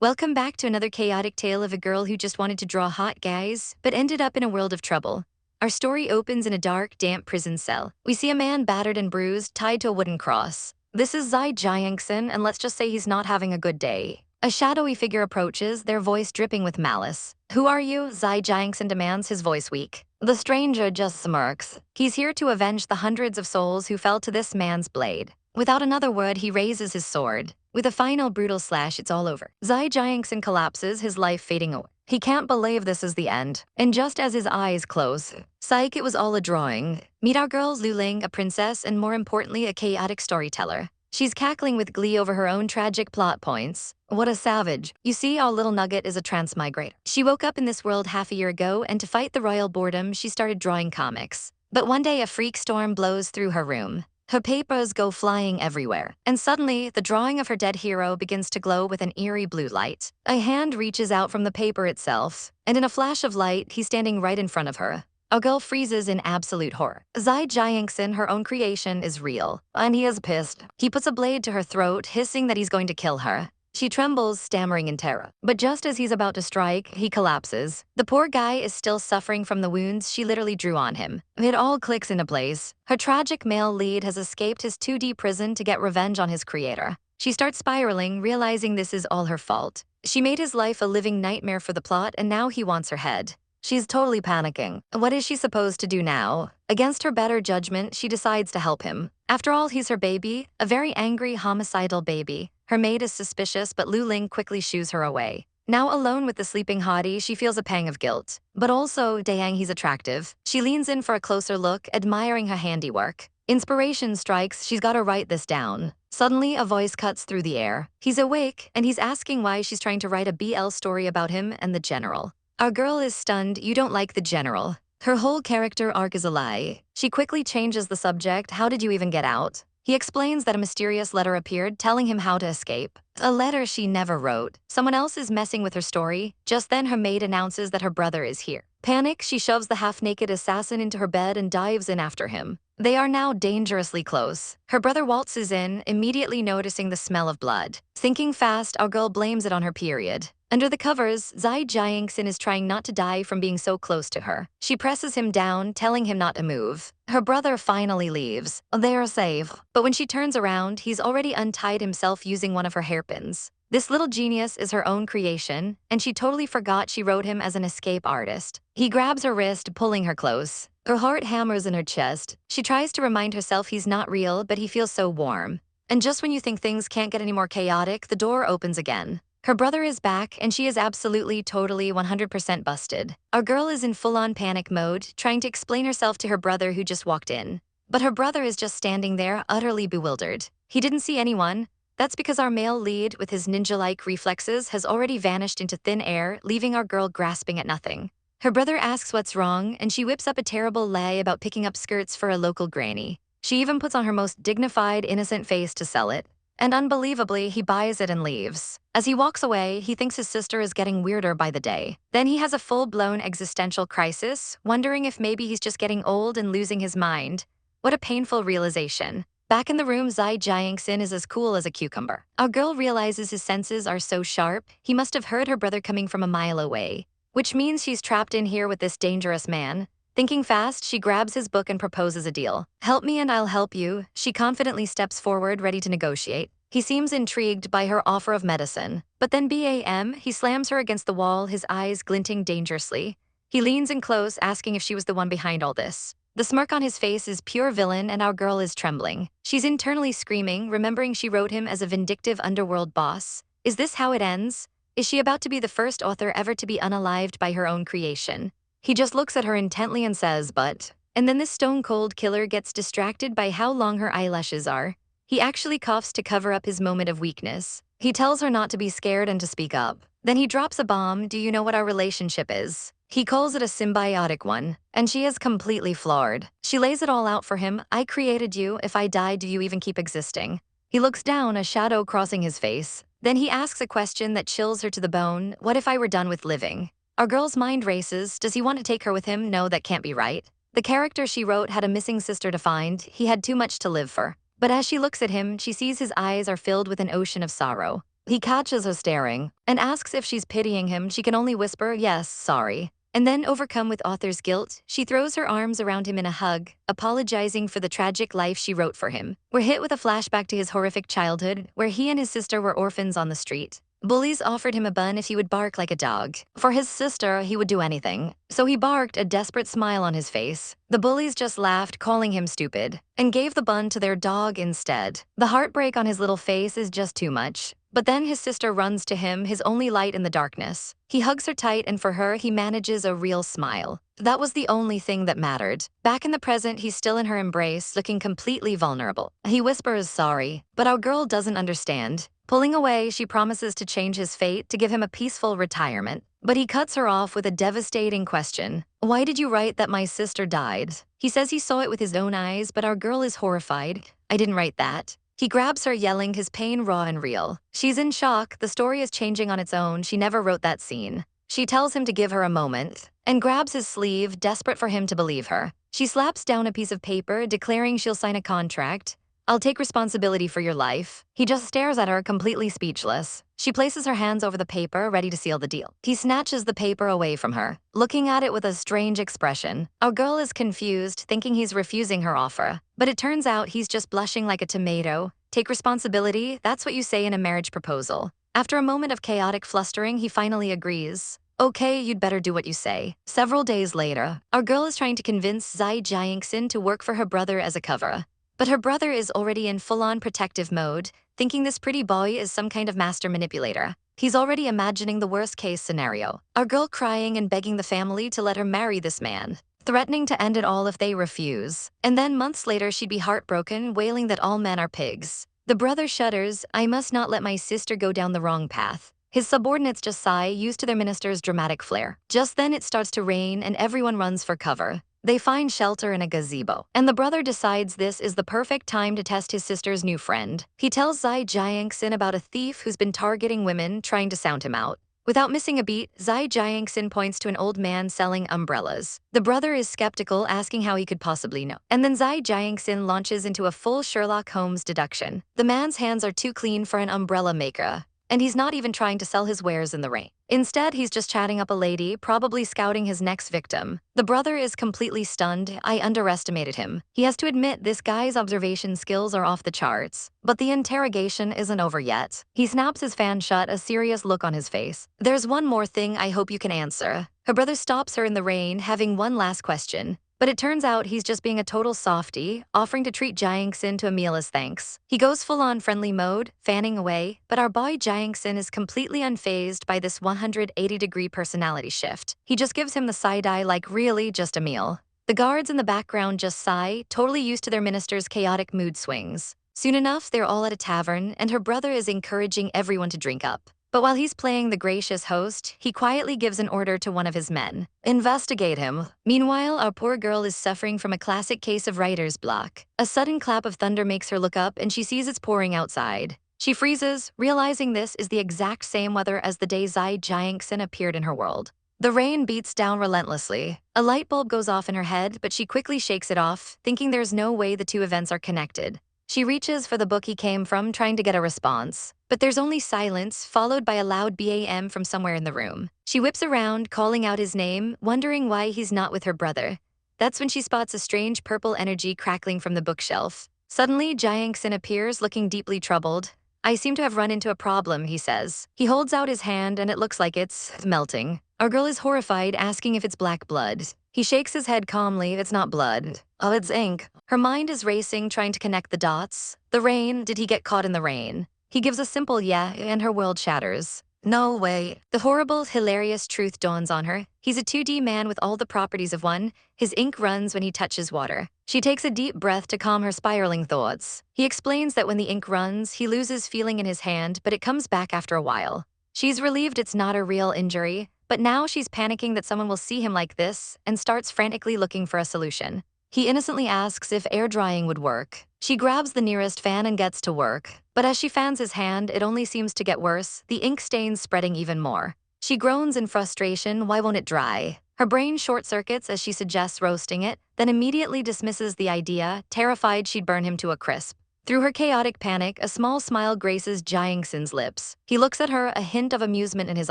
Welcome back to another chaotic tale of a girl who just wanted to draw hot guys, but ended up in a world of trouble. Our story opens in a dark, damp prison cell. We see a man battered and bruised, tied to a wooden cross. This is Zai Jiangxin, and let's just say he's not having a good day. A shadowy figure approaches, their voice dripping with malice. "Who are you?" Zai Jiangxin demands, his voice weak. The stranger just smirks. He's here to avenge the hundreds of souls who fell to this man's blade. Without another word, he raises his sword. With a final brutal slash, it's all over. Zai Jiangxin collapses, his life fading away. He can't believe this is the end. And just as his eyes close, psych, it was all a drawing. Meet our girl Luing, a princess and more importantly, a chaotic storyteller. She's cackling with glee over her own tragic plot points. What a savage. You see, our little nugget is a transmigrate. She woke up in this world half a year ago, and to fight the royal boredom, she started drawing comics. But one day a freak storm blows through her room. Her papers go flying everywhere, and suddenly, the drawing of her dead hero begins to glow with an eerie blue light. A hand reaches out from the paper itself, and in a flash of light, he's standing right in front of her. Our girl freezes in absolute horror. Zai Jiangxin, her own creation, is real, and he is pissed. He puts a blade to her throat, hissing that he's going to kill her. She trembles, stammering in terror. But just as he's about to strike, he collapses. The poor guy is still suffering from the wounds she literally drew on him. It all clicks into place. Her tragic male lead has escaped his 2D prison to get revenge on his creator. She starts spiraling, realizing this is all her fault. She made his life a living nightmare for the plot, and now he wants her head. She's totally panicking. What is she supposed to do now? Against her better judgment, she decides to help him. After all, he's her baby, a very angry, homicidal baby. Her maid is suspicious, but Luing quickly shoos her away. Now alone with the sleeping hottie, she feels a pang of guilt. But also, dang, he's attractive. She leans in for a closer look, admiring her handiwork. Inspiration strikes, she's gotta write this down. Suddenly, a voice cuts through the air. He's awake, and he's asking why she's trying to write a BL story about him and the general. Our girl is stunned. "You don't like the general." Her whole character arc is a lie. She quickly changes the subject. "How did you even get out?" He explains that a mysterious letter appeared telling him how to escape. A letter she never wrote. Someone else is messing with her story. Just then her maid announces that her brother is here. Panic, she shoves the half-naked assassin into her bed and dives in after him. They are now dangerously close. Her brother waltzes in, immediately noticing the smell of blood. Thinking fast, our girl blames it on her period. Under the covers, Zai Jiangxin is trying not to die from being so close to her. She presses him down, telling him not to move. Her brother finally leaves. They are safe. But when she turns around, he's already untied himself using one of her hairpins. This little genius is her own creation, and she totally forgot she wrote him as an escape artist. He grabs her wrist, pulling her close. Her heart hammers in her chest. She tries to remind herself he's not real, but he feels so warm. And just when you think things can't get any more chaotic, the door opens again. Her brother is back, and she is absolutely, totally, 100% busted. Our girl is in full-on panic mode, trying to explain herself to her brother who just walked in. But her brother is just standing there, utterly bewildered. He didn't see anyone. That's because our male lead, with his ninja-like reflexes, has already vanished into thin air, leaving our girl grasping at nothing. Her brother asks what's wrong, and she whips up a terrible lie about picking up skirts for a local granny. She even puts on her most dignified, innocent face to sell it. And unbelievably, he buys it and leaves. As he walks away, he thinks his sister is getting weirder by the day. Then he has a full-blown existential crisis, wondering if maybe he's just getting old and losing his mind. What a painful realization. Back in the room, Zai Jiangxin is as cool as a cucumber. Our girl realizes his senses are so sharp, he must have heard her brother coming from a mile away. Which means she's trapped in here with this dangerous man. Thinking fast, she grabs his book and proposes a deal. "Help me and I'll help you." She confidently steps forward, ready to negotiate. He seems intrigued by her offer of medicine. But then he slams her against the wall, his eyes glinting dangerously. He leans in close, asking if she was the one behind all this. The smirk on his face is pure villain, and our girl is trembling. She's internally screaming, remembering she wrote him as a vindictive underworld boss. Is this how it ends? Is she about to be the first author ever to be unalived by her own creation? He just looks at her intently and says, "But..." And then this stone-cold killer gets distracted by how long her eyelashes are. He actually coughs to cover up his moment of weakness. He tells her not to be scared and to speak up. Then he drops a bomb. "Do you know what our relationship is?" He calls it a symbiotic one, and she is completely floored. She lays it all out for him. "I created you. If I die, do you even keep existing?" He looks down, a shadow crossing his face. Then he asks a question that chills her to the bone. "What if I were done with living?" Our girl's mind races. Does he want to take her with him? No, that can't be right. The character she wrote had a missing sister to find. He had too much to live for. But as she looks at him, she sees his eyes are filled with an ocean of sorrow. He catches her staring and asks if she's pitying him. She can only whisper, yes, sorry. And then, overcome with author's guilt, she throws her arms around him in a hug, apologizing for the tragic life she wrote for him. We're hit with a flashback to his horrific childhood, where he and his sister were orphans on the street. Bullies offered him a bun if he would bark like a dog. For his sister, he would do anything. So he barked, a desperate smile on his face. The bullies just laughed, calling him stupid, and gave the bun to their dog instead. The heartbreak on his little face is just too much. But then his sister runs to him, his only light in the darkness. He hugs her tight, and for her, he manages a real smile. That was the only thing that mattered. Back in the present, he's still in her embrace, looking completely vulnerable. He whispers sorry, but our girl doesn't understand. Pulling away, she promises to change his fate, to give him a peaceful retirement. But he cuts her off with a devastating question. Why did you write that my sister died? He says he saw it with his own eyes, but our girl is horrified. I didn't write that. He grabs her, yelling, his pain raw and real. She's in shock. The story is changing on its own. She never wrote that scene. She tells him to give her a moment and grabs his sleeve, desperate for him to believe her. She slaps down a piece of paper, declaring she'll sign a contract. I'll take responsibility for your life. He just stares at her, completely speechless. She places her hands over the paper, ready to seal the deal. He snatches the paper away from her, looking at it with a strange expression. Our girl is confused, thinking he's refusing her offer. But it turns out he's just blushing like a tomato. Take responsibility, that's what you say in a marriage proposal. After a moment of chaotic flustering, he finally agrees. Okay, you'd better do what you say. Several days later, our girl is trying to convince Zai Jiangxin to work for her brother as a cover. But her brother is already in full-on protective mode, thinking this pretty boy is some kind of master manipulator. He's already imagining the worst-case scenario. Our girl crying and begging the family to let her marry this man, threatening to end it all if they refuse. And then months later, she'd be heartbroken, wailing that all men are pigs. The brother shudders. I must not let my sister go down the wrong path. His subordinates just sigh, used to their minister's dramatic flair. Just then it starts to rain and everyone runs for cover. They find shelter in a gazebo, and the brother decides this is the perfect time to test his sister's new friend. He tells Zai Jiangxin about a thief who's been targeting women, trying to sound him out. Without missing a beat, Zai Jiangxin points to an old man selling umbrellas. The brother is skeptical, asking how he could possibly know. And then Zai Jiangxin launches into a full Sherlock Holmes deduction. The man's hands are too clean for an umbrella maker, and he's not even trying to sell his wares in the rain. Instead, he's just chatting up a lady, probably scouting his next victim. The brother is completely stunned. I underestimated him. He has to admit this guy's observation skills are off the charts. But the interrogation isn't over yet. He snaps his fan shut, a serious look on his face. There's one more thing I hope you can answer. Her brother stops her in the rain, having one last question. But it turns out he's just being a total softie, offering to treat Jiangxin to a meal as thanks. He goes full-on friendly mode, fanning away, but our boy Jiangxin is completely unfazed by this 180-degree personality shift. He just gives him the side-eye like, really, just a meal. The guards in the background just sigh, totally used to their minister's chaotic mood swings. Soon enough, they're all at a tavern, and her brother is encouraging everyone to drink up. But while he's playing the gracious host, he quietly gives an order to one of his men. Investigate him. Meanwhile, our poor girl is suffering from a classic case of writer's block. A sudden clap of thunder makes her look up, and she sees it's pouring outside. She freezes, realizing this is the exact same weather as the day Zai Jiangxin appeared in her world. The rain beats down relentlessly. A light bulb goes off in her head, but she quickly shakes it off, thinking there's no way the two events are connected. She reaches for the book he came from, trying to get a response. But there's only silence, followed by a loud BAM from somewhere in the room. She whips around, calling out his name, wondering why he's not with her brother. That's when she spots a strange purple energy crackling from the bookshelf. Suddenly, Jiangxin appears, looking deeply troubled. I seem to have run into a problem, he says. He holds out his hand, and it looks like it's melting. Our girl is horrified, asking if it's black blood. He shakes his head calmly. It's not blood. Oh, it's ink. Her mind is racing, trying to connect the dots. The rain, did he get caught in the rain? He gives a simple yeah, and her world shatters. No way. The horrible, hilarious truth dawns on her. He's a 2D man with all the properties of one. His ink runs when he touches water. She takes a deep breath to calm her spiraling thoughts. He explains that when the ink runs, he loses feeling in his hand, but it comes back after a while. She's relieved it's not a real injury, but now she's panicking that someone will see him like this and starts frantically looking for a solution. He innocently asks if air drying would work. She grabs the nearest fan and gets to work. But as she fans his hand, it only seems to get worse, the ink stains spreading even more. She groans in frustration. Why won't it dry? Her brain short-circuits as she suggests roasting it, then immediately dismisses the idea, terrified she'd burn him to a crisp. Through her chaotic panic, a small smile graces Jiangxin's lips. He looks at her, a hint of amusement in his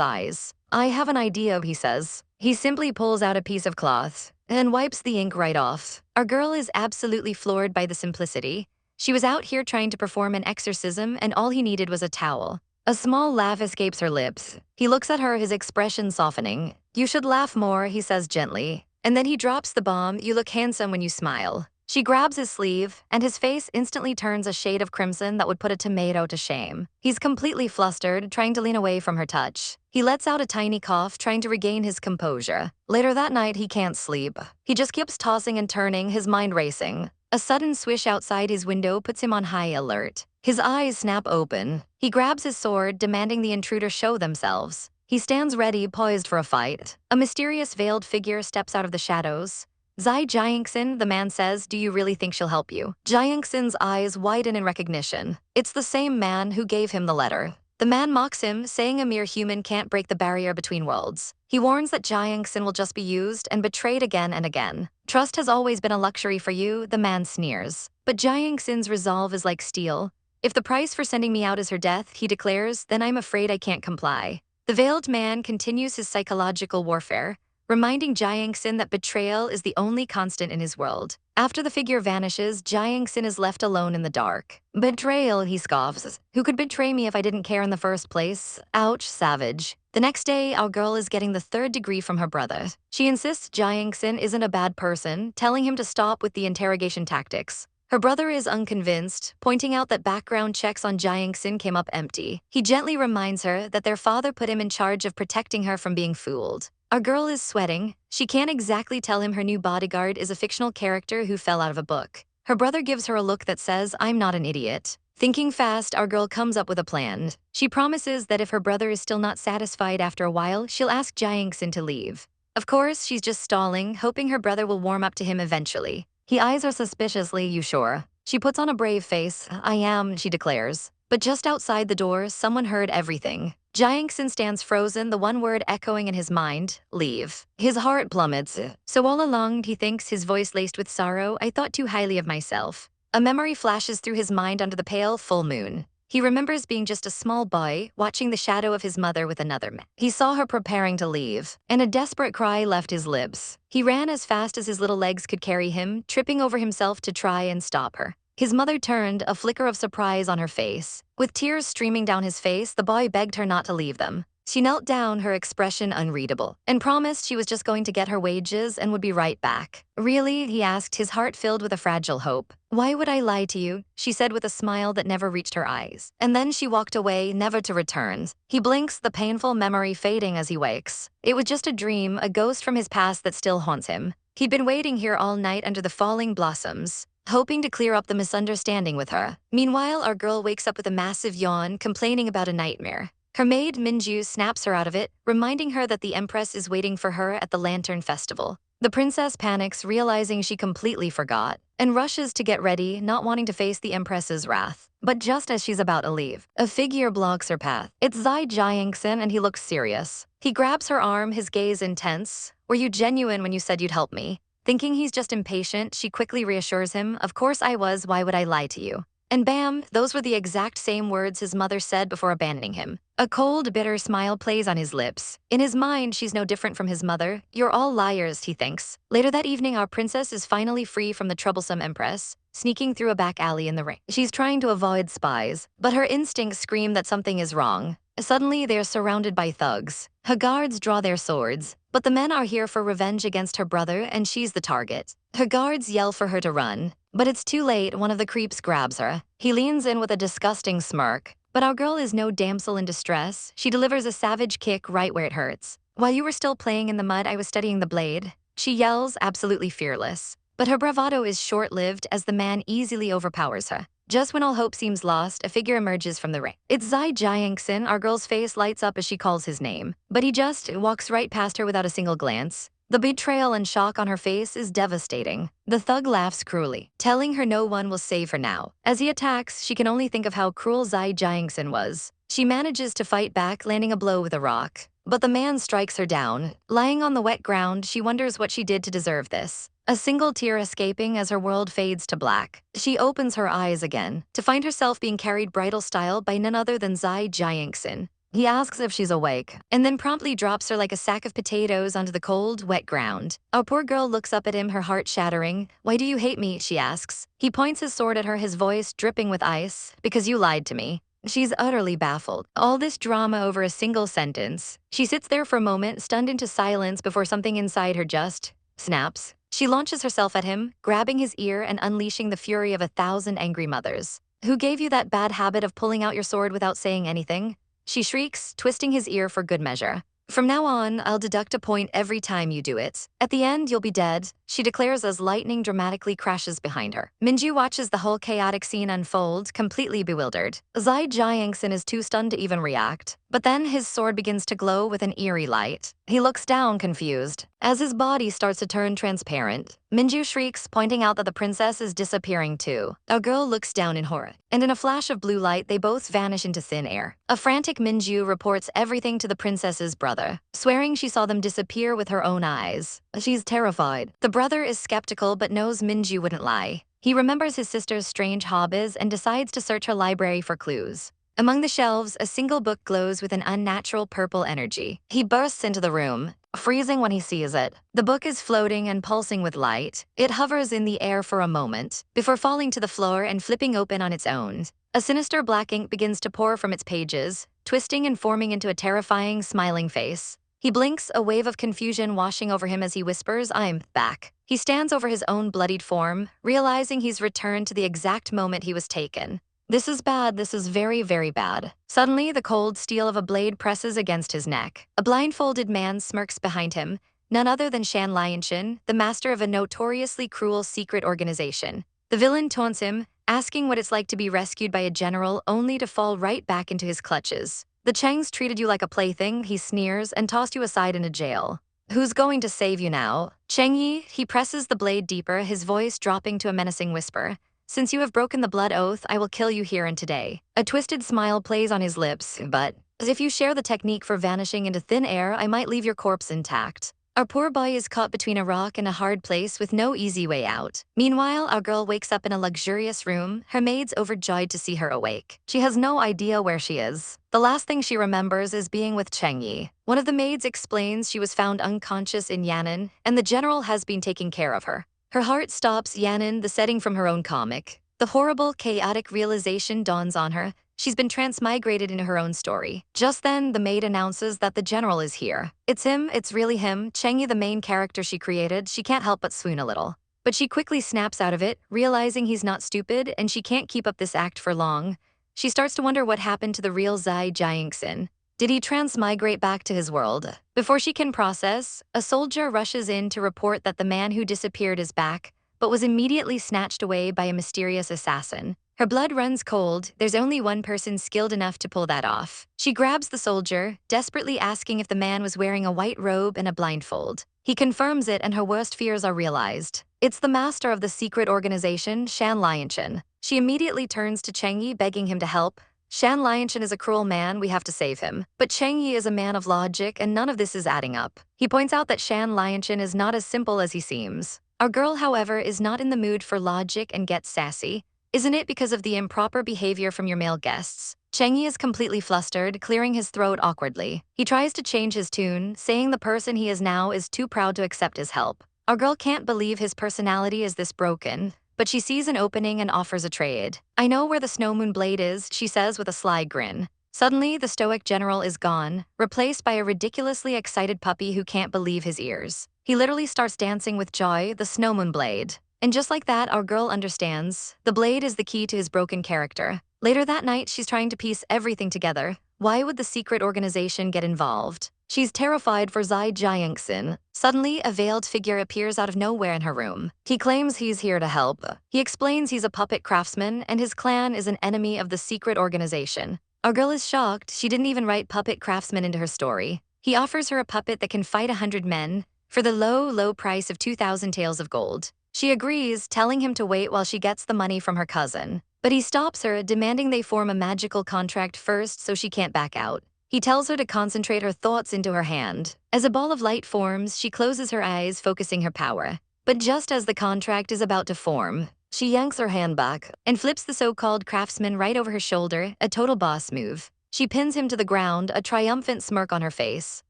eyes. I have an idea, he says. He simply pulls out a piece of cloth and wipes the ink right off. Our girl is absolutely floored by the simplicity. She was out here trying to perform an exorcism, and all he needed was a towel. A small laugh escapes her lips. He looks at her, his expression softening. You should laugh more, he says gently. And then he drops the bomb, you look handsome when you smile. She grabs his sleeve, and his face instantly turns a shade of crimson that would put a tomato to shame. He's completely flustered, trying to lean away from her touch. He lets out a tiny cough, trying to regain his composure. Later that night, he can't sleep. He just keeps tossing and turning, his mind racing. A sudden swish outside his window puts him on high alert. His eyes snap open. He grabs his sword, demanding the intruder show themselves. He stands ready, poised for a fight. A mysterious veiled figure steps out of the shadows. Zai Jiangxin, the man says, do you really think she'll help you? Jiangxin's eyes widen in recognition. It's the same man who gave him the letter. The man mocks him, saying a mere human can't break the barrier between worlds. He warns that Jiangxin will just be used and betrayed again and again. Trust has always been a luxury for you, the man sneers. But Jiangxin's resolve is like steel. If the price for sending me out is her death, he declares, then I'm afraid I can't comply. The veiled man continues his psychological warfare, reminding Jiangxin that betrayal is the only constant in his world. After the figure vanishes, Jiangxin is left alone in the dark. Betrayal, he scoffs. Who could betray me if I didn't care in the first place? Ouch, savage. The next day, our girl is getting the 3rd degree from her brother. She insists Jiangxin isn't a bad person, telling him to stop with the interrogation tactics. Her brother is unconvinced, pointing out that background checks on Jiangxin came up empty. He gently reminds her that their father put him in charge of protecting her from being fooled. Our girl is sweating. She can't exactly tell him her new bodyguard is a fictional character who fell out of a book. Her brother gives her a look that says, I'm not an idiot. Thinking fast, our girl comes up with a plan. She promises that if her brother is still not satisfied after a while, she'll ask Jiangxin to leave. Of course, she's just stalling, hoping her brother will warm up to him eventually. He eyes her suspiciously, you sure? She puts on a brave face. I am, she declares. But just outside the door, someone heard everything. Jiangxin stands frozen, the one word echoing in his mind, leave. His heart plummets. So all along, he thinks, his voice laced with sorrow, I thought too highly of myself. A memory flashes through his mind under the pale, full moon. He remembers being just a small boy, watching the shadow of his mother with another man. He saw her preparing to leave, and a desperate cry left his lips. He ran as fast as his little legs could carry him, tripping over himself to try and stop her. His mother turned, a flicker of surprise on her face. With tears streaming down his face, the boy begged her not to leave them. She knelt down, her expression unreadable, and promised she was just going to get her wages and would be right back. Really? He asked, his heart filled with a fragile hope. Why would I lie to you? She said with a smile that never reached her eyes. And then she walked away, never to return. He blinks, the painful memory fading as he wakes. It was just a dream, a ghost from his past that still haunts him. He'd been waiting here all night under the falling blossoms, hoping to clear up the misunderstanding with her. Meanwhile, our girl wakes up with a massive yawn, complaining about a nightmare. Her maid, Minju, snaps her out of it, reminding her that the Empress is waiting for her at the Lantern Festival. The princess panics, realizing she completely forgot, and rushes to get ready, not wanting to face the Empress's wrath. But just as she's about to leave, a figure blocks her path. It's Zai Jiangxin, and he looks serious. He grabs her arm, his gaze intense. Were you genuine when you said you'd help me? Thinking he's just impatient, she quickly reassures him, of course I was, why would I lie to you? And bam, those were the exact same words his mother said before abandoning him. A cold, bitter smile plays on his lips. In his mind, she's no different from his mother. You're all liars, he thinks. Later that evening, our princess is finally free from the troublesome Empress, sneaking through a back alley in the rain. She's trying to avoid spies, but her instincts scream that something is wrong. Suddenly, they're surrounded by thugs. Her guards draw their swords, but the men are here for revenge against her brother, and she's the target. Her guards yell for her to run, but it's too late. One of the creeps grabs her. He leans in with a disgusting smirk. But our girl is no damsel in distress. She delivers a savage kick right where it hurts. While you were still playing in the mud, I was studying the blade. She yells, absolutely fearless. But her bravado is short-lived as the man easily overpowers her. Just when all hope seems lost, a figure emerges from the ring. It's Zai Jiangxin. Our girl's face lights up as she calls his name. But he just walks right past her without a single glance. The betrayal and shock on her face is devastating. The thug laughs cruelly, telling her no one will save her now. As he attacks, she can only think of how cruel Zai Jiangxin was. She manages to fight back, landing a blow with a rock. But the man strikes her down. Lying on the wet ground, she wonders what she did to deserve this. A single tear escaping as her world fades to black. She opens her eyes again, to find herself being carried bridal style by none other than Zai Jiangxin. He asks if she's awake, and then promptly drops her like a sack of potatoes onto the cold, wet ground. Our poor girl looks up at him, her heart shattering. "Why do you hate me?" she asks. He points his sword at her, his voice dripping with ice. "Because you lied to me." She's utterly baffled. All this drama over a single sentence. She sits there for a moment, stunned into silence before something inside her just snaps. She launches herself at him, grabbing his ear and unleashing the fury of 1,000 angry mothers. "Who gave you that bad habit of pulling out your sword without saying anything?" She shrieks, twisting his ear for good measure. "From now on, I'll deduct a point every time you do it. At the end, you'll be dead," she declares as lightning dramatically crashes behind her. Minju watches the whole chaotic scene unfold, completely bewildered. Zai Jiangxin is too stunned to even react. But then his sword begins to glow with an eerie light. He looks down, confused. As his body starts to turn transparent, Minju shrieks, pointing out that the princess is disappearing too. Our girl looks down in horror, and in a flash of blue light, they both vanish into thin air. A frantic Minju reports everything to the princess's brother, swearing she saw them disappear with her own eyes. She's terrified. The brother is skeptical but knows Minju wouldn't lie. He remembers his sister's strange hobbies and decides to search her library for clues. Among the shelves, a single book glows with an unnatural purple energy. He bursts into the room, freezing when he sees it. The book is floating and pulsing with light. It hovers in the air for a moment, before falling to the floor and flipping open on its own. A sinister black ink begins to pour from its pages, twisting and forming into a terrifying, smiling face. He blinks, a wave of confusion washing over him as he whispers, "I'm back." He stands over his own bloodied form, realizing he's returned to the exact moment he was taken. This is bad, this is very, very bad. Suddenly, the cold steel of a blade presses against his neck. A blindfolded man smirks behind him, none other than Shan Lianshin, the master of a notoriously cruel secret organization. The villain taunts him, asking what it's like to be rescued by a general only to fall right back into his clutches. "The Changs treated you like a plaything," he sneers, "and tossed you aside in a jail. Who's going to save you now?" "Cheng Yi," he presses the blade deeper, his voice dropping to a menacing whisper. "Since you have broken the blood oath, I will kill you here and today." A twisted smile plays on his lips, "But if you share the technique for vanishing into thin air, I might leave your corpse intact." Our poor boy is caught between a rock and a hard place with no easy way out. Meanwhile, our girl wakes up in a luxurious room, her maids overjoyed to see her awake. She has no idea where she is. The last thing she remembers is being with Cheng Yi. One of the maids explains she was found unconscious in Yan'an, and the general has been taking care of her. Her heart stops. Yan'an, the setting from her own comic. The horrible, chaotic realization dawns on her. She's been transmigrated into her own story. Just then, the maid announces that the general is here. It's him, it's really him, Cheng Yi, the main character she created. She can't help but swoon a little. But she quickly snaps out of it, realizing he's not stupid and she can't keep up this act for long. She starts to wonder what happened to the real Zai Jiangxin. Did he transmigrate back to his world? Before she can process, a soldier rushes in to report that the man who disappeared is back, but was immediately snatched away by a mysterious assassin. Her blood runs cold. There's only one person skilled enough to pull that off. She grabs the soldier, desperately asking if the man was wearing a white robe and a blindfold. He confirms it and her worst fears are realized. It's the master of the secret organization, Shan Lianshin. She immediately turns to Cheng Yi, begging him to help. "Shan Lianshin is a cruel man, we have to save him." But Cheng Yi is a man of logic and none of this is adding up. He points out that Shan Lianshin is not as simple as he seems. Our girl, however, is not in the mood for logic and gets sassy. "Isn't it because of the improper behavior from your male guests?" Cheng Yi is completely flustered, clearing his throat awkwardly. He tries to change his tune, saying the person he is now is too proud to accept his help. Our girl can't believe his personality is this broken, but she sees an opening and offers a trade. "I know where the snow moon blade is," she says with a sly grin. Suddenly, the stoic general is gone, replaced by a ridiculously excited puppy who can't believe his ears. He literally starts dancing with joy, the snow moon blade. And just like that, our girl understands. The blade is the key to his broken character. Later that night, she's trying to piece everything together. Why would the secret organization get involved? She's terrified for Zai Jiangxin. Suddenly, a veiled figure appears out of nowhere in her room. He claims he's here to help. He explains he's a puppet craftsman and his clan is an enemy of the secret organization. Our girl is shocked. She didn't even write puppet craftsman into her story. He offers her a puppet that can fight 100 men for the low, low price of 2,000 taels of gold. She agrees, telling him to wait while she gets the money from her cousin. But he stops her, demanding they form a magical contract first so she can't back out. He tells her to concentrate her thoughts into her hand. As a ball of light forms, she closes her eyes, focusing her power. But just as the contract is about to form, she yanks her hand back and flips the so-called craftsman right over her shoulder, a total boss move. She pins him to the ground, a triumphant smirk on her face.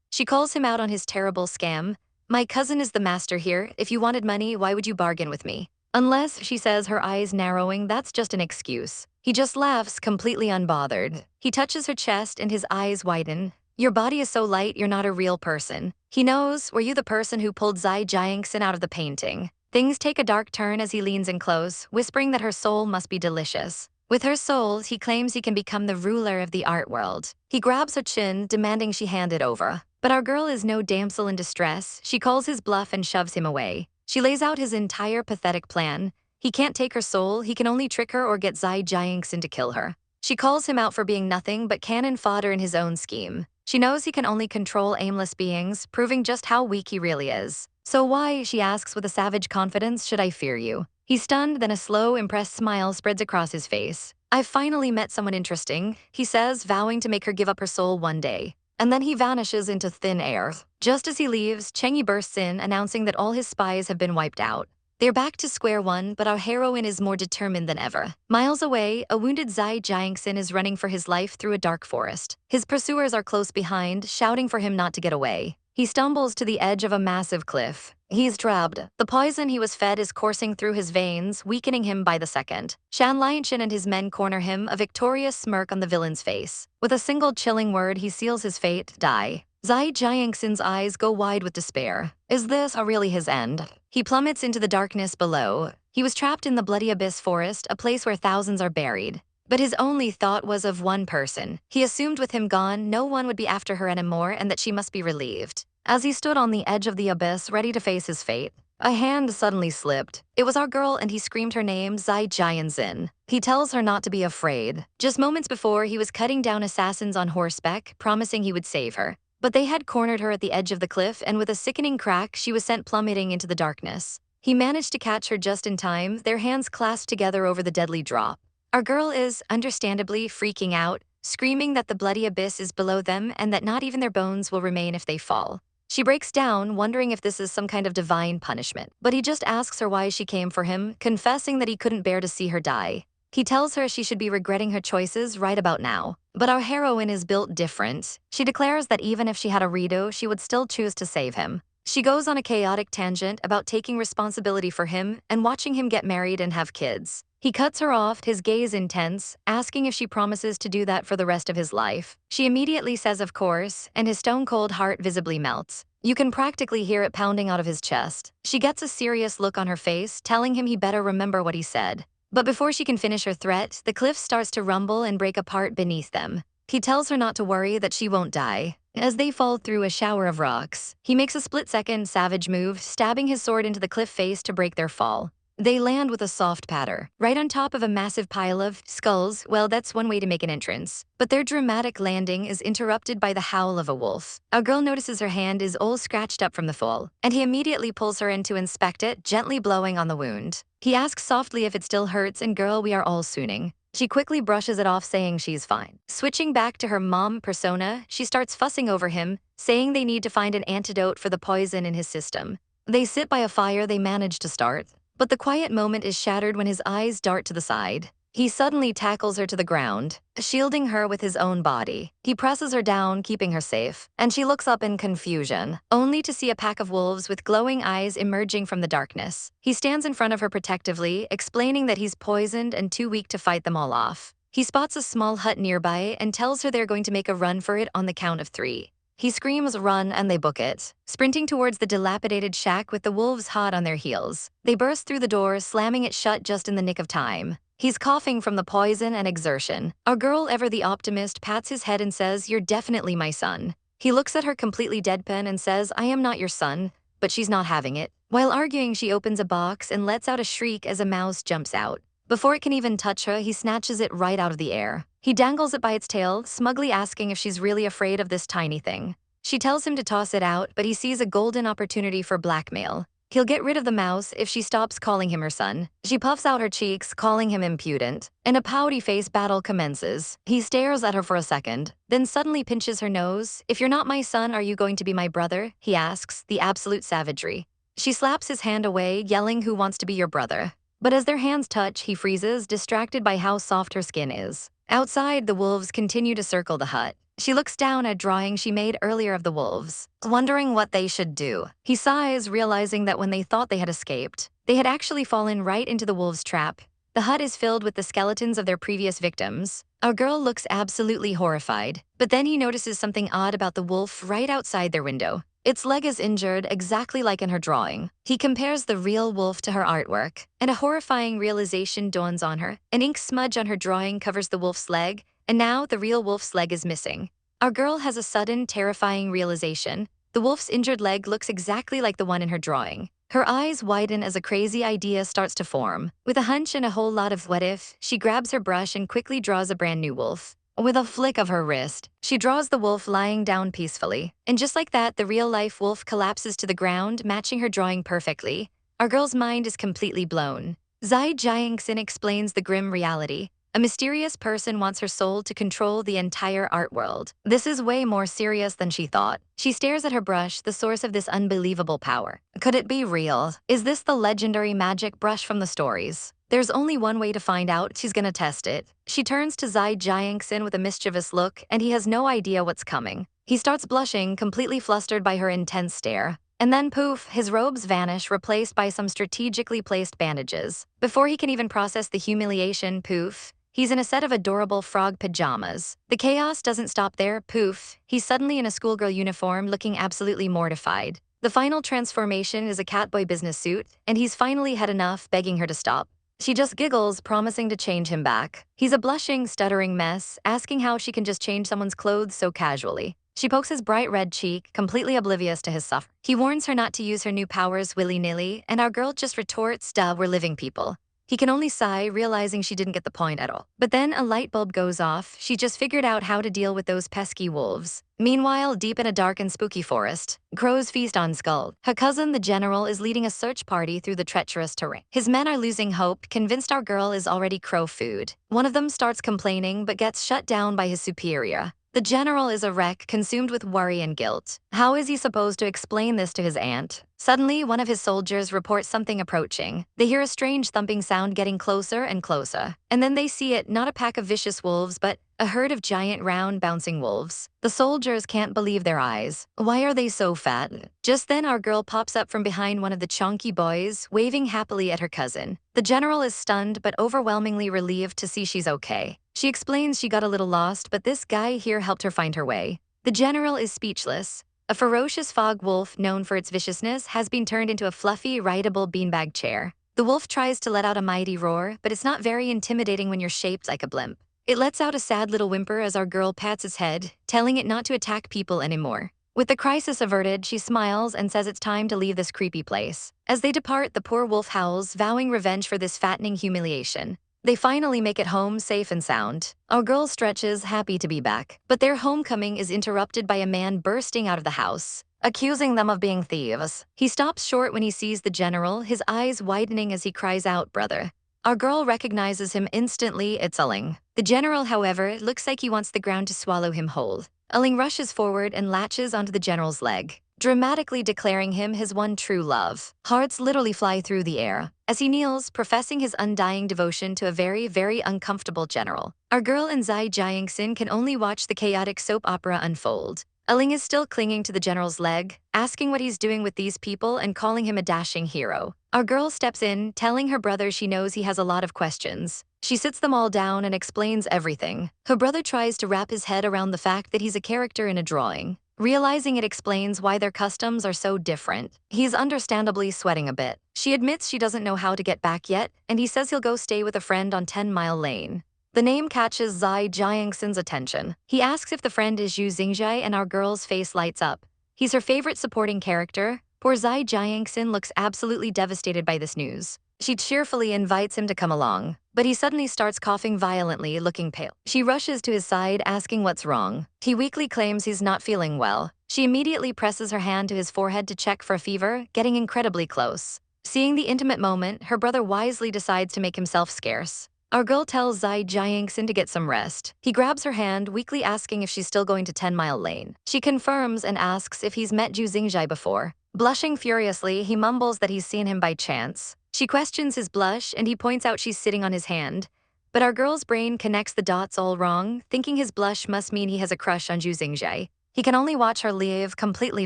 She calls him out on his terrible scam. "My cousin is the master here. If you wanted money, why would you bargain with me?" Unless, she says, her eyes narrowing, that's just an excuse. He just laughs, completely unbothered. He touches her chest and his eyes widen. "Your body is so light, you're not a real person." He knows, were you the person who pulled Zai Jiangxin out of the painting? Things take a dark turn as he leans in close, whispering that her soul must be delicious. With her soul, he claims he can become the ruler of the art world. He grabs her chin, demanding she hand it over. But our girl is no damsel in distress. She calls his bluff and shoves him away. She lays out his entire pathetic plan. He can't take her soul, he can only trick her or get Zai Jiangxin to kill her. She calls him out for being nothing but cannon fodder in his own scheme. She knows he can only control aimless beings, proving just how weak he really is. "So why," she asks with a savage confidence, "should I fear you?" He's stunned, then a slow, impressed smile spreads across his face. "I've finally met someone interesting," he says, vowing to make her give up her soul one day. And then he vanishes into thin air. Just as he leaves, Chengi bursts in, announcing that all his spies have been wiped out. They're back to square one, but our heroine is more determined than ever. Miles away, a wounded Zai Jiangxin is running for his life through a dark forest. His pursuers are close behind, shouting for him not to get away. He stumbles to the edge of a massive cliff. He's trapped. The poison he was fed is coursing through his veins, weakening him by the second. Shan Lianshin and his men corner him, a victorious smirk on the villain's face. With a single chilling word, he seals his fate: die. Zai Jiangxin's eyes go wide with despair. Is this really his end? He plummets into the darkness below. He was trapped in the bloody abyss forest, a place where thousands are buried. But his only thought was of one person. He assumed with him gone, no one would be after her anymore and that she must be relieved. As he stood on the edge of the abyss, ready to face his fate, a hand suddenly slipped. It was our girl, and he screamed her name, Zai Jianxin. He tells her not to be afraid. Just moments before, he was cutting down assassins on horseback, promising he would save her. But they had cornered her at the edge of the cliff, and with a sickening crack, she was sent plummeting into the darkness. He managed to catch her just in time, their hands clasped together over the deadly drop. Our girl is, understandably, freaking out, screaming that the bloody abyss is below them and that not even their bones will remain if they fall. She breaks down, wondering if this is some kind of divine punishment. But he just asks her why she came for him, confessing that he couldn't bear to see her die. He tells her she should be regretting her choices right about now. But our heroine is built different. She declares that even if she had a redo, she would still choose to save him. She goes on a chaotic tangent about taking responsibility for him and watching him get married and have kids. He cuts her off, his gaze intense, asking if she promises to do that for the rest of his life. She immediately says of course, and his stone-cold heart visibly melts. You can practically hear it pounding out of his chest. She gets a serious look on her face, telling him he better remember what he said. But before she can finish her threat, the cliff starts to rumble and break apart beneath them. He tells her not to worry, that she won't die. As they fall through a shower of rocks, he makes a split-second savage move, stabbing his sword into the cliff face to break their fall. They land with a soft patter, right on top of a massive pile of skulls. Well, that's one way to make an entrance. But their dramatic landing is interrupted by the howl of a wolf. A girl notices her hand is all scratched up from the fall, and he immediately pulls her in to inspect it, gently blowing on the wound. He asks softly if it still hurts, and girl, we are all swooning. She quickly brushes it off, saying she's fine. Switching back to her mom persona, she starts fussing over him, saying they need to find an antidote for the poison in his system. They sit by a fire they manage to start. But the quiet moment is shattered when his eyes dart to the side. He suddenly tackles her to the ground, shielding her with his own body. He presses her down, keeping her safe, and she looks up in confusion, only to see a pack of wolves with glowing eyes emerging from the darkness. He stands in front of her protectively, explaining that he's poisoned and too weak to fight them all off. He spots a small hut nearby and tells her they're going to make a run for it on the count of 3. He screams run and they book it, sprinting towards the dilapidated shack with the wolves hot on their heels. They burst through the door, slamming it shut just in the nick of time. He's coughing from the poison and exertion. Our girl, ever the optimist, pats his head and says, "You're definitely my son." He looks at her completely deadpan and says, "I am not your son," but she's not having it. While arguing, she opens a box and lets out a shriek as a mouse jumps out. Before it can even touch her, he snatches it right out of the air. He dangles it by its tail, smugly asking if she's really afraid of this tiny thing. She tells him to toss it out, but he sees a golden opportunity for blackmail. He'll get rid of the mouse if she stops calling him her son. She puffs out her cheeks, calling him impudent, and a pouty face battle commences. He stares at her for a second, then suddenly pinches her nose. "If you're not my son, are you going to be my brother?" he asks, the absolute savagery. She slaps his hand away, yelling, "Who wants to be your brother?" But as their hands touch, he freezes, distracted by how soft her skin is. Outside, the wolves continue to circle the hut. She looks down at a drawing she made earlier of the wolves, wondering what they should do. He sighs, realizing that when they thought they had escaped, they had actually fallen right into the wolves' trap. The hut is filled with the skeletons of their previous victims. Our girl looks absolutely horrified, but then he notices something odd about the wolf right outside their window. Its leg is injured, exactly like in her drawing. He compares the real wolf to her artwork, and a horrifying realization dawns on her. An ink smudge on her drawing covers the wolf's leg, and now the real wolf's leg is missing. Our girl has a sudden, terrifying realization. The wolf's injured leg looks exactly like the one in her drawing. Her eyes widen as a crazy idea starts to form. With a hunch and a whole lot of what if, she grabs her brush and quickly draws a brand new wolf. With a flick of her wrist, she draws the wolf lying down peacefully. And just like that, the real-life wolf collapses to the ground, matching her drawing perfectly. Our girl's mind is completely blown. Zai Jiangxin explains the grim reality. A mysterious person wants her soul to control the entire art world. This is way more serious than she thought. She stares at her brush, the source of this unbelievable power. Could it be real? Is this the legendary magic brush from the stories? There's only one way to find out. She's gonna test it. She turns to Zai Jiangxin with a mischievous look, and he has no idea what's coming. He starts blushing, completely flustered by her intense stare. And then poof, his robes vanish, replaced by some strategically placed bandages. Before he can even process the humiliation, poof, he's in a set of adorable frog pajamas. The chaos doesn't stop there, poof, he's suddenly in a schoolgirl uniform, looking absolutely mortified. The final transformation is a catboy business suit, and he's finally had enough, begging her to stop. She just giggles, promising to change him back. He's a blushing, stuttering mess, asking how she can just change someone's clothes so casually. She pokes his bright red cheek, completely oblivious to his suffering. He warns her not to use her new powers willy-nilly, and our girl just retorts, "Duh, we're living people." He can only sigh, realizing she didn't get the point at all. But then a light bulb goes off. She just figured out how to deal with those pesky wolves. Meanwhile, deep in a dark and spooky forest, crows feast on skull. Her cousin, the general, is leading a search party through the treacherous terrain. His men are losing hope, convinced our girl is already crow food. One of them starts complaining, but gets shut down by his superior. The general is a wreck, consumed with worry and guilt. How is he supposed to explain this to his aunt? Suddenly, one of his soldiers reports something approaching. They hear a strange thumping sound getting closer and closer. And then they see it, not a pack of vicious wolves, but a herd of giant, round, bouncing wolves. The soldiers can't believe their eyes. Why are they so fat? Just then, our girl pops up from behind one of the chonky boys, waving happily at her cousin. The general is stunned but overwhelmingly relieved to see she's okay. She explains she got a little lost, but this guy here helped her find her way. The general is speechless. A ferocious fog wolf, known for its viciousness, has been turned into a fluffy, rideable beanbag chair. The wolf tries to let out a mighty roar, but it's not very intimidating when you're shaped like a blimp. It lets out a sad little whimper as our girl pats its head, telling it not to attack people anymore. With the crisis averted, she smiles and says it's time to leave this creepy place. As they depart, the poor wolf howls, vowing revenge for this fattening humiliation. They finally make it home safe and sound. Our girl stretches, happy to be back. But their homecoming is interrupted by a man bursting out of the house, accusing them of being thieves. He stops short when he sees the general, his eyes widening as he cries out, "Brother." Our girl recognizes him instantly. It's Luing. The general, however, looks like he wants the ground to swallow him whole. Luing rushes forward and latches onto the general's leg, dramatically declaring him his one true love. Hearts literally fly through the air as he kneels, professing his undying devotion to a very, very uncomfortable general. Our girl and Zai Jiangxin can only watch the chaotic soap opera unfold. Luing is still clinging to the general's leg, asking what he's doing with these people and calling him a dashing hero. Our girl steps in, telling her brother she knows he has a lot of questions. She sits them all down and explains everything. Her brother tries to wrap his head around the fact that he's a character in a drawing, realizing it explains why their customs are so different. He's understandably sweating a bit. She admits she doesn't know how to get back yet, and he says he'll go stay with a friend on 10 Mile Lane. The name catches Zai Jiangxin's attention. He asks if the friend is Yu Xingjai, and our girl's face lights up. He's her favorite supporting character. Poor Zai Jiangxin looks absolutely devastated by this news. She cheerfully invites him to come along, but he suddenly starts coughing violently, looking pale. She rushes to his side, asking what's wrong. He weakly claims he's not feeling well. She immediately presses her hand to his forehead to check for a fever, getting incredibly close. Seeing the intimate moment, her brother wisely decides to make himself scarce. Our girl tells Zai Jiangxin to get some rest. He grabs her hand, weakly asking if she's still going to 10 Mile Lane. She confirms and asks if he's met Zhu Xingzhai before. Blushing furiously, he mumbles that he's seen him by chance. She questions his blush, and he points out she's sitting on his hand. But our girl's brain connects the dots all wrong, thinking his blush must mean he has a crush on Zhu Xingzhai. He can only watch her leave, completely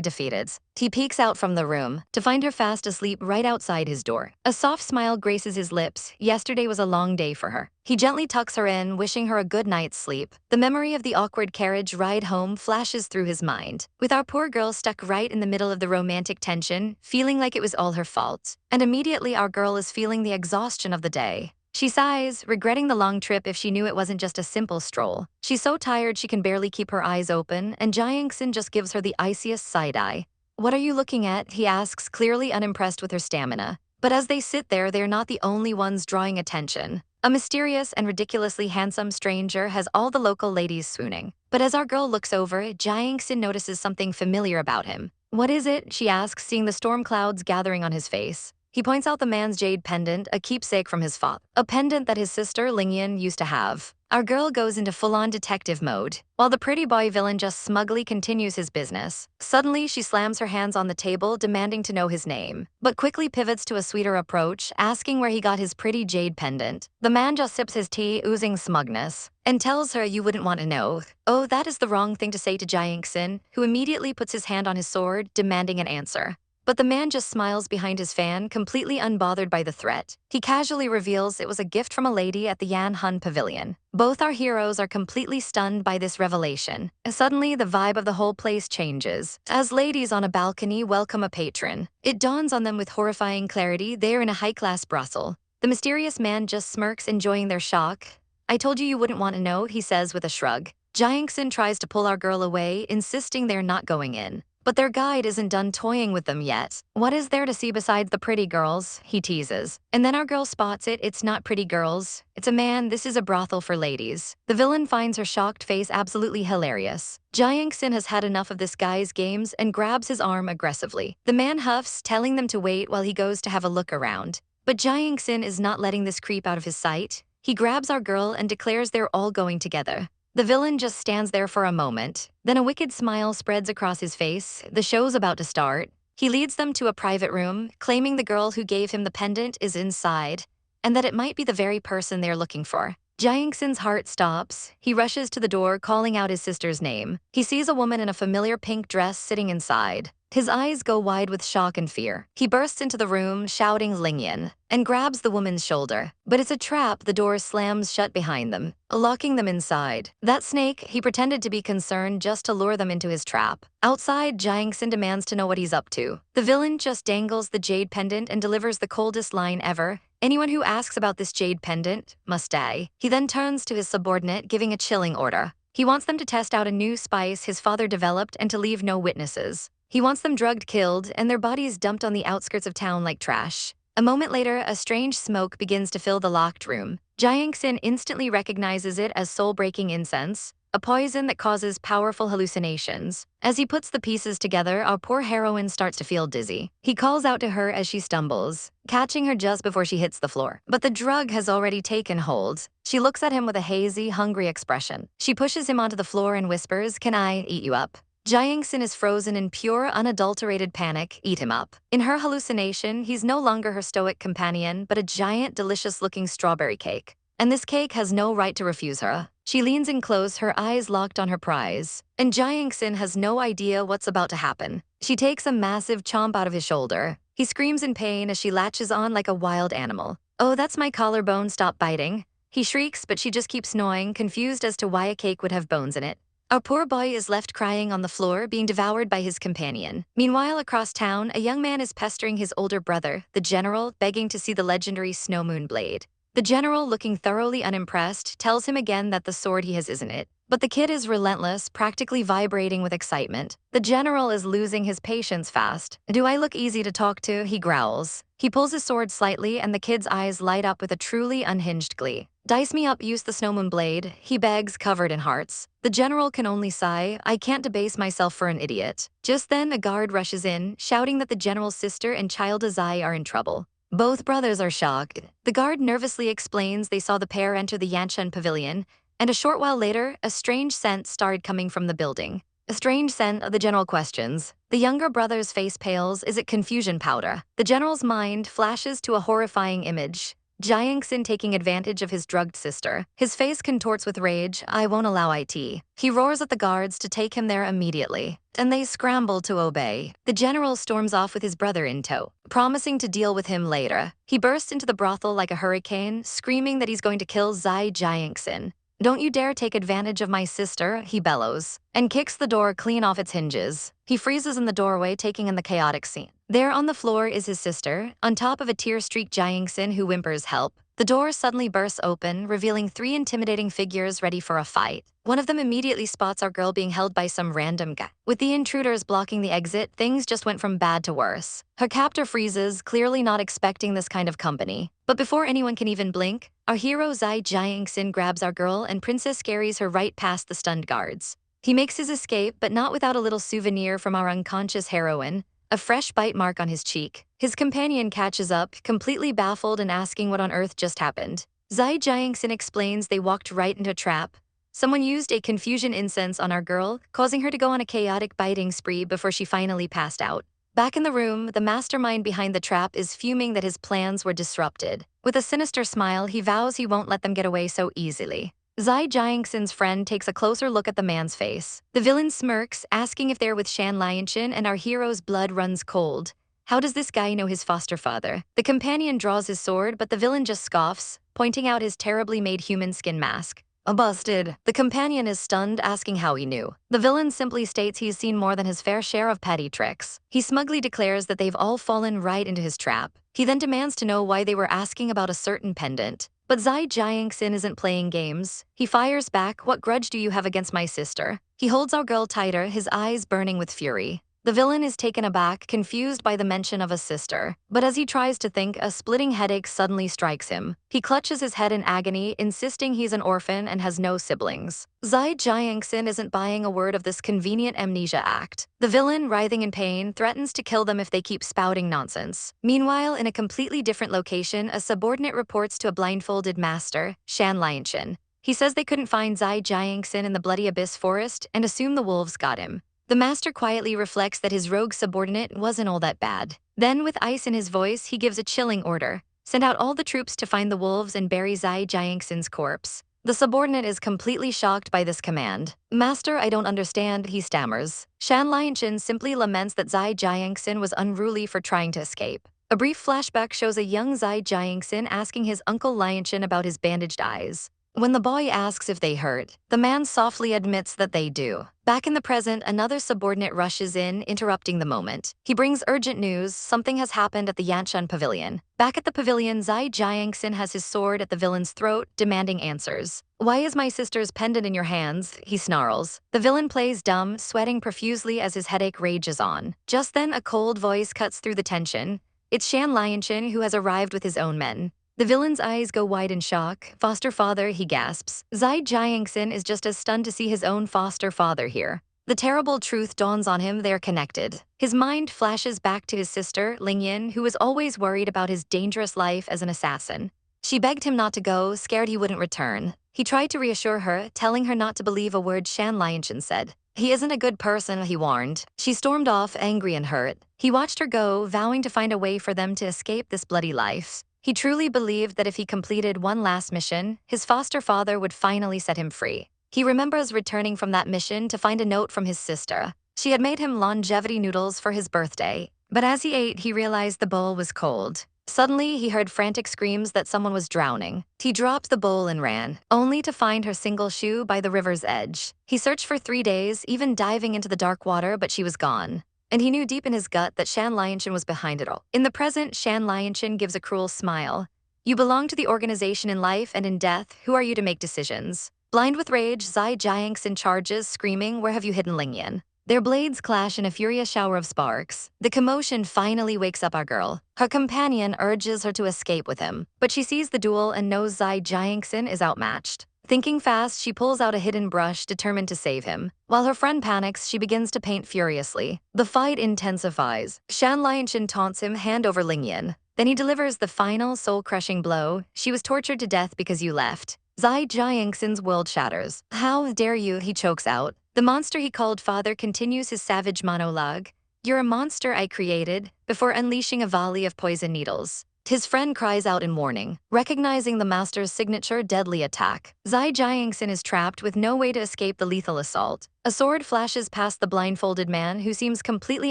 defeated. He peeks out from the room, to find her fast asleep right outside his door. A soft smile graces his lips. Yesterday was a long day for her. He gently tucks her in, wishing her a good night's sleep. The memory of the awkward carriage ride home flashes through his mind, with our poor girl stuck right in the middle of the romantic tension, feeling like it was all her fault. And immediately our girl is feeling the exhaustion of the day. She sighs, regretting the long trip if she knew it wasn't just a simple stroll. She's so tired she can barely keep her eyes open, and Jiangxin just gives her the iciest side-eye. "What are you looking at?" he asks, clearly unimpressed with her stamina. But as they sit there, they're not the only ones drawing attention. A mysterious and ridiculously handsome stranger has all the local ladies swooning. But as our girl looks over, Jiangxin notices something familiar about him. "What is it?" she asks, seeing the storm clouds gathering on his face. He points out the man's jade pendant, a keepsake from his father, a pendant that his sister Ling used to have. Our girl goes into full-on detective mode, while the pretty boy villain just smugly continues his business. Suddenly, she slams her hands on the table, demanding to know his name, but quickly pivots to a sweeter approach, asking where he got his pretty jade pendant. The man just sips his tea, oozing smugness, and tells her you wouldn't want to know. Oh, that is the wrong thing to say to Jiangxin, who immediately puts his hand on his sword, demanding an answer. But the man just smiles behind his fan, completely unbothered by the threat. He casually reveals it was a gift from a lady at the Yan Hun Pavilion. Both our heroes are completely stunned by this revelation. Suddenly, the vibe of the whole place changes. As ladies on a balcony welcome a patron, it dawns on them with horrifying clarity they're in a high-class brothel. The mysterious man just smirks, enjoying their shock. "I told you wouldn't want to know," he says with a shrug. Jiangxin tries to pull our girl away, insisting they're not going in. But their guide isn't done toying with them yet. "What is there to see besides the pretty girls?" he teases. And then our girl spots it. It's not pretty girls. It's a man. This is a brothel for ladies. The villain finds her shocked face absolutely hilarious. Jiangxin has had enough of this guy's games and grabs his arm aggressively. The man huffs, telling them to wait while he goes to have a look around. But Jiangxin is not letting this creep out of his sight. He grabs our girl and declares they're all going together. The villain just stands there for a moment. Then a wicked smile spreads across his face. The show's about to start. He leads them to a private room, claiming the girl who gave him the pendant is inside, and that it might be the very person they're looking for. Jiangxin's heart stops. He rushes to the door, calling out his sister's name. He sees a woman in a familiar pink dress sitting inside. His eyes go wide with shock and fear. He bursts into the room, shouting Ling and grabs the woman's shoulder. But it's a trap. The door slams shut behind them, locking them inside. That snake, he pretended to be concerned just to lure them into his trap. Outside, Jiangxin demands to know what he's up to. The villain just dangles the jade pendant and delivers the coldest line ever. "Anyone who asks about this jade pendant must die." He then turns to his subordinate, giving a chilling order. He wants them to test out a new spice his father developed and to leave no witnesses. He wants them drugged, killed, and their bodies dumped on the outskirts of town like trash. A moment later, a strange smoke begins to fill the locked room. Jiangxin instantly recognizes it as soul-breaking incense, a poison that causes powerful hallucinations. As he puts the pieces together, our poor heroine starts to feel dizzy. He calls out to her as she stumbles, catching her just before she hits the floor. But the drug has already taken hold. She looks at him with a hazy, hungry expression. She pushes him onto the floor and whispers, "Can I eat you up?" Jiangxin is frozen in pure, unadulterated panic. Eat him up. In her hallucination, he's no longer her stoic companion, but a giant, delicious-looking strawberry cake. And this cake has no right to refuse her. She leans in close, her eyes locked on her prize. And Jiangxin has no idea what's about to happen. She takes a massive chomp out of his shoulder. He screams in pain as she latches on like a wild animal. "Oh, that's my collarbone, stop biting." He shrieks, but she just keeps gnawing, confused as to why a cake would have bones in it. Our poor boy is left crying on the floor, being devoured by his companion. Meanwhile, across town, a young man is pestering his older brother, the general, begging to see the legendary Snow Moon blade. The general, looking thoroughly unimpressed, tells him again that the sword he has isn't it. But the kid is relentless, practically vibrating with excitement. The general is losing his patience fast. "Do I look easy to talk to?" he growls. He pulls his sword slightly, and the kid's eyes light up with a truly unhinged glee. Dice me up, use the snowmoon blade, he begs, covered in hearts. The general can only sigh, I can't debase myself for an idiot. Just then a guard rushes in, shouting that the general's sister and child Zai are in trouble. Both brothers are shocked. The guard nervously explains they saw the pair enter the Yanshan pavilion, and a short while later, a strange scent started coming from the building. A strange scent, the general questions. The younger brother's face pales, is it confusion powder? The general's mind flashes to a horrifying image. Jiangxin taking advantage of his drugged sister. His face contorts with rage, I won't allow it. He roars at the guards to take him there immediately, and they scramble to obey. The general storms off with his brother in tow, promising to deal with him later. He bursts into the brothel like a hurricane, screaming that he's going to kill Zai Jiangxin. Don't you dare take advantage of my sister, he bellows, and kicks the door clean off its hinges. He freezes in the doorway, taking in the chaotic scene. There on the floor is his sister, on top of a tear-streaked Jiangxin who whimpers help. The door suddenly bursts open, revealing 3 intimidating figures ready for a fight. One of them immediately spots our girl being held by some random guy. With the intruders blocking the exit, things just went from bad to worse. Her captor freezes, clearly not expecting this kind of company. But before anyone can even blink, our hero Zai Jiangxin grabs our girl and Princess carries her right past the stunned guards. He makes his escape, but not without a little souvenir from our unconscious heroine, a fresh bite mark on his cheek. His companion catches up, completely baffled and asking what on earth just happened. Zai Jiangxin explains they walked right into a trap. Someone used a confusion incense on our girl, causing her to go on a chaotic biting spree before she finally passed out. Back in the room, the mastermind behind the trap is fuming that his plans were disrupted. With a sinister smile, he vows he won't let them get away so easily. Zai Jiangxin's friend takes a closer look at the man's face. The villain smirks, asking if they're with Shan Lianshan, and our hero's blood runs cold. How does this guy know his foster father? The companion draws his sword, but the villain just scoffs, pointing out his terribly made human skin mask. Busted. The companion is stunned, asking how he knew. The villain simply states he's seen more than his fair share of petty tricks. He smugly declares that they've all fallen right into his trap. He then demands to know why they were asking about a certain pendant. But Zai Jiangxin isn't playing games. He fires back, what grudge do you have against my sister? He holds our girl tighter, his eyes burning with fury. The villain is taken aback, confused by the mention of a sister. But as he tries to think, a splitting headache suddenly strikes him. He clutches his head in agony, insisting he's an orphan and has no siblings. Zai Jiangxin isn't buying a word of this convenient amnesia act. The villain, writhing in pain, threatens to kill them if they keep spouting nonsense. Meanwhile, in a completely different location, a subordinate reports to a blindfolded master, Shan Lianshan. He says they couldn't find Zai Jiangxin in the Bloody Abyss forest and assume the wolves got him. The master quietly reflects that his rogue subordinate wasn't all that bad. Then, with ice in his voice, he gives a chilling order. Send out all the troops to find the wolves and bury Zai Jiangxin's corpse. The subordinate is completely shocked by this command. Master, I don't understand, he stammers. Shan Lianshan simply laments that Zai Jiangxin was unruly for trying to escape. A brief flashback shows a young Zai Jiangxin asking his uncle Lianshan about his bandaged eyes. When the boy asks if they hurt, the man softly admits that they do. Back in the present, another subordinate rushes in, interrupting the moment. He brings urgent news, something has happened at the Yanshan pavilion. Back at the pavilion, Zai Jiangxin has his sword at the villain's throat, demanding answers. Why is my sister's pendant in your hands? He snarls. The villain plays dumb, sweating profusely as his headache rages on. Just then, a cold voice cuts through the tension. It's Shan Lianshan who has arrived with his own men. The villain's eyes go wide in shock. Foster father, he gasps. Zai Jiangxin is just as stunned to see his own foster father here. The terrible truth dawns on him, they're connected. His mind flashes back to his sister, Lingyan, who was always worried about his dangerous life as an assassin. She begged him not to go, scared he wouldn't return. He tried to reassure her, telling her not to believe a word Shan Lianshan said. He isn't a good person, he warned. She stormed off, angry and hurt. He watched her go, vowing to find a way for them to escape this bloody life. He truly believed that if he completed one last mission, his foster father would finally set him free. He remembers returning from that mission to find a note from his sister. She had made him longevity noodles for his birthday, but as he ate, he realized the bowl was cold. Suddenly, he heard frantic screams that someone was drowning. He dropped the bowl and ran, only to find her single shoe by the river's edge. He searched for 3 days, even diving into the dark water, but she was gone. And he knew deep in his gut that Shan Lianshan was behind it all. In the present, Shan Lianshan gives a cruel smile. You belong to the organization in life and in death. Who are you to make decisions? Blind with rage, Zai Jiangxin charges, screaming, where have you hidden Lingyan? Their blades clash in a furious shower of sparks. The commotion finally wakes up our girl. Her companion urges her to escape with him, but she sees the duel and knows Zai Jiangxin is outmatched. Thinking fast, she pulls out a hidden brush, determined to save him. While her friend panics, she begins to paint furiously. The fight intensifies. Shan Lianshin taunts him hand over Lingyan. Then he delivers the final, soul-crushing blow. She was tortured to death because you left. Zai Jiangxin's world shatters. How dare you, he chokes out. The monster he called father continues his savage monologue. You're a monster I created, before unleashing a volley of poison needles. His friend cries out in warning, recognizing the master's signature deadly attack. Zai Jiangxin is trapped with no way to escape the lethal assault. A sword flashes past the blindfolded man who seems completely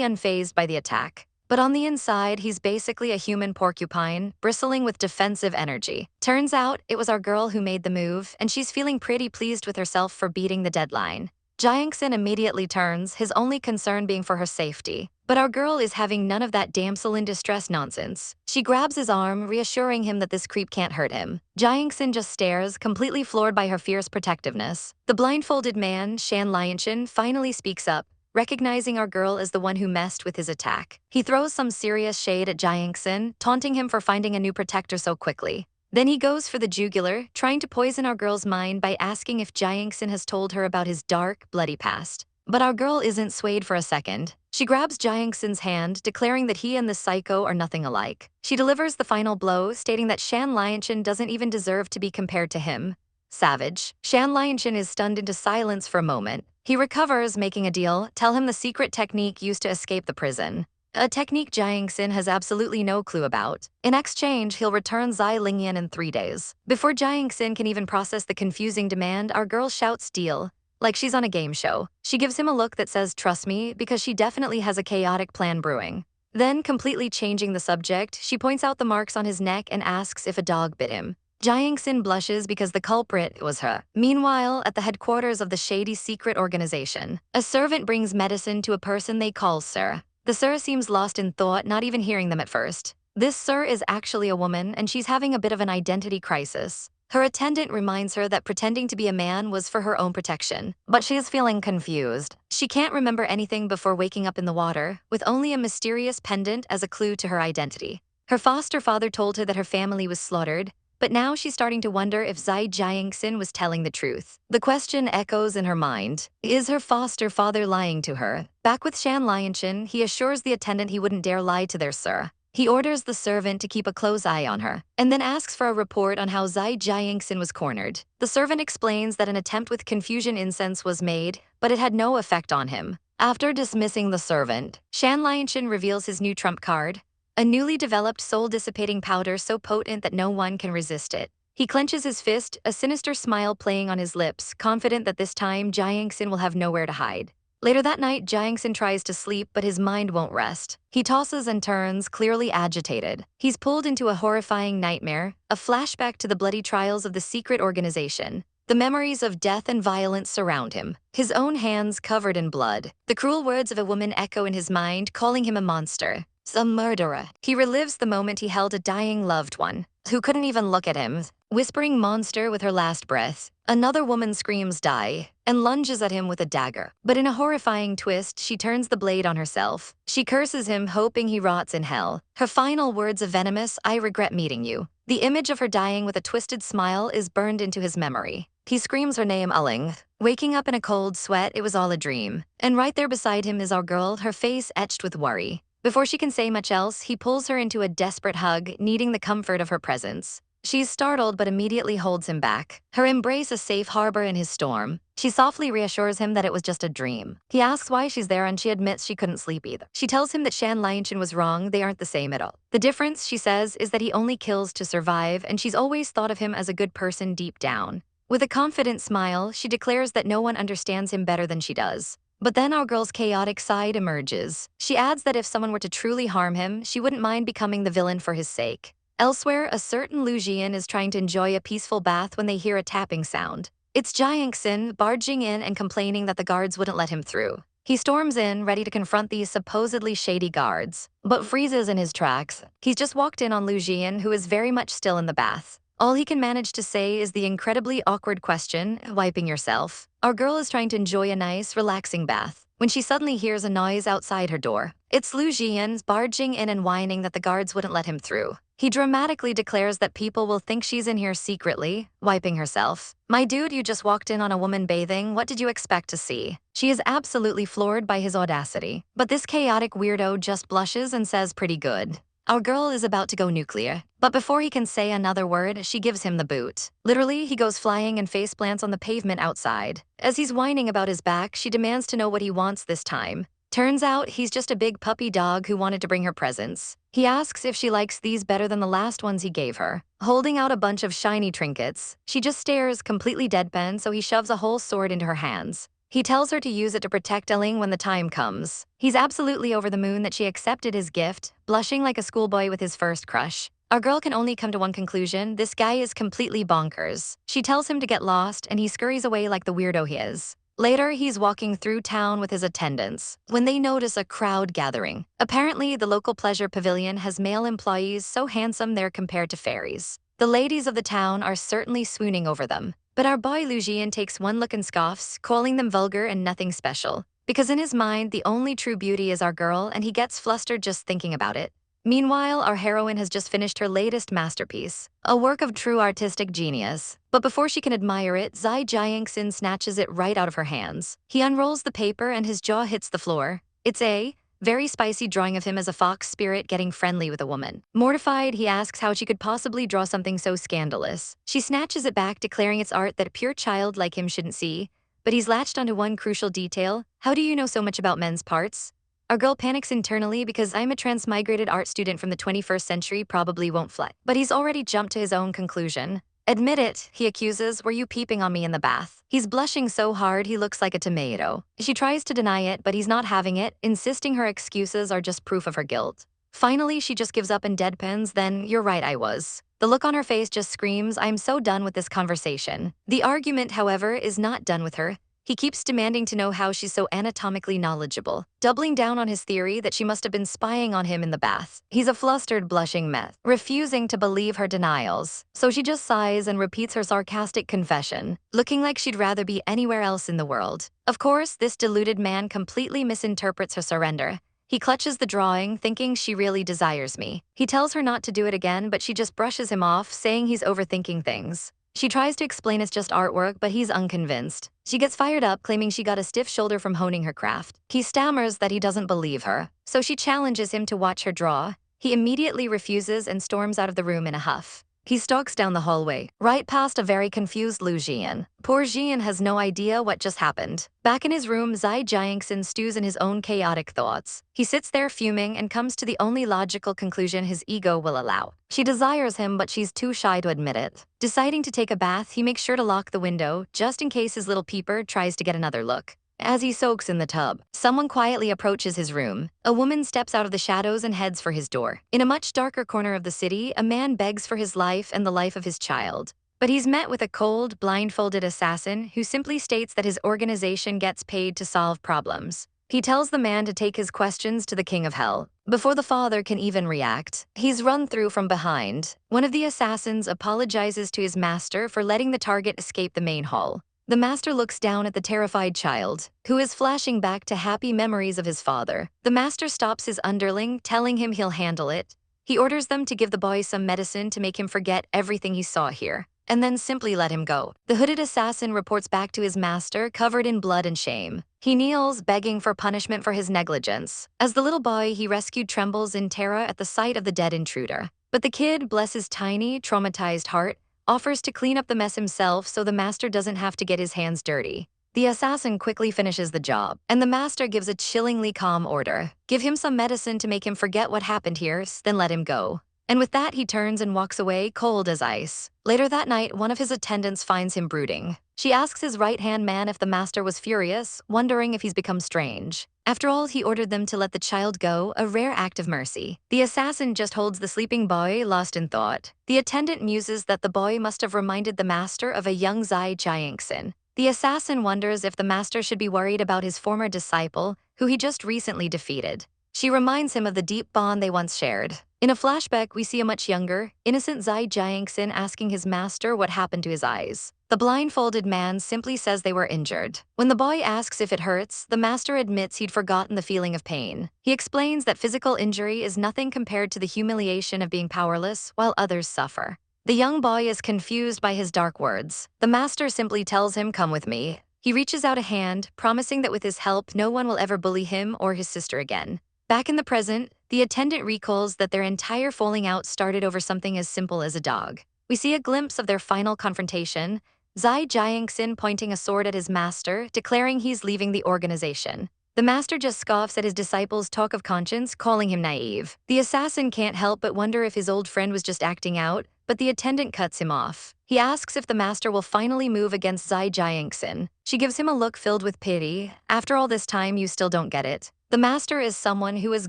unfazed by the attack. But on the inside, he's basically a human porcupine, bristling with defensive energy. Turns out, it was our girl who made the move, and she's feeling pretty pleased with herself for beating the deadline. Jiangxin immediately turns, his only concern being for her safety. But our girl is having none of that damsel in distress nonsense. She grabs his arm, reassuring him that this creep can't hurt him. Jiangxin just stares, completely floored by her fierce protectiveness. The blindfolded man, Shan Lianshin, finally speaks up, recognizing our girl as the one who messed with his attack. He throws some serious shade at Jiangxin, taunting him for finding a new protector so quickly. Then he goes for the jugular, trying to poison our girl's mind by asking if Jiangxin has told her about his dark, bloody past. But our girl isn't swayed for a second. She grabs Jiangxin's hand, declaring that he and the psycho are nothing alike. She delivers the final blow, stating that Shan Lianshin doesn't even deserve to be compared to him. Savage. Shan Lianshin is stunned into silence for a moment. He recovers, making a deal, tell him the secret technique used to escape the prison. A technique Jiangxin has absolutely no clue about. In exchange, he'll return Zai Lingyan in 3 days. Before Jiangxin can even process the confusing demand, our girl shouts deal, like she's on a game show. She gives him a look that says, trust me, because she definitely has a chaotic plan brewing. Then, completely changing the subject, she points out the marks on his neck and asks if a dog bit him. Jiangxin blushes because the culprit was her. Meanwhile, at the headquarters of the shady secret organization, a servant brings medicine to a person they call Sir. The Sir seems lost in thought, not even hearing them at first. This Sir is actually a woman, and she's having a bit of an identity crisis. Her attendant reminds her that pretending to be a man was for her own protection, but she is feeling confused. She can't remember anything before waking up in the water, with only a mysterious pendant as a clue to her identity. Her foster father told her that her family was slaughtered, but now she's starting to wonder if Zai Jiangxin was telling the truth. The question echoes in her mind. Is her foster father lying to her? Back with Shan Lianshin, he assures the attendant he wouldn't dare lie to their Sir. He orders the servant to keep a close eye on her, and then asks for a report on how Zai Jiangxin was cornered. The servant explains that an attempt with confusion incense was made, but it had no effect on him. After dismissing the servant, Shan Lianshin reveals his new trump card, a newly developed soul-dissipating powder so potent that no one can resist it. He clenches his fist, a sinister smile playing on his lips, confident that this time Jiangxin will have nowhere to hide. Later that night, Jiangxin tries to sleep, but his mind won't rest. He tosses and turns, clearly agitated. He's pulled into a horrifying nightmare, a flashback to the bloody trials of the secret organization. The memories of death and violence surround him, his own hands covered in blood. The cruel words of a woman echo in his mind, calling him a monster. A murderer. He relives the moment he held a dying loved one, who couldn't even look at him, whispering monster with her last breath. Another woman screams die, and lunges at him with a dagger. But in a horrifying twist, she turns the blade on herself. She curses him, hoping he rots in hell. Her final words are venomous, I regret meeting you. The image of her dying with a twisted smile is burned into his memory. He screams her name, Luing. Waking up in a cold sweat, it was all a dream. And right there beside him is our girl, her face etched with worry. Before she can say much else, he pulls her into a desperate hug, needing the comfort of her presence. She's startled but immediately holds him back, her embrace a safe harbor in his storm. She softly reassures him that it was just a dream. He asks why she's there and she admits she couldn't sleep either. She tells him that Shan Lianshin was wrong, they aren't the same at all. The difference, she says, is that he only kills to survive, and she's always thought of him as a good person deep down. With a confident smile, she declares that no one understands him better than she does. But then our girl's chaotic side emerges. She adds that if someone were to truly harm him, she wouldn't mind becoming the villain for his sake. Elsewhere, a certain Luing is trying to enjoy a peaceful bath when they hear a tapping sound. It's Jiangxin barging in and complaining that the guards wouldn't let him through. He storms in, ready to confront these supposedly shady guards, but freezes in his tracks. He's just walked in on Luing, who is very much still in the bath. All he can manage to say is the incredibly awkward question, wiping yourself. Our girl is trying to enjoy a nice, relaxing bath. when she suddenly hears a noise outside her door. It's Lu Jian barging in and whining that the guards wouldn't let him through. He dramatically declares that people will think she's in here secretly, wiping herself. "My dude, you just walked in on a woman bathing, what did you expect to see?" She is absolutely floored by his audacity. But this chaotic weirdo just blushes and says pretty good. Our girl is about to go nuclear. But before he can say another word, she gives him the boot. Literally, he goes flying and face plants on the pavement outside. As he's whining about his back, she demands to know what he wants this time. Turns out, he's just a big puppy dog who wanted to bring her presents. He asks if she likes these better than the last ones he gave her. Holding out a bunch of shiny trinkets, she just stares, completely deadpan, so he shoves a whole sword into her hands. He tells her to use it to protect Ling when the time comes. He's absolutely over the moon that she accepted his gift, blushing like a schoolboy with his first crush. Our girl can only come to one conclusion: this guy is completely bonkers. She tells him to get lost, and he scurries away like the weirdo he is. Later, he's walking through town with his attendants when they notice a crowd gathering. Apparently, the local pleasure pavilion has male employees so handsome they're compared to fairies. The ladies of the town are certainly swooning over them. But our boy Lu Jian takes one look and scoffs, calling them vulgar and nothing special. Because in his mind, the only true beauty is our girl, and he gets flustered just thinking about it. Meanwhile, our heroine has just finished her latest masterpiece, a work of true artistic genius. But before she can admire it, Zai Jiangxin snatches it right out of her hands. He unrolls the paper and his jaw hits the floor. It's a very spicy drawing of him as a fox spirit getting friendly with a woman. Mortified, he asks how she could possibly draw something so scandalous. She snatches it back, declaring it's art that a pure child like him shouldn't see. But he's latched onto one crucial detail. How do you know so much about men's parts? Our girl panics internally because I'm a transmigrated art student from the 21st century, probably won't fly. But he's already jumped to his own conclusion. Admit it, he accuses, were you peeping on me in the bath? He's blushing so hard he looks like a tomato. She tries to deny it, but he's not having it, insisting her excuses are just proof of her guilt. Finally, she just gives up and deadpans, then, "You're right, I was." The look on her face just screams, "I'm so done with this conversation." The argument, however, is not done with her. He keeps demanding to know how she's so anatomically knowledgeable, doubling down on his theory that she must have been spying on him in the bath. He's a flustered, blushing mess, refusing to believe her denials. So she just sighs and repeats her sarcastic confession, looking like she'd rather be anywhere else in the world. Of course, this deluded man completely misinterprets her surrender. He clutches the drawing, thinking she really desires me. He tells her not to do it again, but she just brushes him off, saying he's overthinking things. She tries to explain it's just artwork, but he's unconvinced. She gets fired up, claiming she got a stiff shoulder from honing her craft. He stammers that he doesn't believe her, so she challenges him to watch her draw. He immediately refuses and storms out of the room in a huff. He stalks down the hallway, right past a very confused Lu Jian. Poor Jian has no idea what just happened. Back in his room, Zai Jiangxin stews in his own chaotic thoughts. He sits there fuming and comes to the only logical conclusion his ego will allow. She desires him, but she's too shy to admit it. Deciding to take a bath, he makes sure to lock the window, just in case his little peeper tries to get another look. As he soaks in the tub, someone quietly approaches his room. A woman steps out of the shadows and heads for his door. In a much darker corner of the city, a man begs for his life and the life of his child. But he's met with a cold, blindfolded assassin who simply states that his organization gets paid to solve problems. He tells the man to take his questions to the king of hell. Before the father can even react, he's run through from behind. One of the assassins apologizes to his master for letting the target escape the main hall. The master looks down at the terrified child, who is flashing back to happy memories of his father. The master stops his underling, telling him he'll handle it. He orders them to give the boy some medicine to make him forget everything he saw here, and then simply let him go. The hooded assassin reports back to his master, covered in blood and shame. He kneels, begging for punishment for his negligence. As the little boy he rescued trembles in terror at the sight of the dead intruder. But the kid, bless his tiny, traumatized heart, offers to clean up the mess himself so the master doesn't have to get his hands dirty. The assassin quickly finishes the job, and the master gives a chillingly calm order. Give him some medicine to make him forget what happened here, then let him go. And with that, he turns and walks away, cold as ice. Later that night, one of his attendants finds him brooding. She asks his right-hand man if the master was furious, wondering if he's become strange. After all, he ordered them to let the child go, a rare act of mercy. The assassin just holds the sleeping boy, lost in thought. The attendant muses that the boy must have reminded the master of a young Zai Jiangxin. The assassin wonders if the master should be worried about his former disciple, who he just recently defeated. She reminds him of the deep bond they once shared. In a flashback, we see a much younger, innocent Zai Jiangxin asking his master what happened to his eyes. The blindfolded man simply says they were injured. When the boy asks if it hurts, the master admits he'd forgotten the feeling of pain. He explains that physical injury is nothing compared to the humiliation of being powerless while others suffer. The young boy is confused by his dark words. The master simply tells him, "Come with me." He reaches out a hand, promising that with his help, no one will ever bully him or his sister again. Back in the present, the attendant recalls that their entire falling out started over something as simple as a dog. We see a glimpse of their final confrontation, Zai Jiangxin pointing a sword at his master, declaring he's leaving the organization. The master just scoffs at his disciples' talk of conscience, calling him naive. The assassin can't help but wonder if his old friend was just acting out, but the attendant cuts him off. He asks if the master will finally move against Zai Jiangxin. She gives him a look filled with pity. "After all this time, you still don't get it." The master is someone who is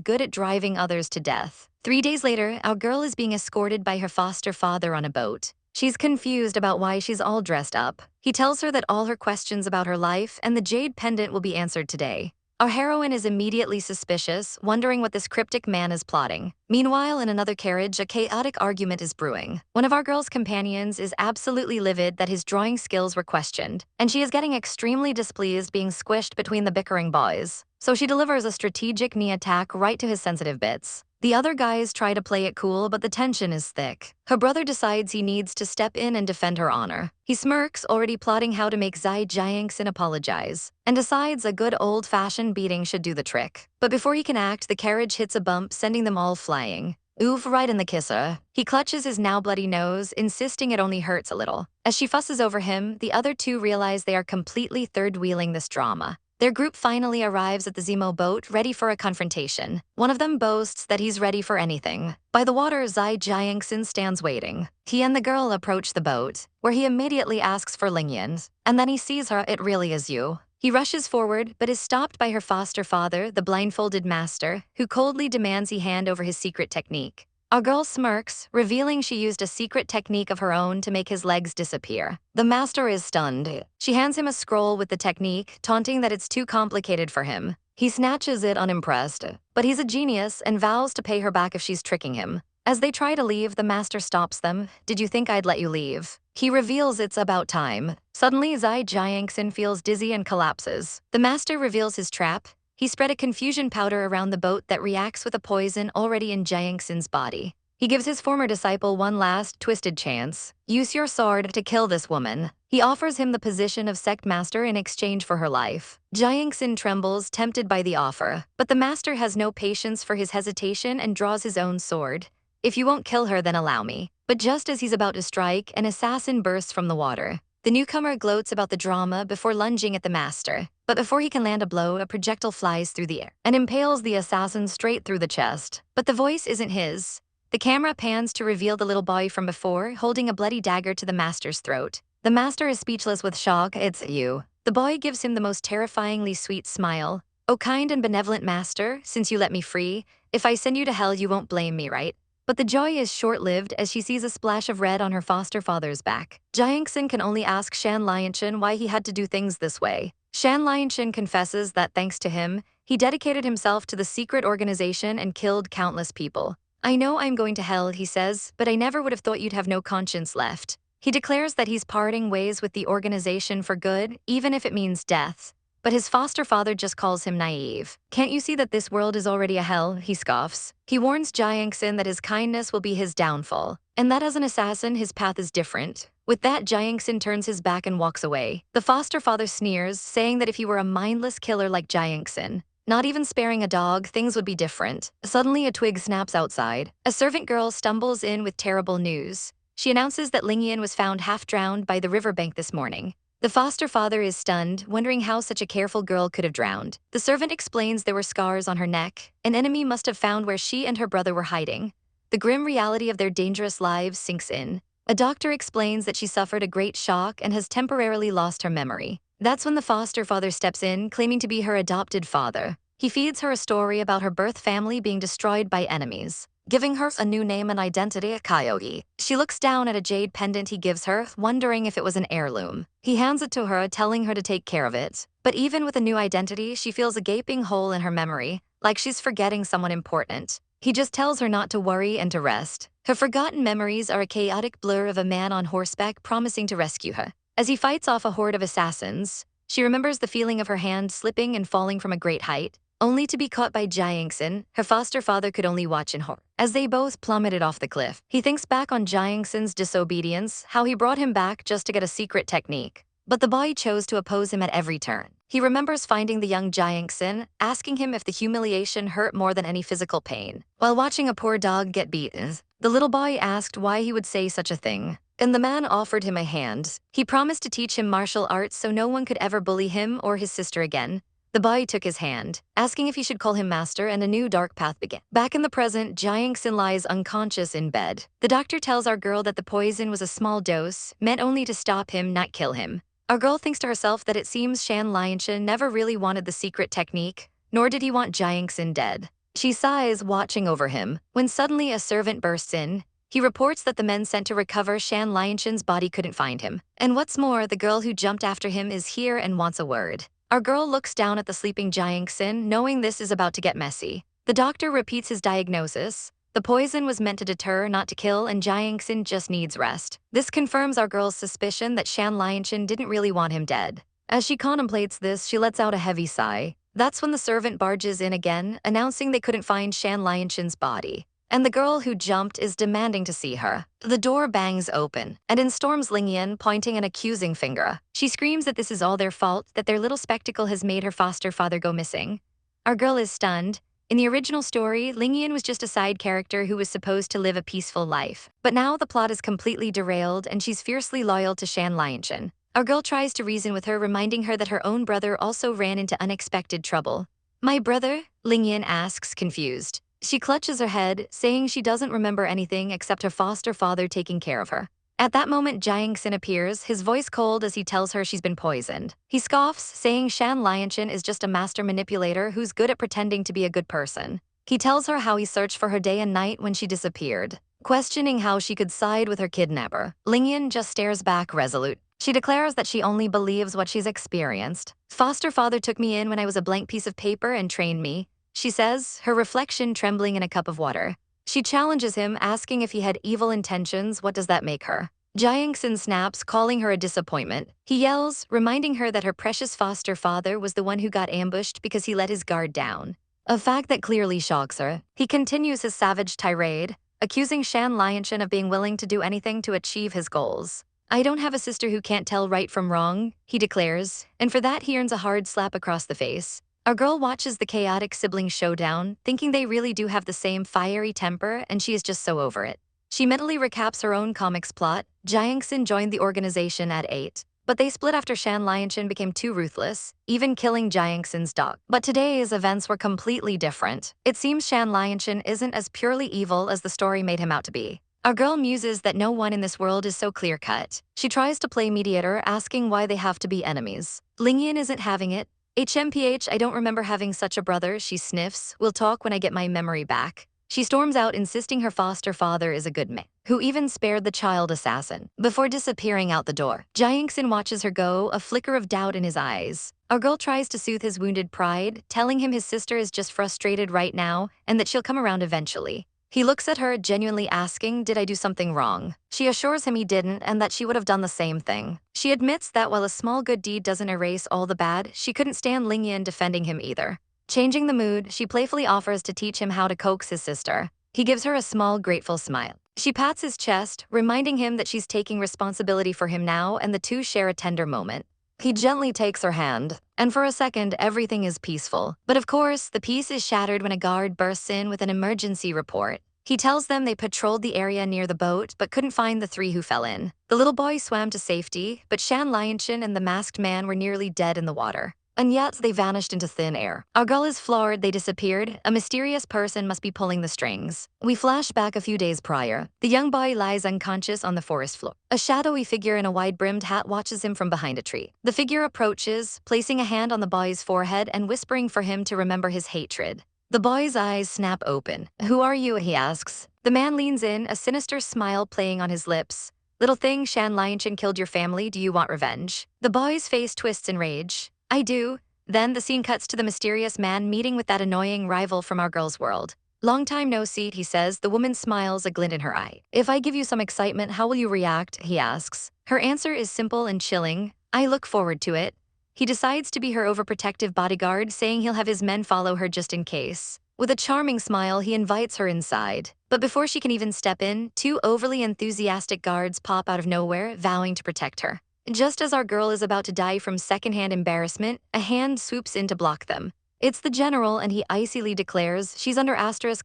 good at driving others to death. 3 days later, our girl is being escorted by her foster father on a boat. She's confused about why she's all dressed up. He tells her that all her questions about her life and the jade pendant will be answered today. Our heroine is immediately suspicious, wondering what this cryptic man is plotting. Meanwhile, in another carriage, a chaotic argument is brewing. One of our girl's companions is absolutely livid that his drawing skills were questioned, and she is getting extremely displeased being squished between the bickering boys. So she delivers a strategic knee attack right to his sensitive bits. The other guys try to play it cool, but the tension is thick. Her brother decides he needs to step in and defend her honor. He smirks, already plotting how to make Zai Jiangxin apologize, and decides a good old-fashioned beating should do the trick. But before he can act, the carriage hits a bump, sending them all flying. Oof, right in the kisser. He clutches his now bloody nose, insisting it only hurts a little. As she fusses over him, the other two realize they are completely third-wheeling this drama. Their group finally arrives at the Zemo boat, ready for a confrontation. One of them boasts that he's ready for anything. By the water, Zai Jiangxin stands waiting. He and the girl approach the boat, where he immediately asks for Lingyan's, and then he sees her. "It really is you." He rushes forward, but is stopped by her foster father, the blindfolded master, who coldly demands he hand over his secret technique. Our girl smirks, revealing she used a secret technique of her own to make his legs disappear. The master is stunned. She hands him a scroll with the technique, taunting that it's too complicated for him. He snatches it unimpressed, but he's a genius and vows to pay her back if she's tricking him. As they try to leave, the master stops them. "Did you think I'd let you leave?" He reveals it's about time. Suddenly, Zai Jiangxin feels dizzy and collapses. The master reveals his trap. He spread a confusion powder around the boat that reacts with a poison already in Jiangxin's body. He gives his former disciple one last, twisted chance. "Use your sword to kill this woman." He offers him the position of sect master in exchange for her life. Jiangxin trembles, tempted by the offer, but the master has no patience for his hesitation and draws his own sword. "If you won't kill her, then allow me." But just as he's about to strike, an assassin bursts from the water. The newcomer gloats about the drama before lunging at the master. But before he can land a blow, a projectile flies through the air and impales the assassin straight through the chest. But the voice isn't his. The camera pans to reveal the little boy from before, holding a bloody dagger to the master's throat. The master is speechless with shock. "It's you." The boy gives him the most terrifyingly sweet smile. "Oh, kind and benevolent master, since you let me free, if I send you to hell, you won't blame me, right?" But the joy is short-lived as she sees a splash of red on her foster father's back. Jiangxin can only ask Shan Lianshan why he had to do things this way. Shan Lianshan confesses that thanks to him, he dedicated himself to the secret organization and killed countless people. "I know I'm going to hell," he says, "but I never would have thought you'd have no conscience left." He declares that he's parting ways with the organization for good, even if it means death. But his foster father just calls him naive. "Can't you see that this world is already a hell?" he scoffs. He warns Jiangxin that his kindness will be his downfall, and that as an assassin, his path is different. With that, Jiangxin turns his back and walks away. The foster father sneers, saying that if he were a mindless killer like Jiangxin, not even sparing a dog, things would be different. Suddenly, a twig snaps outside. A servant girl stumbles in with terrible news. She announces that Lingyan was found half-drowned by the riverbank this morning. The foster father is stunned, wondering how such a careful girl could have drowned. The servant explains there were scars on her neck. An enemy must have found where she and her brother were hiding. The grim reality of their dangerous lives sinks in. A doctor explains that she suffered a great shock and has temporarily lost her memory. That's when the foster father steps in, claiming to be her adopted father. He feeds her a story about her birth family being destroyed by enemies, giving her a new name and identity, Coyote. She looks down at a jade pendant he gives her, wondering if it was an heirloom. He hands it to her, telling her to take care of it. But even with a new identity, she feels a gaping hole in her memory, like she's forgetting someone important. He just tells her not to worry and to rest. Her forgotten memories are a chaotic blur of a man on horseback promising to rescue her. As he fights off a horde of assassins, she remembers the feeling of her hand slipping and falling from a great height, only to be caught by Jiangxin. Her foster father could only watch in horror as they both plummeted off the cliff. He thinks back on Jiangxin's disobedience, how he brought him back just to get a secret technique. But the boy chose to oppose him at every turn. He remembers finding the young Jiangxin, asking him if the humiliation hurt more than any physical pain. While watching a poor dog get beaten, the little boy asked why he would say such a thing. And the man offered him a hand. He promised to teach him martial arts so no one could ever bully him or his sister again. The boy took his hand, asking if he should call him master, and a new dark path began. Back in the present, Jiangxin lies unconscious in bed. The doctor tells our girl that the poison was a small dose, meant only to stop him, not kill him. Our girl thinks to herself that it seems Shan Lianshan never really wanted the secret technique, nor did he want Jiangxin dead. She sighs, watching over him, when suddenly a servant bursts in. He reports that the men sent to recover Shan Lianshan's body couldn't find him. And what's more, the girl who jumped after him is here and wants a word. Our girl looks down at the sleeping Jiangxin, knowing this is about to get messy. The doctor repeats his diagnosis. The poison was meant to deter, not to kill, and Jiangxin just needs rest. This confirms our girl's suspicion that Shan Lianshan didn't really want him dead. As she contemplates this, she lets out a heavy sigh. That's when the servant barges in again, announcing they couldn't find Shan Lianshan's body. And the girl who jumped is demanding to see her. The door bangs open, and in storms Lingyan, pointing an accusing finger. She screams that this is all their fault, that their little spectacle has made her foster father go missing. Our girl is stunned. In the original story, Lingyan was just a side character who was supposed to live a peaceful life. But now the plot is completely derailed, and she's fiercely loyal to Shan Lianshan. Our girl tries to reason with her, reminding her that her own brother also ran into unexpected trouble. My brother? Lingyan asks, confused. She clutches her head, saying she doesn't remember anything except her foster father taking care of her. At that moment, Jiangxin appears, his voice cold as he tells her she's been poisoned. He scoffs, saying Shan Lianshan is just a master manipulator who's good at pretending to be a good person. He tells her how he searched for her day and night when she disappeared. Questioning how she could side with her kidnapper, Lingyan just stares back resolute. She declares that she only believes what she's experienced. Foster father took me in when I was a blank piece of paper and trained me, she says, her reflection trembling in a cup of water. She challenges him, asking if he had evil intentions. What does that make her? Jiangxin snaps, calling her a disappointment. He yells, reminding her that her precious foster father was the one who got ambushed because he let his guard down. A fact that clearly shocks her. He continues his savage tirade, accusing Shan Lianshan of being willing to do anything to achieve his goals. I don't have a sister who can't tell right from wrong, he declares, and for that he earns a hard slap across the face. Our girl watches the chaotic sibling showdown, thinking they really do have the same fiery temper, and she is just so over it. She mentally recaps her own comic's plot. Jiangxin joined the organization at 8, but they split after Shan Lianshan became too ruthless, even killing Jiangxin's dog. But today's events were completely different. It seems Shan Lianshan isn't as purely evil as the story made him out to be. Our girl muses that no one in this world is so clear-cut. She tries to play mediator, asking why they have to be enemies. Lingyan isn't having it. HMPH, I don't remember having such a brother, she sniffs. We'll talk when I get my memory back. She storms out, insisting her foster father is a good man, who even spared the child assassin, before disappearing out the door. Jiangxin watches her go, a flicker of doubt in his eyes. Our girl tries to soothe his wounded pride, telling him his sister is just frustrated right now and that she'll come around eventually. He looks at her, genuinely asking, did I do something wrong? She assures him he didn't and that she would have done the same thing. She admits that while a small good deed doesn't erase all the bad, she couldn't stand Lingyan defending him either. Changing the mood, she playfully offers to teach him how to coax his sister. He gives her a small, grateful smile. She pats his chest, reminding him that she's taking responsibility for him now, and the two share a tender moment. He gently takes her hand, and for a second, everything is peaceful. But of course, the peace is shattered when a guard bursts in with an emergency report. He tells them they patrolled the area near the boat but couldn't find the 3 who fell in. The little boy swam to safety, but Shan Lianshan and the masked man were nearly dead in the water. And yet, they vanished into thin air. Our girl is floored, they disappeared. A mysterious person must be pulling the strings. We flash back a few days prior. The young boy lies unconscious on the forest floor. A shadowy figure in a wide-brimmed hat watches him from behind a tree. The figure approaches, placing a hand on the boy's forehead and whispering for him to remember his hatred. The boy's eyes snap open. Who are you? He asks. The man leans in, a sinister smile playing on his lips. Little thing, Shan Lianshan killed your family. Do you want revenge? The boy's face twists in rage. I do. Then the scene cuts to the mysterious man meeting with that annoying rival from our girl's world. Long time no see, he says. The woman smiles, a glint in her eye. If I give you some excitement, how will you react? He asks. Her answer is simple and chilling. I look forward to it. He decides to be her overprotective bodyguard, saying he'll have his men follow her just in case. With a charming smile, he invites her inside. But before she can even step in, two overly enthusiastic guards pop out of nowhere, vowing to protect her. Just as our girl is about to die from secondhand embarrassment, a hand swoops in to block them. It's the general, and he icily declares she's under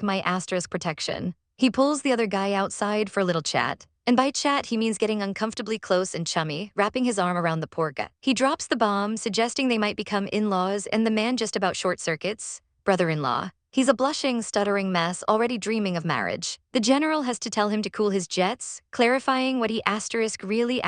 my protection. He pulls the other guy outside for a little chat. And by chat, he means getting uncomfortably close and chummy, wrapping his arm around the poor guy. He drops the bomb, suggesting they might become in-laws, and the man just about short-circuits. Brother-in-law. He's a blushing, stuttering mess, already dreaming of marriage. The general has to tell him to cool his jets, clarifying what he really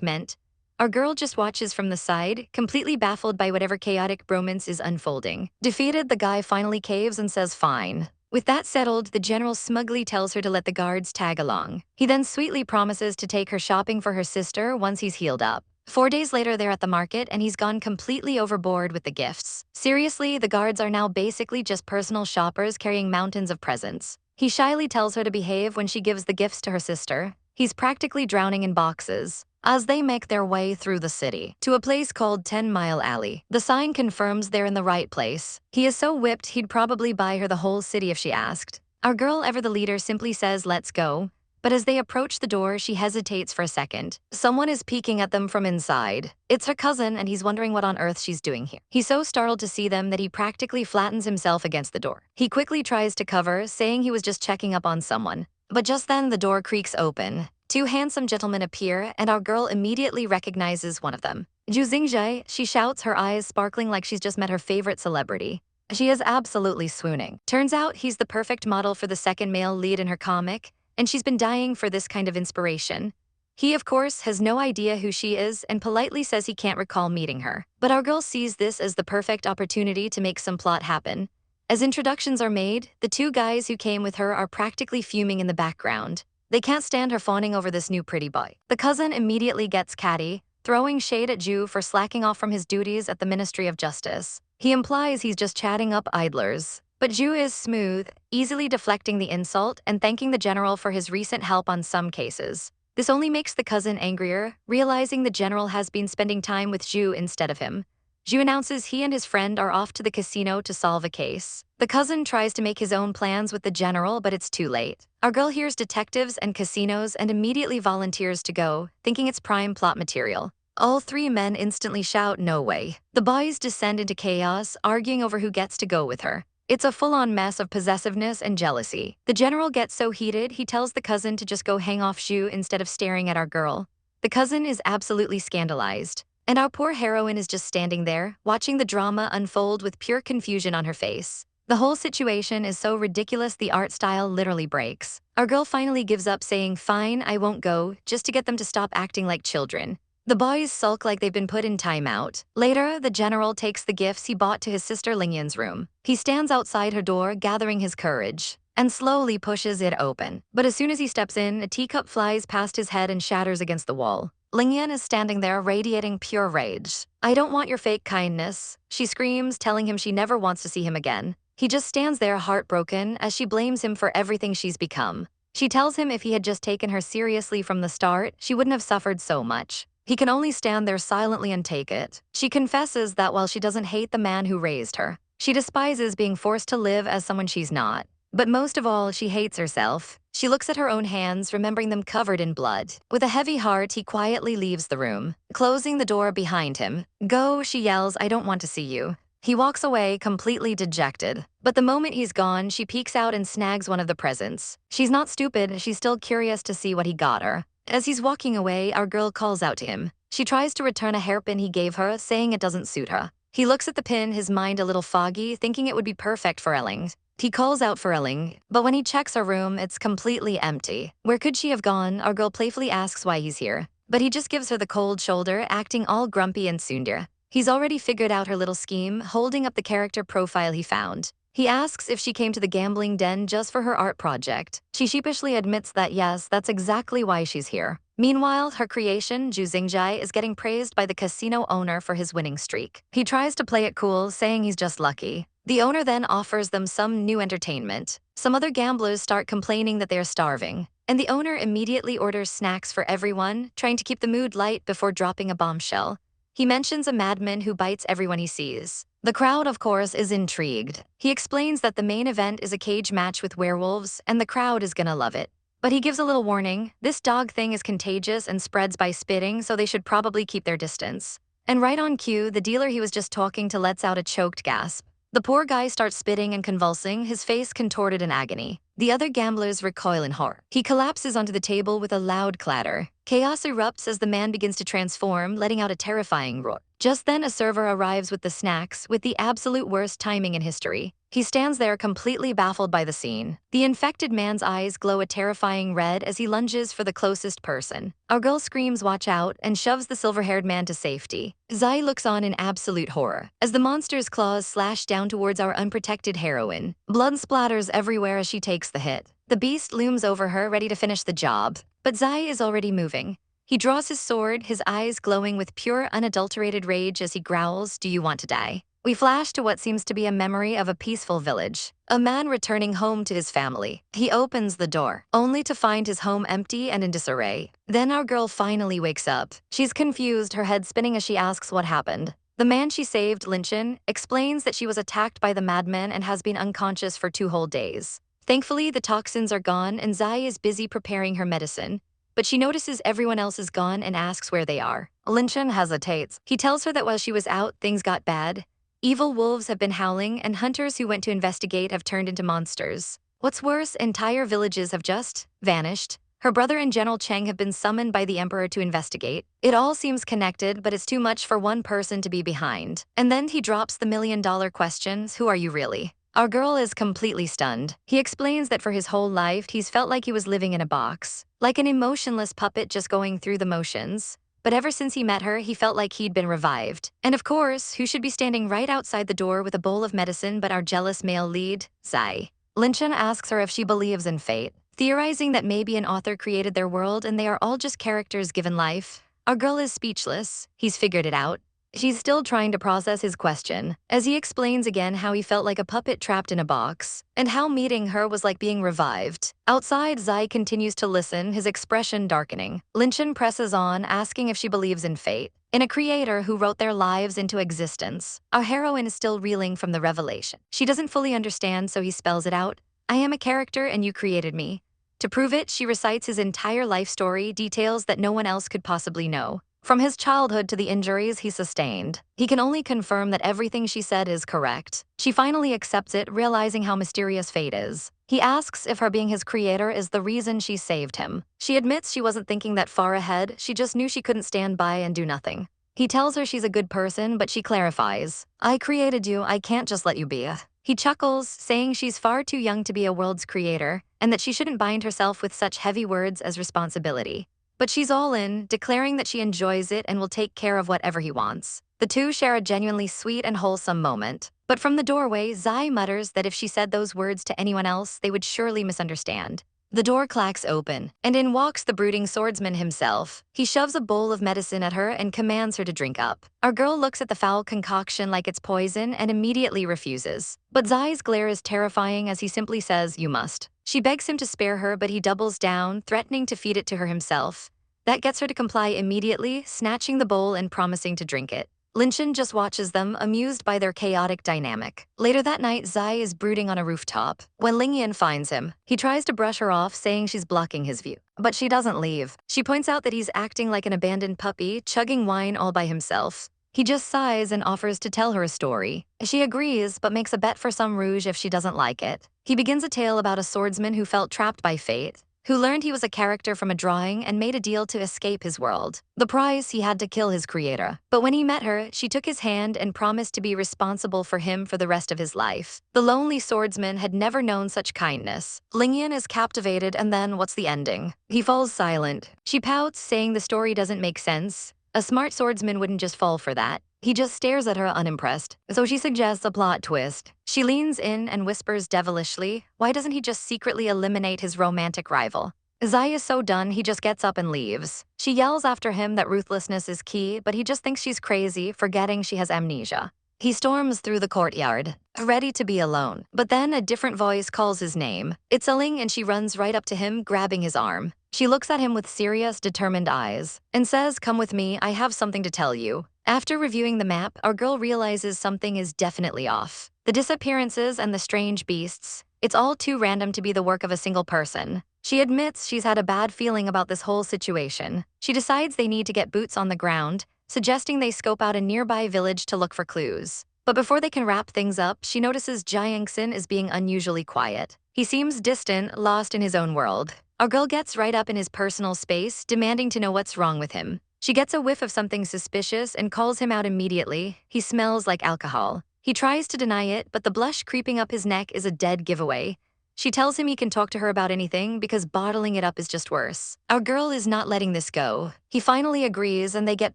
meant. Our girl just watches from the side, completely baffled by whatever chaotic bromance is unfolding. Defeated, the guy finally caves and says fine. With that settled, the general smugly tells her to let the guards tag along. He then sweetly promises to take her shopping for her sister once he's healed up. 4 days later, they're at the market, and he's gone completely overboard with the gifts. Seriously, the guards are now basically just personal shoppers carrying mountains of presents. He shyly tells her to behave when she gives the gifts to her sister. He's practically drowning in boxes. As they make their way through the city to a place called 10 Mile Alley, the sign confirms they're in the right place. He is so whipped he'd probably buy her the whole city if she asked. Our girl, ever the leader, simply says let's go. But as they approach the door, she hesitates for a second. Someone is peeking at them from inside. It's her cousin, and he's wondering what on earth she's doing here. He's so startled to see them that he practically flattens himself against the door. He quickly tries to cover, saying he was just checking up on someone. But just then, the door creaks open. 2 handsome gentlemen appear, and our girl immediately recognizes one of them. Zhu Xingzhe, she shouts, her eyes sparkling like she's just met her favorite celebrity. She is absolutely swooning. Turns out he's the perfect model for the second male lead in her comic, and she's been dying for this kind of inspiration. He, of course, has no idea who she is and politely says he can't recall meeting her. But our girl sees this as the perfect opportunity to make some plot happen. As introductions are made, the 2 guys who came with her are practically fuming in the background. They can't stand her fawning over this new pretty boy. The cousin immediately gets catty, throwing shade at Zhu for slacking off from his duties at the Ministry of Justice. He implies he's just chatting up idlers. But Zhu is smooth, easily deflecting the insult and thanking the general for his recent help on some cases. This only makes the cousin angrier, realizing the general has been spending time with Zhu instead of him. Zhu announces he and his friend are off to the casino to solve a case. The cousin tries to make his own plans with the general, but it's too late. Our girl hears detectives and casinos and immediately volunteers to go, thinking it's prime plot material. All 3 men instantly shout, no way. The boys descend into chaos, arguing over who gets to go with her. It's a full-on mess of possessiveness and jealousy. The general gets so heated, he tells the cousin to just go hang off Zhu instead of staring at our girl. The cousin is absolutely scandalized. And our poor heroine is just standing there, watching the drama unfold with pure confusion on her face. The whole situation is so ridiculous the art style literally breaks. Our girl finally gives up, saying, fine, I won't go, just to get them to stop acting like children. The boys sulk like they've been put in timeout. Later, the general takes the gifts he bought to his sister Lingyan's room. He stands outside her door, gathering his courage, and slowly pushes it open. But as soon as he steps in, a teacup flies past his head and shatters against the wall. Lingyan is standing there, radiating pure rage. I don't want your fake kindness, she screams, telling him she never wants to see him again. He just stands there heartbroken as she blames him for everything she's become. She tells him if he had just taken her seriously from the start, she wouldn't have suffered so much. He can only stand there silently and take it. She confesses that while she doesn't hate the man who raised her, she despises being forced to live as someone she's not. But most of all, she hates herself. She looks at her own hands, remembering them covered in blood. With a heavy heart, he quietly leaves the room, closing the door behind him. Go, she yells, I don't want to see you. He walks away, completely dejected. But the moment he's gone, she peeks out and snags one of the presents. She's not stupid, she's still curious to see what he got her. As he's walking away, our girl calls out to him. She tries to return a hairpin he gave her, saying it doesn't suit her. He looks at the pin, his mind a little foggy, thinking it would be perfect for Elling. He calls out for Elling, but when he checks her room, it's completely empty. Where could she have gone? Our girl playfully asks why he's here. But he just gives her the cold shoulder, acting all grumpy and tsundere. He's already figured out her little scheme, holding up the character profile he found. He asks if she came to the gambling den just for her art project. She sheepishly admits that yes, that's exactly why she's here. Meanwhile, her creation, Zhu Xingjai, is getting praised by the casino owner for his winning streak. He tries to play it cool, saying he's just lucky. The owner then offers them some new entertainment. Some other gamblers start complaining that they are starving, and the owner immediately orders snacks for everyone, trying to keep the mood light before dropping a bombshell. He mentions a madman who bites everyone he sees. The crowd, of course, is intrigued. He explains that the main event is a cage match with werewolves, and the crowd is gonna love it. But he gives a little warning. This dog thing is contagious and spreads by spitting, so they should probably keep their distance. And right on cue, the dealer he was just talking to lets out a choked gasp. The poor guy starts spitting and convulsing, his face contorted in agony. The other gamblers recoil in horror. He collapses onto the table with a loud clatter. Chaos erupts as the man begins to transform, letting out a terrifying roar. Just then, a server arrives with the snacks, with the absolute worst timing in history. He stands there completely baffled by the scene. The infected man's eyes glow a terrifying red as he lunges for the closest person. Our girl screams, "Watch out," and shoves the silver-haired man to safety. Zai looks on in absolute horror as the monster's claws slash down towards our unprotected heroine. Blood splatters everywhere as she takes the hit. The beast looms over her, ready to finish the job. But Zai is already moving. He draws his sword, his eyes glowing with pure, unadulterated rage as he growls, "Do you want to die?" We flash to what seems to be a memory of a peaceful village. A man returning home to his family. He opens the door, only to find his home empty and in disarray. Then our girl finally wakes up. She's confused, her head spinning as she asks what happened. The man she saved, Linchin, explains that she was attacked by the madman and has been unconscious for 2 whole days. Thankfully, the toxins are gone and Zai is busy preparing her medicine. But she notices everyone else is gone and asks where they are. Linchin hesitates. He tells her that while she was out, things got bad. Evil wolves have been howling, and hunters who went to investigate have turned into monsters. What's worse, entire villages have just vanished. Her brother and General Cheng have been summoned by the emperor to investigate. It all seems connected, but it's too much for one person to be behind. And then he drops the million-dollar questions, "Who are you really?" Our girl is completely stunned. He explains that for his whole life, he's felt like he was living in a box, like an emotionless puppet just going through the motions. But ever since he met her, he felt like he'd been revived. And of course, who should be standing right outside the door with a bowl of medicine but our jealous male lead, Zai. Linchin asks her if she believes in fate, theorizing that maybe an author created their world and they are all just characters given life. Our girl is speechless. He's figured it out. She's still trying to process his question, as he explains again how he felt like a puppet trapped in a box, and how meeting her was like being revived. Outside, Zai continues to listen, his expression darkening. Linchin presses on, asking if she believes in fate, in a creator who wrote their lives into existence. Our heroine is still reeling from the revelation. She doesn't fully understand, so he spells it out. "I am a character and you created me." To prove it, she recites his entire life story, details that no one else could possibly know. From his childhood to the injuries he sustained, he can only confirm that everything she said is correct. She finally accepts it, realizing how mysterious fate is. He asks if her being his creator is the reason she saved him. She admits she wasn't thinking that far ahead, she just knew she couldn't stand by and do nothing. He tells her she's a good person, but she clarifies, "I created you, I can't just let you be." He chuckles, saying she's far too young to be a world's creator, and that she shouldn't bind herself with such heavy words as responsibility. But she's all in, declaring that she enjoys it and will take care of whatever he wants. The two share a genuinely sweet and wholesome moment. But from the doorway, Zai mutters that if she said those words to anyone else, they would surely misunderstand. The door clacks open, and in walks the brooding swordsman himself. He shoves a bowl of medicine at her and commands her to drink up. Our girl looks at the foul concoction like it's poison and immediately refuses. But Zai's glare is terrifying as he simply says, "You must." She begs him to spare her, but he doubles down, threatening to feed it to her himself. That gets her to comply immediately, snatching the bowl and promising to drink it. Linchin just watches them, amused by their chaotic dynamic. Later that night, Zai is brooding on a rooftop when Lingyan finds him. He tries to brush her off, saying she's blocking his view. But she doesn't leave. She points out that he's acting like an abandoned puppy, chugging wine all by himself. He just sighs and offers to tell her a story. She agrees, but makes a bet for some rouge if she doesn't like it. He begins a tale about a swordsman who felt trapped by fate, who learned he was a character from a drawing and made a deal to escape his world. The price, he had to kill his creator. But when he met her, she took his hand and promised to be responsible for him for the rest of his life. The lonely swordsman had never known such kindness. Lingyan is captivated, and then what's the ending? He falls silent. She pouts, saying the story doesn't make sense. A smart swordsman wouldn't just fall for that. He just stares at her unimpressed. So she suggests a plot twist. She leans in and whispers devilishly, why doesn't he just secretly eliminate his romantic rival? Zai is so done, he just gets up and leaves. She yells after him that ruthlessness is key, but he just thinks she's crazy, forgetting she has amnesia. He storms through the courtyard, ready to be alone. But then a different voice calls his name. It's Ling, and she runs right up to him, grabbing his arm. She looks at him with serious, determined eyes and says, "Come with me, I have something to tell you." After reviewing the map, our girl realizes something is definitely off. The disappearances and the strange beasts, it's all too random to be the work of a single person. She admits she's had a bad feeling about this whole situation. She decides they need to get boots on the ground, suggesting they scope out a nearby village to look for clues. But before they can wrap things up, she notices Jiangxin is being unusually quiet. He seems distant, lost in his own world. Our girl gets right up in his personal space, demanding to know what's wrong with him. She gets a whiff of something suspicious and calls him out immediately. He smells like alcohol. He tries to deny it, but the blush creeping up his neck is a dead giveaway. She tells him he can talk to her about anything because bottling it up is just worse. Our girl is not letting this go. He finally agrees and they get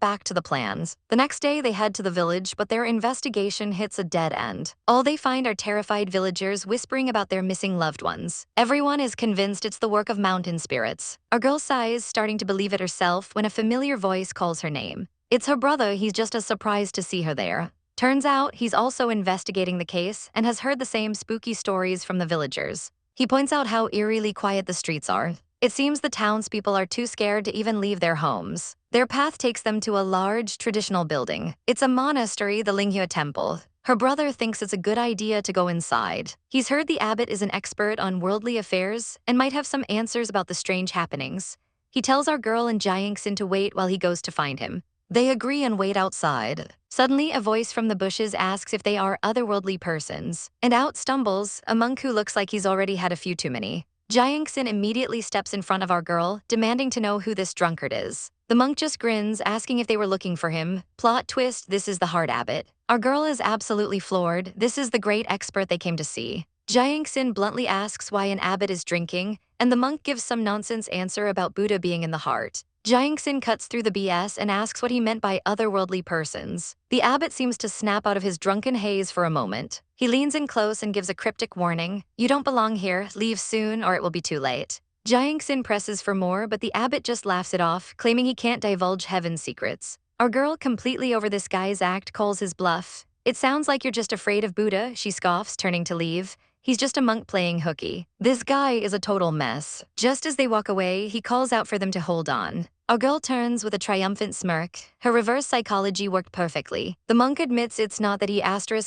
back to the plans. The next day they head to the village, but their investigation hits a dead end. All they find are terrified villagers whispering about their missing loved ones. Everyone is convinced it's the work of mountain spirits. Our girl sighs, starting to believe it herself when a familiar voice calls her name. It's her brother. He's just as surprised to see her there. Turns out he's also investigating the case and has heard the same spooky stories from the villagers. He points out how eerily quiet the streets are. It seems the townspeople are too scared to even leave their homes. Their path takes them to a large, traditional building. It's a monastery, the Linghua Temple. Her brother thinks it's a good idea to go inside. He's heard the abbot is an expert on worldly affairs and might have some answers about the strange happenings. He tells our girl and Jiangxin to wait while he goes to find him. They agree and wait outside. Suddenly, a voice from the bushes asks if they are otherworldly persons, and out stumbles a monk who looks like he's already had a few too many. Jiangxin immediately steps in front of our girl, demanding to know who this drunkard is. The monk just grins, asking if they were looking for him. Plot twist, this is the hard abbot. Our girl is absolutely floored. This is the great expert they came to see. Jiangxin bluntly asks why an abbot is drinking, and the monk gives some nonsense answer about Buddha being in the heart. Jiangxin cuts through the BS and asks what he meant by otherworldly persons. The abbot seems to snap out of his drunken haze for a moment. He leans in close and gives a cryptic warning. "You don't belong here, leave soon or it will be too late." Jiangxin presses for more, but the abbot just laughs it off, claiming he can't divulge heaven's secrets. Our girl, completely over this guy's act, calls his bluff. "It sounds like you're just afraid of Buddha," she scoffs, turning to leave. He's just a monk playing hooky. This guy is a total mess. Just as they walk away, he calls out for them to hold on. Our girl turns with a triumphant smirk. Her reverse psychology worked perfectly. The monk admits it's not that he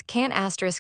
can't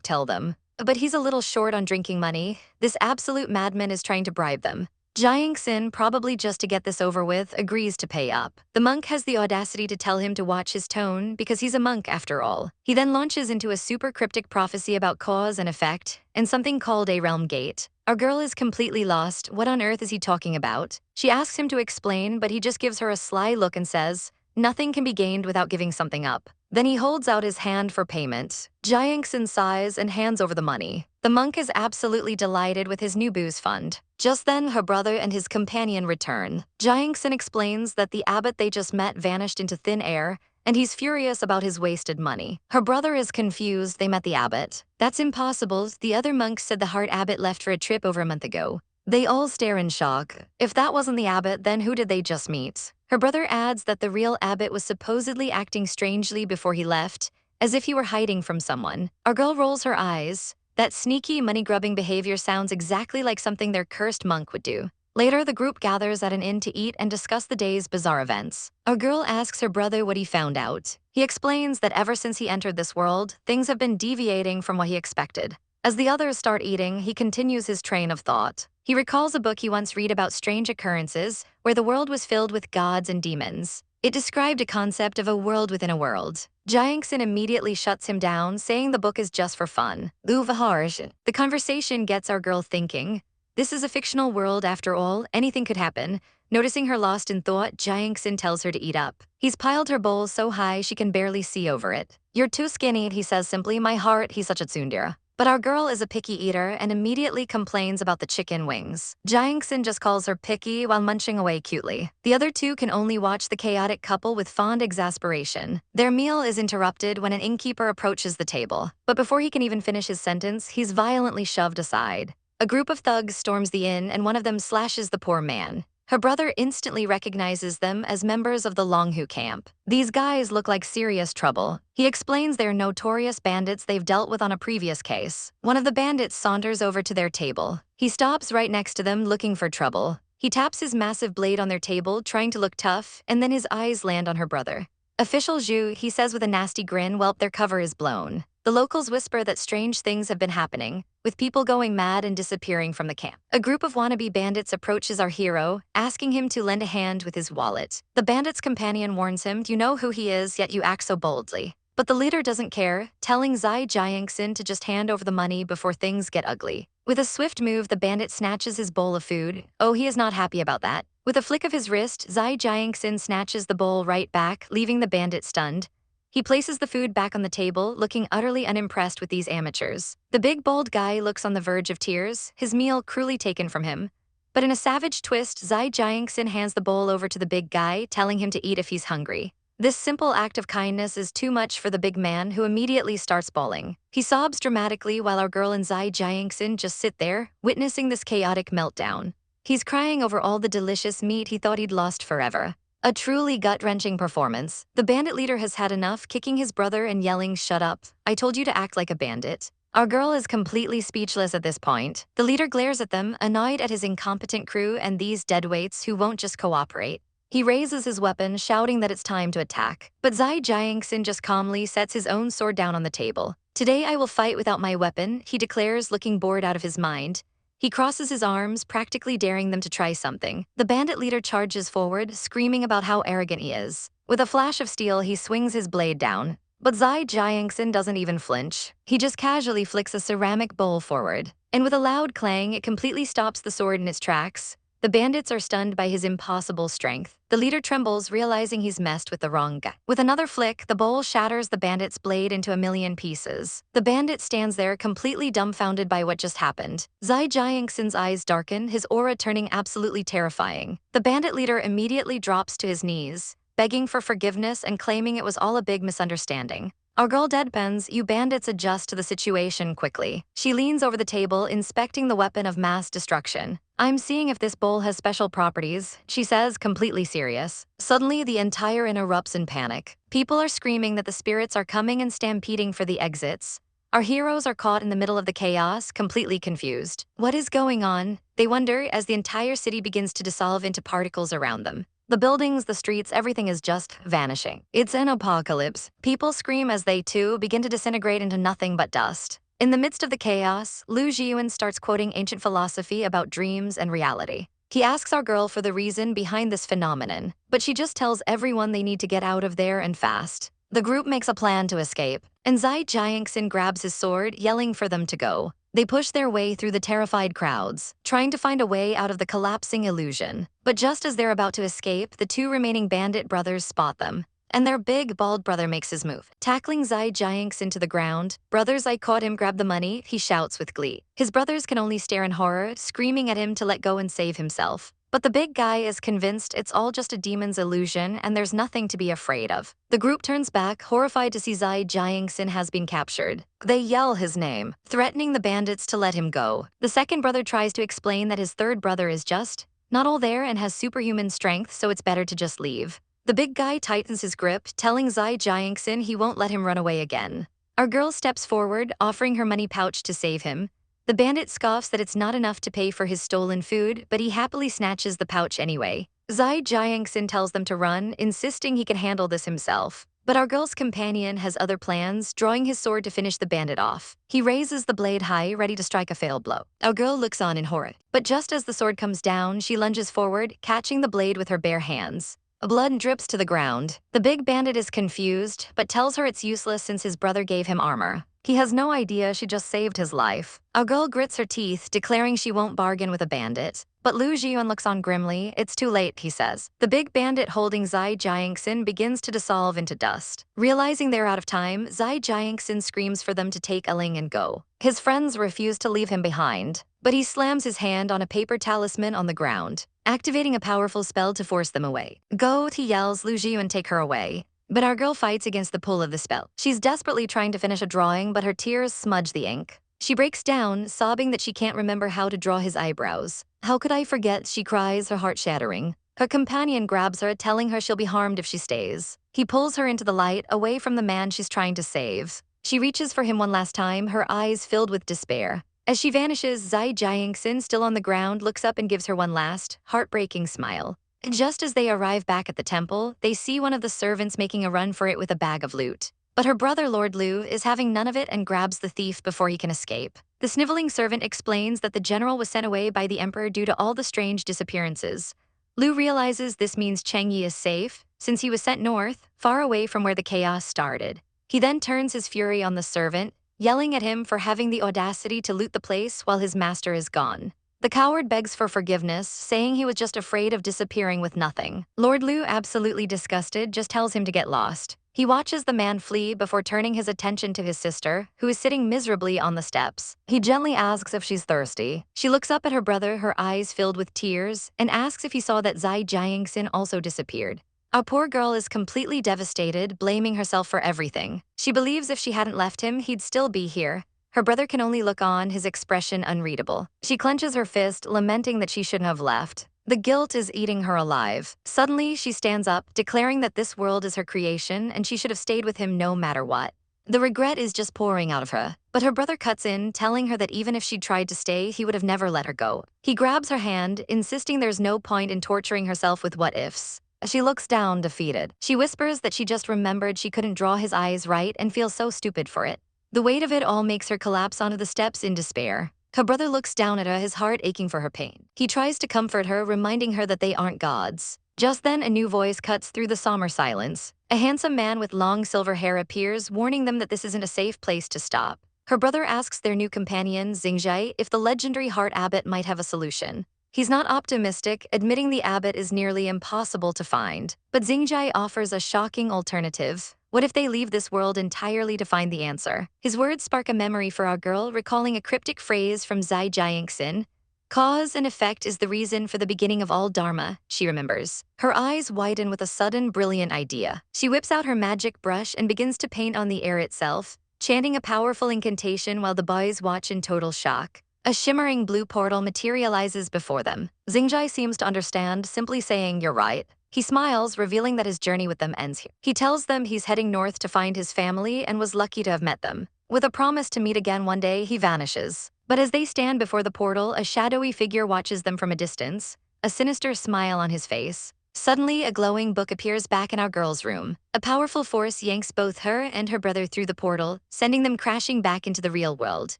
tell them, but he's a little short on drinking money. This absolute madman is trying to bribe them. Jiangxin, probably just to get this over with, agrees to pay up. The monk has the audacity to tell him to watch his tone because he's a monk after all. He then launches into a super cryptic prophecy about cause and effect and something called a realm gate. Our girl is completely lost. What on earth is he talking about? She asks him to explain, but he just gives her a sly look and says, "Nothing can be gained without giving something up." Then he holds out his hand for payment. Jiangxin sighs and hands over the money. The monk is absolutely delighted with his new booze fund. Just then, her brother and his companion return. Jiangxin explains that the abbot they just met vanished into thin air, and he's furious about his wasted money. Her brother is confused. They met the abbot. That's impossible. The other monks said the heart abbot left for a trip over a month ago. They all stare in shock. If that wasn't the abbot, then who did they just meet? Her brother adds that the real abbot was supposedly acting strangely before he left, as if he were hiding from someone. Our girl rolls her eyes. That sneaky, money-grubbing behavior sounds exactly like something their cursed monk would do. Later, the group gathers at an inn to eat and discuss the day's bizarre events. Our girl asks her brother what he found out. He explains that ever since he entered this world, things have been deviating from what he expected. As the others start eating, he continues his train of thought. He recalls a book he once read about strange occurrences, where the world was filled with gods and demons. It described a concept of a world within a world. Jiangxin immediately shuts him down, saying the book is just for fun. The conversation gets our girl thinking. This is a fictional world after all, anything could happen. Noticing her lost in thought, Jiangxin tells her to eat up. He's piled her bowl so high she can barely see over it. "You're too skinny," he says simply. "My heart, he's such a tsundere." But our girl is a picky eater and immediately complains about the chicken wings. Jiangxin just calls her picky while munching away cutely. The other two can only watch the chaotic couple with fond exasperation. Their meal is interrupted when an innkeeper approaches the table. But before he can even finish his sentence, he's violently shoved aside. A group of thugs storms the inn and one of them slashes the poor man. Her brother instantly recognizes them as members of the Longhu camp. These guys look like serious trouble. He explains they're notorious bandits they've dealt with on a previous case. One of the bandits saunters over to their table. He stops right next to them looking for trouble. He taps his massive blade on their table, trying to look tough, and then his eyes land on her brother. Official Zhu, he says with a nasty grin, "Well, their cover is blown." The locals whisper that strange things have been happening, with people going mad and disappearing from the camp. A group of wannabe bandits approaches our hero, asking him to lend a hand with his wallet. The bandit's companion warns him, "You know who he is, yet you act so boldly." But the leader doesn't care, telling Zai Jiangxin to just hand over the money before things get ugly. With a swift move, the bandit snatches his bowl of food. Oh, he is not happy about that. With a flick of his wrist, Zai Jiangxin snatches the bowl right back, leaving the bandit stunned. He places the food back on the table, looking utterly unimpressed with these amateurs. The big, bold guy looks on the verge of tears, his meal cruelly taken from him. But in a savage twist, Zai Jiangxin hands the bowl over to the big guy, telling him to eat if he's hungry. This simple act of kindness is too much for the big man, who immediately starts bawling. He sobs dramatically while our girl and Zai Jiangxin just sit there, witnessing this chaotic meltdown. He's crying over all the delicious meat he thought he'd lost forever. A truly gut-wrenching performance. The bandit leader has had enough, kicking his brother and yelling, "Shut up. I told you to act like a bandit." Our girl is completely speechless at this point. The leader glares at them, annoyed at his incompetent crew and these deadweights who won't just cooperate. He raises his weapon, shouting that it's time to attack. But Zai Jiangxin just calmly sets his own sword down on the table. "Today I will fight without my weapon," he declares, looking bored out of his mind. He crosses his arms, practically daring them to try something. The bandit leader charges forward, screaming about how arrogant he is. With a flash of steel, he swings his blade down. But Zai Jiangxin doesn't even flinch. He just casually flicks a ceramic bowl forward. And with a loud clang, it completely stops the sword in its tracks. The bandits are stunned by his impossible strength. The leader trembles, realizing he's messed with the wrong guy. With another flick, the bowl shatters the bandit's blade into a million pieces. The bandit stands there, completely dumbfounded by what just happened. Zai Jiangxin's eyes darken, his aura turning absolutely terrifying. The bandit leader immediately drops to his knees, begging for forgiveness and claiming it was all a big misunderstanding. Our girl deadpans. You bandits adjust to the situation quickly. She leans over the table, inspecting the weapon of mass destruction. "I'm seeing if this bowl has special properties," she says, completely serious. Suddenly, the entire inn erupts in panic. People are screaming that the spirits are coming and stampeding for the exits. Our heroes are caught in the middle of the chaos, completely confused. What is going on? They wonder as the entire city begins to dissolve into particles around them. The buildings, the streets, everything is just vanishing. It's an apocalypse. People scream as they, too, begin to disintegrate into nothing but dust. In the midst of the chaos, Lu Jiuan starts quoting ancient philosophy about dreams and reality. He asks our girl for the reason behind this phenomenon, but she just tells everyone they need to get out of there and fast. The group makes a plan to escape, and Zai Jiangxin grabs his sword, yelling for them to go. They push their way through the terrified crowds, trying to find a way out of the collapsing illusion. But just as they're about to escape, the two remaining bandit brothers spot them. And their big, bald brother makes his move, tackling Zai Jiangxin to the ground. "Brothers, I caught him, grab the money," he shouts with glee. His brothers can only stare in horror, screaming at him to let go and save himself. But the big guy is convinced it's all just a demon's illusion and there's nothing to be afraid of. The group turns back, horrified to see Zai Jiangxin has been captured. They yell his name, threatening the bandits to let him go. The second brother tries to explain that his third brother is just not all there and has superhuman strength, so it's better to just leave. The big guy tightens his grip, telling Zai Jiangxin he won't let him run away again. Our girl steps forward, offering her money pouch to save him. The bandit scoffs that it's not enough to pay for his stolen food, but he happily snatches the pouch anyway. Zai Jiangxin tells them to run, insisting he can handle this himself. But our girl's companion has other plans, drawing his sword to finish the bandit off. He raises the blade high, ready to strike a fail blow. Our girl looks on in horror. But just as the sword comes down, she lunges forward, catching the blade with her bare hands. Blood drips to the ground. The big bandit is confused, but tells her it's useless since his brother gave him armor. He has no idea she just saved his life. Our girl grits her teeth, declaring she won't bargain with a bandit. But Lu Jiuan looks on grimly. "It's too late," he says. The big bandit holding Zai Jiangxin begins to dissolve into dust. Realizing they're out of time, Zai Jiangxin screams for them to take Ling and go. His friends refuse to leave him behind, but he slams his hand on a paper talisman on the ground, activating a powerful spell to force them away. "Go," he yells. Lu Jiuan, take her away. But our girl fights against the pull of the spell. She's desperately trying to finish a drawing, but her tears smudge the ink. She breaks down, sobbing that she can't remember how to draw his eyebrows. How could I forget, she cries, her heart shattering. Her companion grabs her, telling her she'll be harmed if she stays. He pulls her into the light, away from the man she's trying to save. She reaches for him one last time, her eyes filled with despair. As she vanishes, Zai Jiangxin, still on the ground, looks up and gives her one last, heartbreaking smile. Just as they arrive back at the temple, they see one of the servants making a run for it with a bag of loot. But her brother, Lord Liu, is having none of it and grabs the thief before he can escape. The sniveling servant explains that the general was sent away by the emperor due to all the strange disappearances. Liu realizes this means Cheng Yi is safe, since he was sent north, far away from where the chaos started. He then turns his fury on the servant, yelling at him for having the audacity to loot the place while his master is gone. The coward begs for forgiveness, saying he was just afraid of disappearing with nothing. Lord Liu, absolutely disgusted, just tells him to get lost. He watches the man flee before turning his attention to his sister, who is sitting miserably on the steps. He gently asks if she's thirsty. She looks up at her brother, her eyes filled with tears, and asks if he saw that Zai Jiangxin also disappeared. Our poor girl is completely devastated, blaming herself for everything. She believes if she hadn't left him, he'd still be here. Her brother can only look on, his expression unreadable. She clenches her fist, lamenting that she shouldn't have left. The guilt is eating her alive. Suddenly, she stands up, declaring that this world is her creation and she should have stayed with him no matter what. The regret is just pouring out of her, but her brother cuts in, telling her that even if she'd tried to stay, he would have never let her go. He grabs her hand, insisting there's no point in torturing herself with what-ifs. As she looks down, defeated, she whispers that she just remembered she couldn't draw his eyes right and feels so stupid for it. The weight of it all makes her collapse onto the steps in despair. Her brother looks down at her, his heart aching for her pain. He tries to comfort her, reminding her that they aren't gods. Just then, a new voice cuts through the somber silence. A handsome man with long silver hair appears, warning them that this isn't a safe place to stop. Her brother asks their new companion, Xingzhai, if the legendary heart abbot might have a solution. He's not optimistic, admitting the abbot is nearly impossible to find. But Xingzhai offers a shocking alternative. What if they leave this world entirely to find the answer? His words spark a memory for our girl, recalling a cryptic phrase from Zai Jiangxin. Cause and effect is the reason for the beginning of all dharma, she remembers. Her eyes widen with a sudden, brilliant idea. She whips out her magic brush and begins to paint on the air itself, chanting a powerful incantation while the boys watch in total shock. A shimmering blue portal materializes before them. Xingzhai seems to understand, simply saying, "You're right." He smiles, revealing that his journey with them ends here. He tells them he's heading north to find his family and was lucky to have met them. With a promise to meet again one day, he vanishes. But as they stand before the portal, a shadowy figure watches them from a distance, a sinister smile on his face. Suddenly, a glowing book appears back in our girl's room. A powerful force yanks both her and her brother through the portal, sending them crashing back into the real world.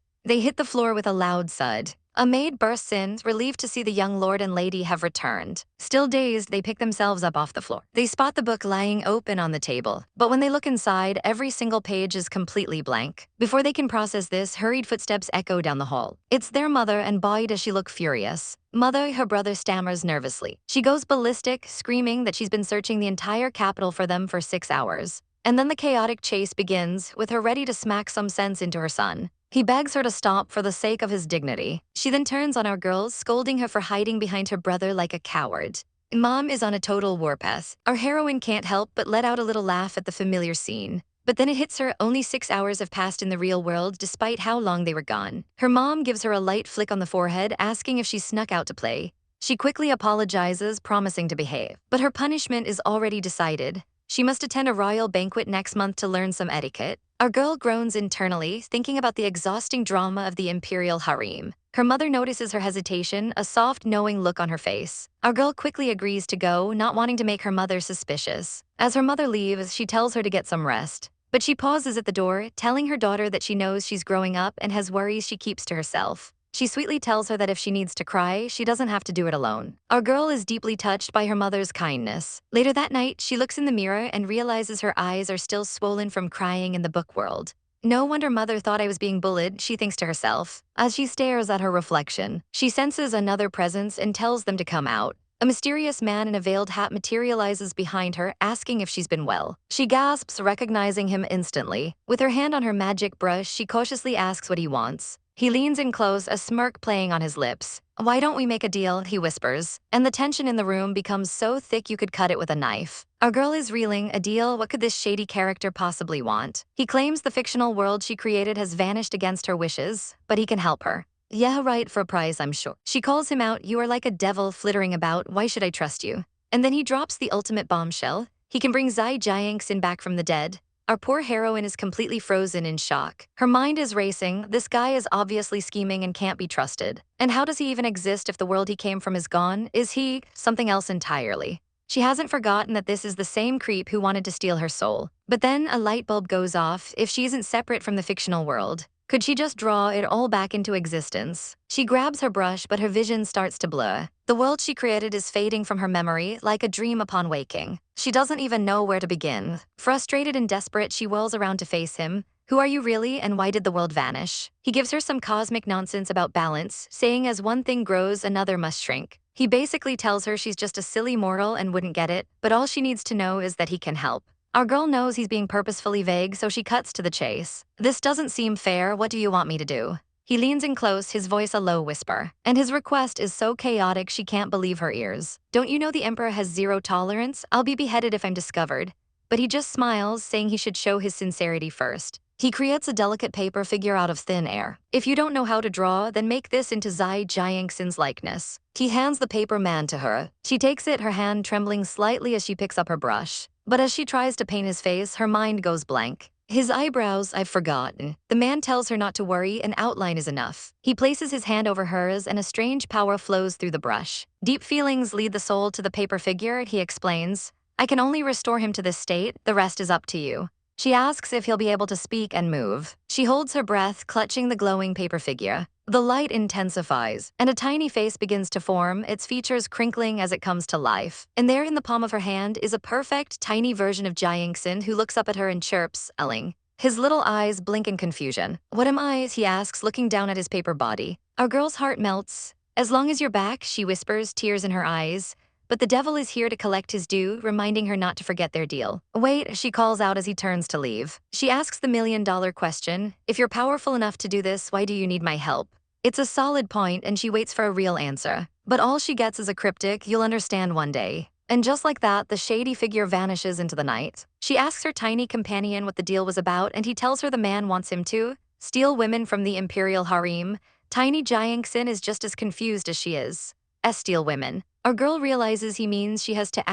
They hit the floor with a loud thud. A maid bursts in, relieved to see the young lord and lady have returned. Still dazed, they pick themselves up off the floor. They spot the book lying open on the table, but when they look inside, every single page is completely blank. Before they can process this, hurried footsteps echo down the hall. It's their mother, and boy does she look furious. "Mother," her brother stammers nervously. She goes ballistic, screaming that she's been searching the entire capital for them for 6 hours. And then the chaotic chase begins, with her ready to smack some sense into her son. He begs her to stop for the sake of his dignity. She then turns on our girl, scolding her for hiding behind her brother like a coward. Mom is on a total warpath. Our heroine can't help but let out a little laugh at the familiar scene. But then it hits her, only 6 hours have passed in the real world despite how long they were gone. Her mom gives her a light flick on the forehead, asking if she snuck out to play. She quickly apologizes, promising to behave. But her punishment is already decided. She must attend a royal banquet next month to learn some etiquette. Our girl groans internally, thinking about the exhausting drama of the imperial harem. Her mother notices her hesitation, a soft, knowing look on her face. Our girl quickly agrees to go, not wanting to make her mother suspicious. As her mother leaves, she tells her to get some rest. But she pauses at the door, telling her daughter that she knows she's growing up and has worries she keeps to herself. She sweetly tells her that if she needs to cry, she doesn't have to do it alone. Our girl is deeply touched by her mother's kindness. Later that night, she looks in the mirror and realizes her eyes are still swollen from crying in the book world. "No wonder mother thought I was being bullied," she thinks to herself. As she stares at her reflection, she senses another presence and tells them to come out. A mysterious man in a veiled hat materializes behind her, asking if she's been well. She gasps, recognizing him instantly. With her hand on her magic brush, she cautiously asks what he wants. He leans in close, a smirk playing on his lips. Why don't we make a deal, he whispers, and the tension in the room becomes so thick you could cut it with a knife. Our girl is reeling. A deal? What could this shady character possibly want? He claims the fictional world she created has vanished against her wishes, but he can help her. Yeah, right, for a price, I'm sure. She calls him out. You are like a devil flittering about. Why should I trust you? And then he drops the ultimate bombshell. He can bring Zai Jiangxin back from the dead. Our poor heroine is completely frozen in shock. Her mind is racing. This guy is obviously scheming and can't be trusted. And how does he even exist if the world he came from is gone? Is he something else entirely? She hasn't forgotten that this is the same creep who wanted to steal her soul. But then a light bulb goes off. If she isn't separate from the fictional world, could she just draw it all back into existence? She grabs her brush, but her vision starts to blur. The world she created is fading from her memory like a dream upon waking. She doesn't even know where to begin. Frustrated and desperate, she whirls around to face him. Who are you really, and why did the world vanish? He gives her some cosmic nonsense about balance, saying as one thing grows, another must shrink. He basically tells her she's just a silly mortal and wouldn't get it, but all she needs to know is that he can help. Our girl knows he's being purposefully vague, so she cuts to the chase. This doesn't seem fair. What do you want me to do? He leans in close, his voice a low whisper. And his request is so chaotic she can't believe her ears. Don't you know the Emperor has zero tolerance? I'll be beheaded if I'm discovered. But he just smiles, saying he should show his sincerity first. He creates a delicate paper figure out of thin air. If you don't know how to draw, then make this into Zai Jiangxin's likeness. He hands the paper man to her. She takes it, her hand trembling slightly as she picks up her brush. But as she tries to paint his face, her mind goes blank. His eyebrows, I've forgotten. The man tells her not to worry, an outline is enough. He places his hand over hers and a strange power flows through the brush. Deep feelings lead the soul to the paper figure, he explains. I can only restore him to this state, the rest is up to you. She asks if he'll be able to speak and move. She holds her breath, clutching the glowing paper figure. The light intensifies, and a tiny face begins to form, its features crinkling as it comes to life. And there in the palm of her hand is a perfect, tiny version of Jiangxin who looks up at her and chirps, Elling. His little eyes blink in confusion. What am I? He asks, looking down at his paper body. Our girl's heart melts. As long as you're back, she whispers, tears in her eyes. But the devil is here to collect his due, reminding her not to forget their deal. Wait, she calls out as he turns to leave. She asks the million-dollar question. If you're powerful enough to do this, why do you need my help? It's a solid point, and she waits for a real answer. But all she gets is a cryptic, you'll understand one day. And just like that, the shady figure vanishes into the night. She asks her tiny companion what the deal was about, and he tells her the man wants him to steal women from the imperial harem. Tiny Jiangxin is just as confused as she is. Steal women. Our girl realizes he means she has to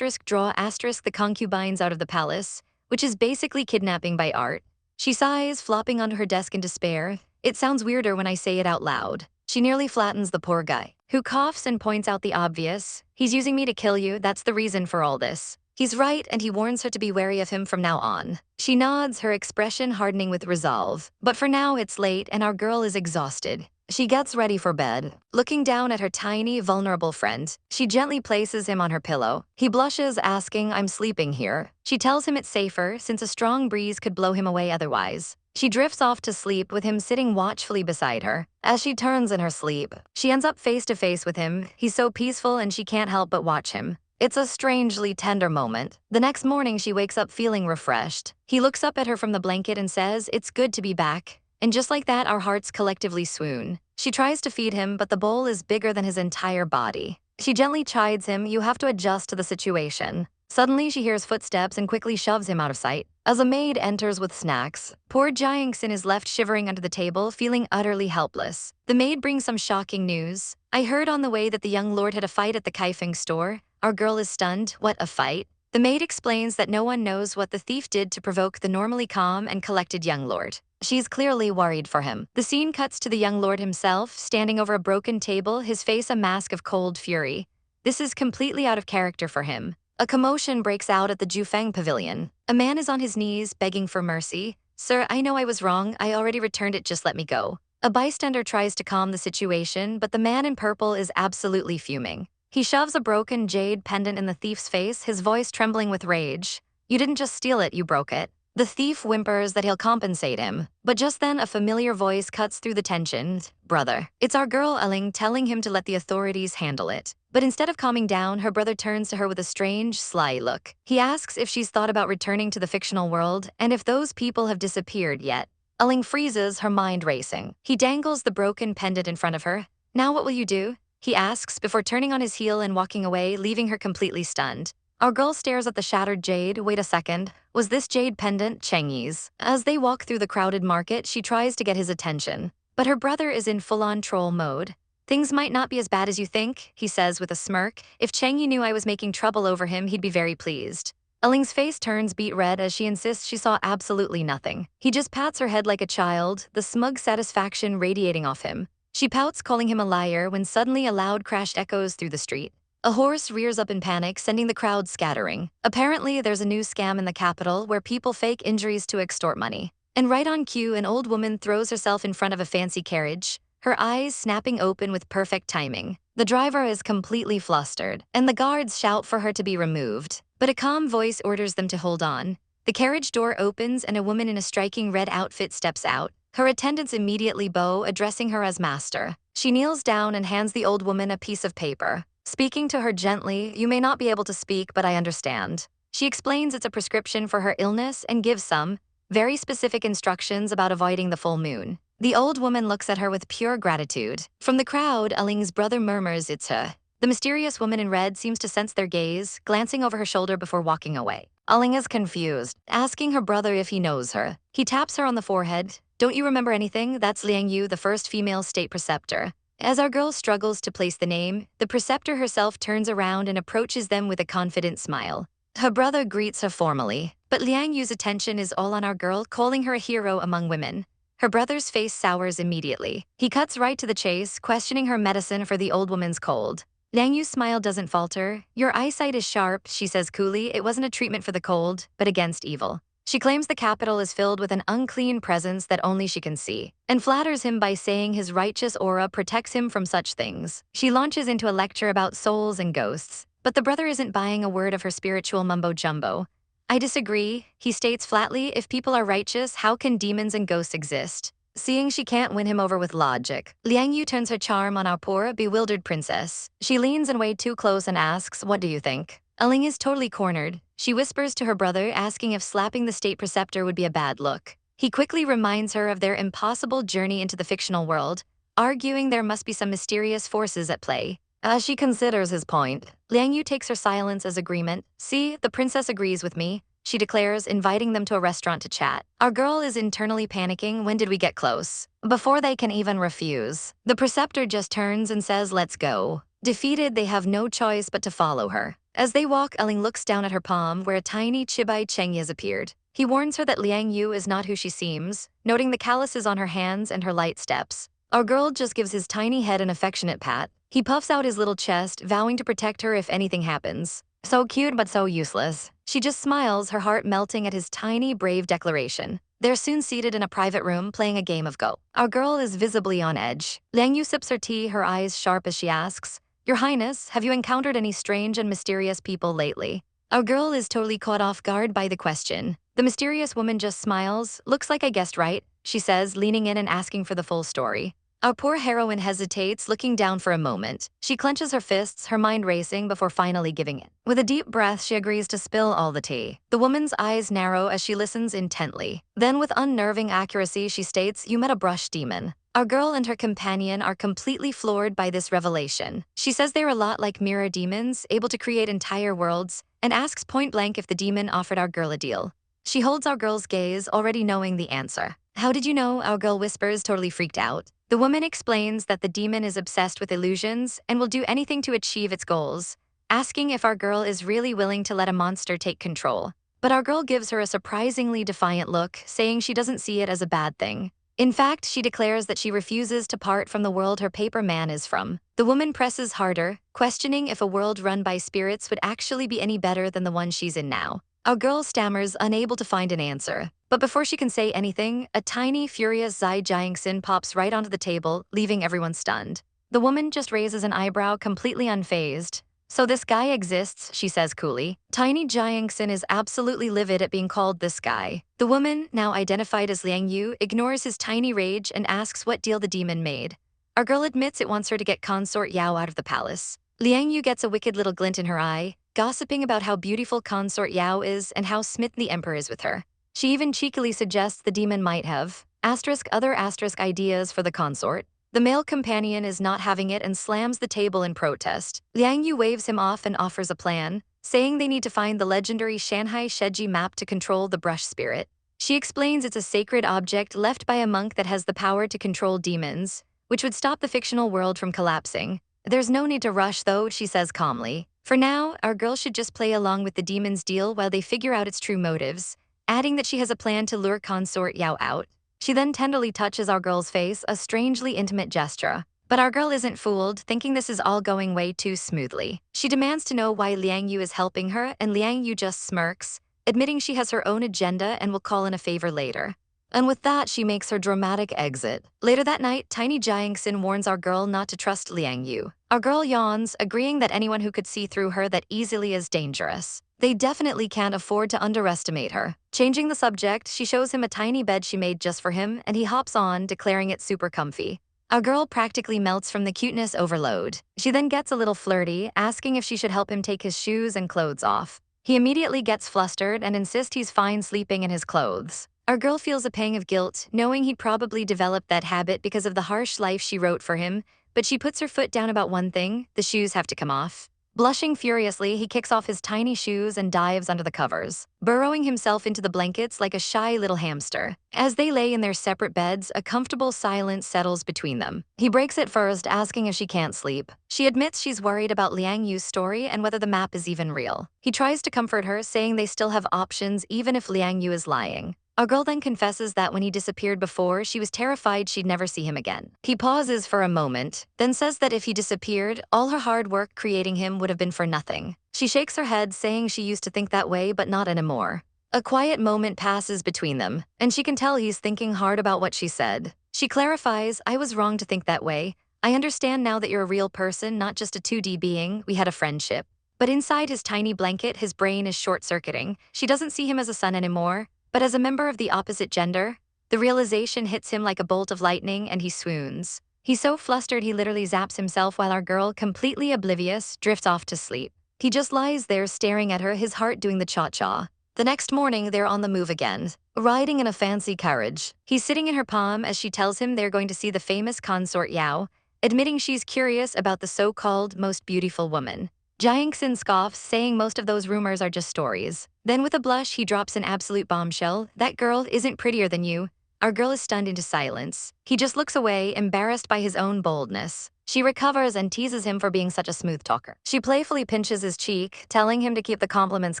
draw the concubines out of the palace, which is basically kidnapping by art. She sighs, flopping onto her desk in despair. It sounds weirder when I say it out loud. She nearly flattens the poor guy, who coughs and points out the obvious. He's using me to kill you, that's the reason for all this. He's right, and he warns her to be wary of him from now on. She nods, her expression hardening with resolve. But for now, it's late, and our girl is exhausted. She gets ready for bed. Looking down at her tiny, vulnerable friend, she gently places him on her pillow. He blushes, asking, I'm sleeping here. She tells him it's safer, since a strong breeze could blow him away otherwise. She drifts off to sleep with him sitting watchfully beside her. As she turns in her sleep, she ends up face to face with him. He's so peaceful and she can't help but watch him. It's a strangely tender moment. The next morning, she wakes up feeling refreshed. He looks up at her from the blanket and says, it's good to be back. And just like that, our hearts collectively swoon. She tries to feed him, but the bowl is bigger than his entire body. She gently chides him, you have to adjust to the situation. Suddenly, she hears footsteps and quickly shoves him out of sight. As a maid enters with snacks, poor Jiangxin is left shivering under the table, feeling utterly helpless. The maid brings some shocking news. I heard on the way that the young lord had a fight at the Kaifeng store. Our girl is stunned. What, a fight? The maid explains that no one knows what the thief did to provoke the normally calm and collected young lord. She's clearly worried for him. The scene cuts to the young lord himself, standing over a broken table, his face a mask of cold fury. This is completely out of character for him. A commotion breaks out at the Jufeng pavilion. A man is on his knees, begging for mercy. Sir, I know I was wrong. I already returned it, just let me go. A bystander tries to calm the situation, but the man in purple is absolutely fuming. He shoves a broken jade pendant in the thief's face, his voice trembling with rage. You didn't just steal it, you broke it. The thief whimpers that he'll compensate him, but just then a familiar voice cuts through the tension. Brother. It's our girl Elling telling him to let the authorities handle it. But instead of calming down, her brother turns to her with a strange, sly look. He asks if she's thought about returning to the fictional world, and if those people have disappeared yet. Elling freezes, her mind racing. He dangles the broken pendant in front of her. Now what will you do? he asks before turning on his heel and walking away, leaving her completely stunned. Our girl stares at the shattered jade. Wait a second, was this jade pendant Chengyi's? As they walk through the crowded market, she tries to get his attention. But her brother is in full-on troll mode. Things might not be as bad as you think, he says with a smirk. If Chengyi knew I was making trouble over him, he'd be very pleased. Ling's face turns beet red as she insists she saw absolutely nothing. He just pats her head like a child, the smug satisfaction radiating off him. She pouts, calling him a liar, when suddenly a loud crash echoes through the street. A horse rears up in panic, sending the crowd scattering. Apparently, there's a new scam in the capital where people fake injuries to extort money. And right on cue, an old woman throws herself in front of a fancy carriage, her eyes snapping open with perfect timing. The driver is completely flustered, and the guards shout for her to be removed. But a calm voice orders them to hold on. The carriage door opens and a woman in a striking red outfit steps out. Her attendants immediately bow, addressing her as master. She kneels down and hands the old woman a piece of paper. Speaking to her gently, "You may not be able to speak, but I understand." She explains it's a prescription for her illness and gives some very specific instructions about avoiding the full moon. The old woman looks at her with pure gratitude. From the crowd, Ling's brother murmurs it's her. The mysterious woman in red seems to sense their gaze, glancing over her shoulder before walking away. Ling is confused, asking her brother if he knows her. He taps her on the forehead. "Don't you remember anything? That's Liang Yu, the first female state preceptor." As our girl struggles to place the name, the preceptor herself turns around and approaches them with a confident smile. Her brother greets her formally, but Liang Yu's attention is all on our girl, calling her a hero among women. Her brother's face sours immediately. He cuts right to the chase, questioning her medicine for the old woman's cold. Liang Yu's smile doesn't falter. "Your eyesight is sharp," she says coolly. "It wasn't a treatment for the cold, but against evil." She claims the capital is filled with an unclean presence that only she can see, and flatters him by saying his righteous aura protects him from such things. She launches into a lecture about souls and ghosts, but the brother isn't buying a word of her spiritual mumbo-jumbo. "I disagree," he states flatly. "If people are righteous, how can demons and ghosts exist?" Seeing she can't win him over with logic, Liang Yu turns her charm on our poor, bewildered princess. She leans in way too close and asks, "What do you think?" Ling is totally cornered. She whispers to her brother, asking if slapping the state preceptor would be a bad look. He quickly reminds her of their impossible journey into the fictional world, arguing there must be some mysterious forces at play. As she considers his point, Liang Yu takes her silence as agreement. "See, the princess agrees with me," she declares, inviting them to a restaurant to chat. Our girl is internally panicking. When did we get close? Before they can even refuse, the preceptor just turns and says, "Let's go." Defeated, they have no choice but to follow her. As they walk, Ling looks down at her palm where a tiny chibai Chengyi has appeared. He warns her that Liang Yu is not who she seems, noting the calluses on her hands and her light steps. Our girl just gives his tiny head an affectionate pat. He puffs out his little chest, vowing to protect her if anything happens. So cute but so useless. She just smiles, her heart melting at his tiny, brave declaration. They're soon seated in a private room playing a game of Go. Our girl is visibly on edge. Liang Yu sips her tea, her eyes sharp as she asks, "Your Highness, have you encountered any strange and mysterious people lately?" Our girl is totally caught off guard by the question. The mysterious woman just smiles. "Looks like I guessed right," she says, leaning in and asking for the full story. Our poor heroine hesitates, looking down for a moment. She clenches her fists, her mind racing before finally giving in. With a deep breath, she agrees to spill all the tea. The woman's eyes narrow as she listens intently. Then with unnerving accuracy, she states, "You met a brush demon." Our girl and her companion are completely floored by this revelation. She says they're a lot like mirror demons, able to create entire worlds, and asks point blank if the demon offered our girl a deal. She holds our girl's gaze, already knowing the answer. "How did you know?" our girl whispers, totally freaked out. The woman explains that the demon is obsessed with illusions and will do anything to achieve its goals, asking if our girl is really willing to let a monster take control. But our girl gives her a surprisingly defiant look, saying she doesn't see it as a bad thing. In fact, she declares that she refuses to part from the world her paper man is from. The woman presses harder, questioning if a world run by spirits would actually be any better than the one she's in now. Our girl stammers, unable to find an answer. But before she can say anything, a tiny, furious Zai Jiangxin pops right onto the table, leaving everyone stunned. The woman just raises an eyebrow, completely unfazed. "So this guy exists," she says coolly. Tiny Jiangxin is absolutely livid at being called this guy. The woman, now identified as Liang Yu, ignores his tiny rage and asks what deal the demon made. Our girl admits it wants her to get consort Yao out of the palace. Liang Yu gets a wicked little glint in her eye, gossiping about how beautiful consort Yao is and how smitten the emperor is with her. She even cheekily suggests the demon might have other ideas for the consort. The male companion is not having it and slams the table in protest. Liang Yu waves him off and offers a plan, saying they need to find the legendary Shanghai Sheji map to control the brush spirit. She explains it's a sacred object left by a monk that has the power to control demons, which would stop the fictional world from collapsing. There's no need to rush though, she says calmly. For now, our girl should just play along with the demon's deal while they figure out its true motives, adding that she has a plan to lure consort Yao out. She then tenderly touches our girl's face, a strangely intimate gesture. But our girl isn't fooled, thinking this is all going way too smoothly. She demands to know why Liang Yu is helping her, and Liang Yu just smirks, admitting she has her own agenda and will call in a favor later. And with that, she makes her dramatic exit. Later that night, Tiny Jiangxin warns our girl not to trust Liang Yu. Our girl yawns, agreeing that anyone who could see through her that easily is dangerous. They definitely can't afford to underestimate her. Changing the subject, she shows him a tiny bed she made just for him, and he hops on, declaring it super comfy. Our girl practically melts from the cuteness overload. She then gets a little flirty, asking if she should help him take his shoes and clothes off. He immediately gets flustered and insists he's fine sleeping in his clothes. Our girl feels a pang of guilt, knowing he'd probably developed that habit because of the harsh life she wrote for him, but she puts her foot down about one thing: the shoes have to come off. Blushing furiously, he kicks off his tiny shoes and dives under the covers, burrowing himself into the blankets like a shy little hamster. As they lay in their separate beds, a comfortable silence settles between them. He breaks it first, asking if she can't sleep. She admits she's worried about Liang Yu's story and whether the map is even real. He tries to comfort her, saying they still have options even if Liang Yu is lying. Our girl then confesses that when he disappeared before, she was terrified she'd never see him again. He pauses for a moment, then says that if he disappeared, all her hard work creating him would have been for nothing. She shakes her head, saying she used to think that way, but not anymore. A quiet moment passes between them, and she can tell he's thinking hard about what she said. She clarifies, "I was wrong to think that way. I understand now that you're a real person, not just a 2D being. We had a friendship." But inside his tiny blanket, his brain is short-circuiting. She doesn't see him as a son anymore, but as a member of the opposite gender. The realization hits him like a bolt of lightning and he swoons. He's so flustered he literally zaps himself while our girl, completely oblivious, drifts off to sleep. He just lies there staring at her, his heart doing the cha-cha. The next morning, they're on the move again, riding in a fancy carriage. He's sitting in her palm as she tells him they're going to see the famous consort Yao, admitting she's curious about the so-called most beautiful woman. Jiangxin scoffs, saying most of those rumors are just stories. Then with a blush, he drops an absolute bombshell: "That girl isn't prettier than you." Our girl is stunned into silence. He just looks away, embarrassed by his own boldness. She recovers and teases him for being such a smooth talker. She playfully pinches his cheek, telling him to keep the compliments